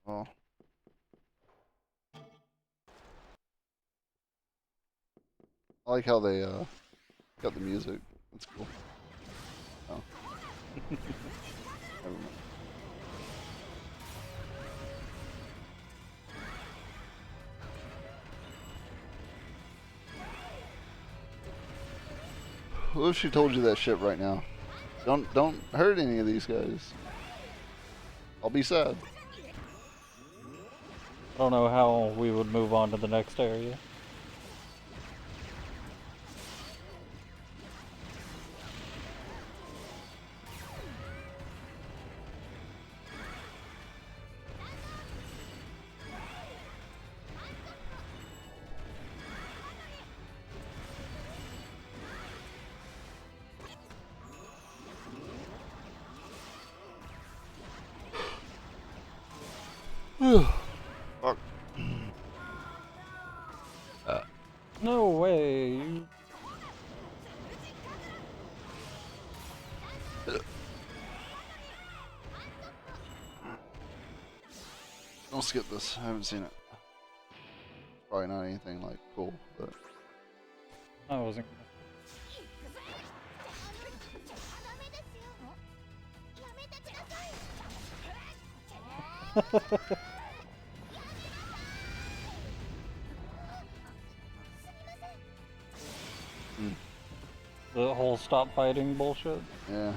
Well. I like how they got the music. That's cool. Oh. Never mind. What if she told you that shit right now? Don't hurt any of these guys. I'll be sad. I don't know how we would move on to the next area. Fuck. No way. You... Don't skip this. I haven't seen it. Probably not anything like cool, but I wasn't. The whole stop fighting bullshit. yeah.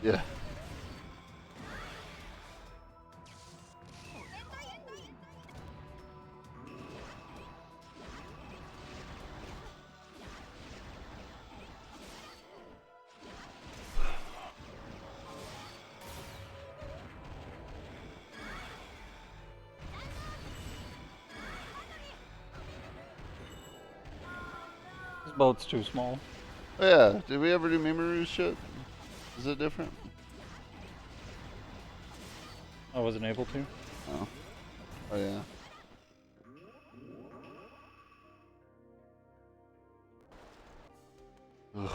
Yeah. This boat's too small. Oh, yeah. Did we ever do Mimaru's shit? Is it different? I wasn't able to. Oh. Oh yeah. Ugh.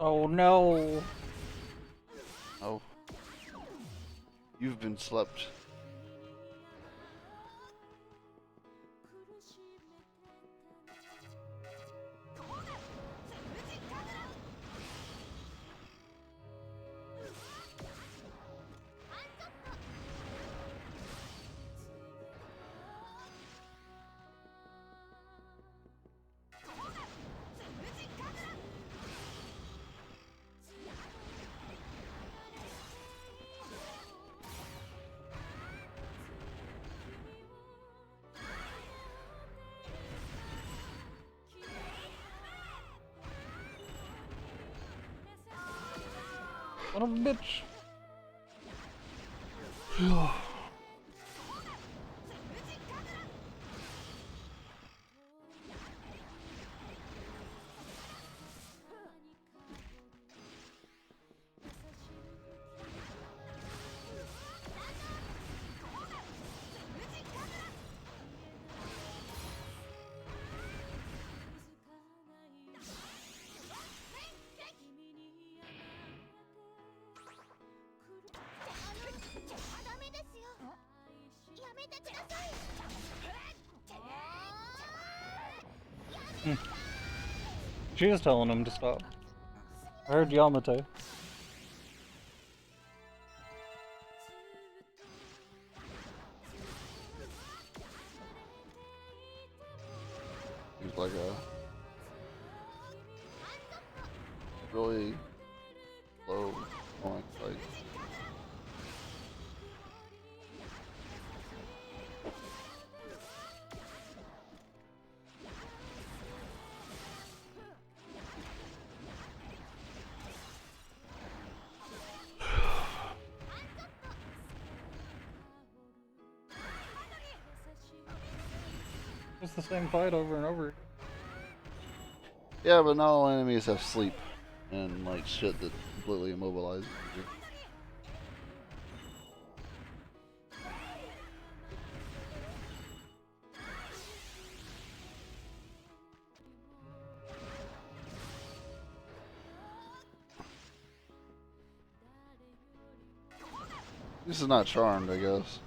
Oh no! Oh. You've been slept. Son of a bitch! She is telling him to stop. I heard Yamate. He's like a really low point, like Just the same fight over and over. Yeah, but not all enemies have sleep and like shit that completely immobilizes you. This is not charmed, I guess.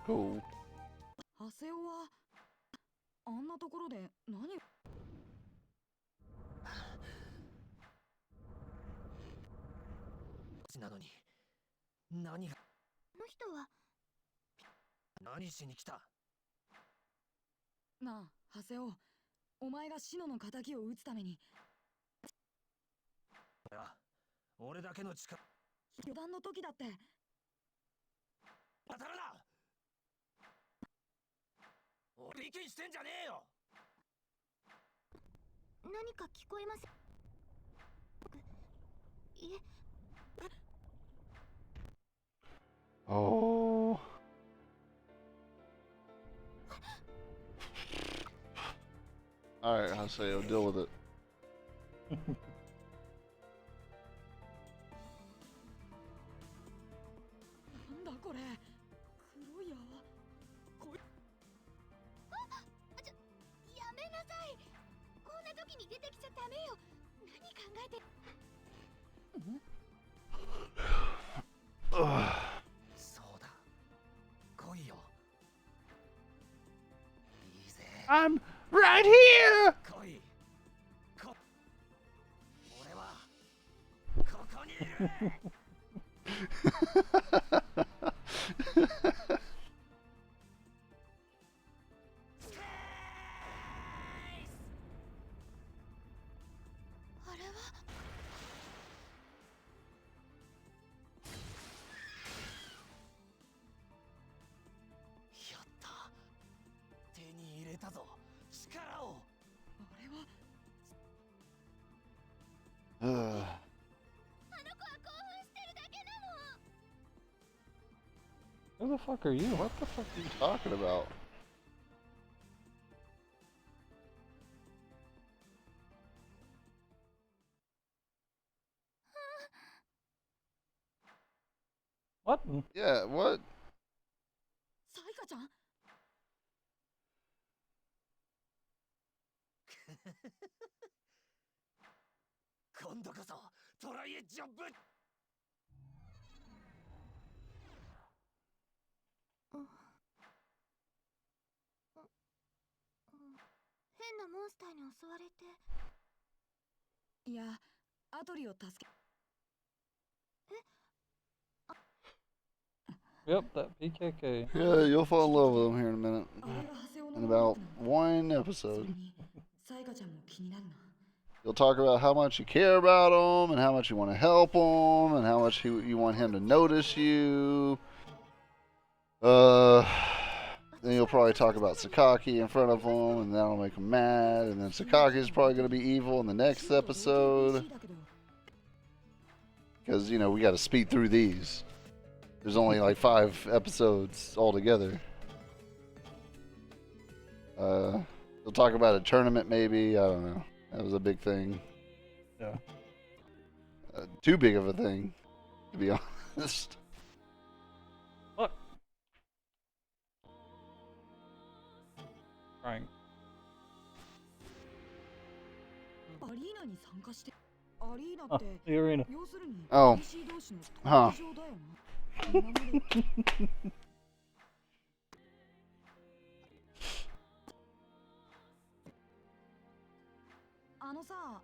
Cool. ハセオはあんなところで何をなのに何がこの人は何しに来た。なあハセオ、お前がシノの仇を討つために。いや、俺だけの力。予断の時だって。当たるな。俺意見してんじゃねえよ。何か聞こえます。いえ。Oh. Alright, Haseo, deal with it. なんだこれ、黒い泡。やめなさい。こんな時に出てきちゃダメよ。何考えて。そうだ。来いよ。いいぜ。I'm right here! 来い。俺はここにいる。あれはやった。手に入れたぞ。力を。あれは Ugh. あの子は興奮してるだけなの。 Who the fuck are you? What the fuck are you Talking about? What? Yeah, what? サイカちゃん。今度こそトライエッジをぶっ。変なモンスターに襲われて。いや、アトリを助け。 Yep, that PKK. Yeah, you'll fall in love with him here in a minute. あれがハセオの In 能力 about なの。 one それ episode. にサイカちゃんも気になるな。 You'll talk about how much you care about him and how much you want to help him and how much you want him to notice you. Then you'll probably talk about Sakaki in front of him and that'll make him mad. And then Sakaki's probably going to be evil in the next episode. Because, you know, we got to speed through these. There's only like 5 episodes altogether. They'll talk about a tournament maybe. I don't know. That was a big thing. Yeah. Too big of a thing, to be honest. Look. Trying. アリーナに参加して。アリーナっ Oh, て the arena. 要するに Oh. PC 同士の Huh. 闘技場だよな。今まであのさ、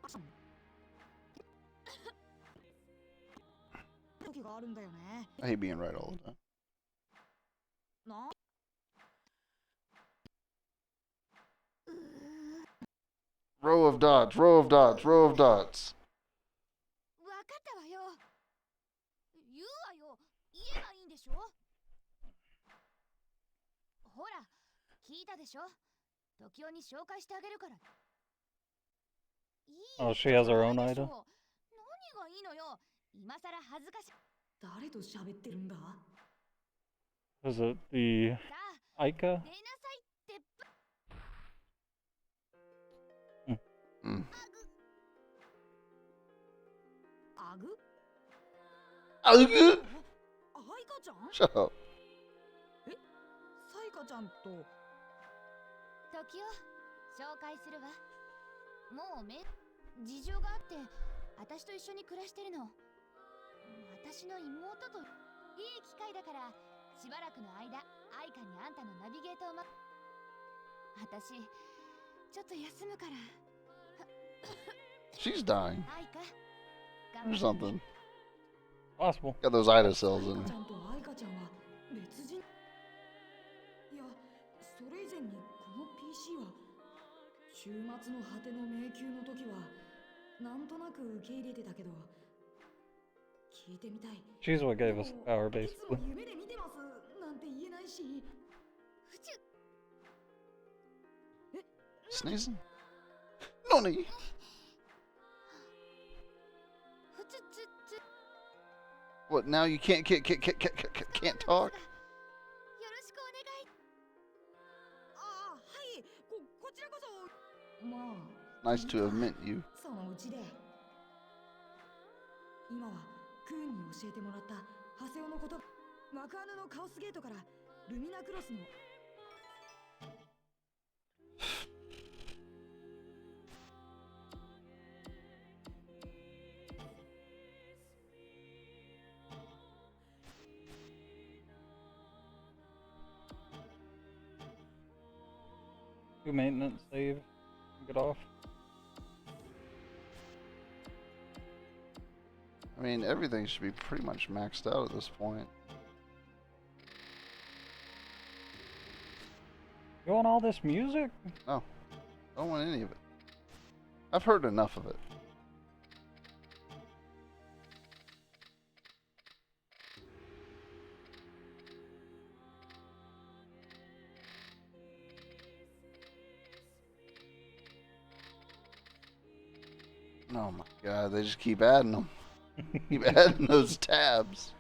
時があるんだよね。 I hate being right all the time. な。Row of dots, row of dots, row of dots. わかったわよ。言うわよ。言えばいいんでしょ。ほら、聞いたでしょ。時代に紹介してあげるから。いい Oh, she has her own でし idol? ょ。何がいいのよ。今さら恥ずかしい。誰と喋ってるんだ？ Is it the さあ、 Aika? 出なさいってば。 Mm. アグ？ Ugh. アイカちゃん？ Shut up. サイカちゃんと。時を紹介するわ。もう事情があって私と一緒に暮らしてるの。私の妹といい機会だからしばらくの間アイカにあんたのナビゲートを私ちょっと休むから。 She's dying アイカ or something. Possible. Got those Ida cells サイ in カち her. ゃんとアイカちゃんは別人。いや、それ以前にこの PC は終末の果ての迷宮の時はなんとなく受け入れてたけど、聞いてみたい。 She's what gave us the power, いつも basically. 夢で見てますなんて言えないし。 Sneezing? Noni! ふつつつ What, now you can't talk? よろしくお願い。ああ、はい、こちらこそ。まあ、 Nice to have met you. そのうちで。今はクーンに教えてもらったハセオのこと。マクアヌのカオスゲートからルミナクロスの。 Do maintenance, save, get off. I mean, everything should be pretty much maxed out at this point. You want all this music? No, I don't want any of it. I've heard enough of it. Oh my god, they just keep adding them. Keep adding those tabs.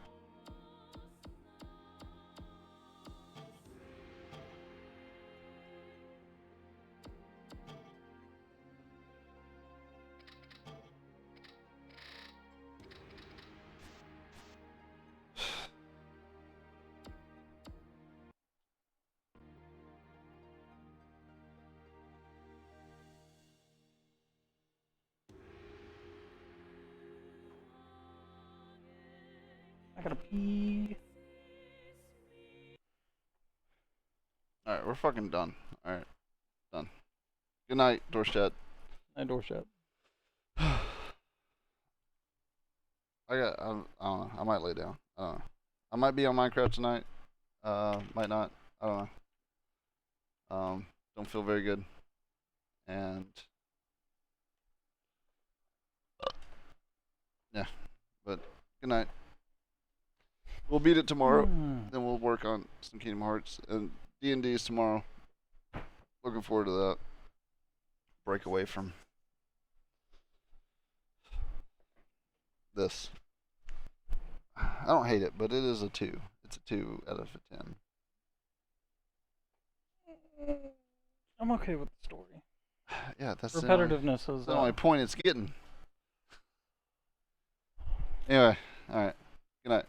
I gotta pee. Alright, we're fucking done. Alright, done. Good night, Dorchet. Night, Dorchet. I don't know. I might lay down. I don't know. I might be on Minecraft tonight. Might not. I don't know. Don't feel very good. And yeah, but good night. We'll beat it tomorrow. Then we'll work on some Kingdom Hearts and D&D is tomorrow. Looking forward to that. Break away from this. I don't hate it, but it is a 2. It's a 2 out of a 10. I'm okay with the story. Yeah, that's repetitiveness is the only point it's getting. Anyway, alright. Good night.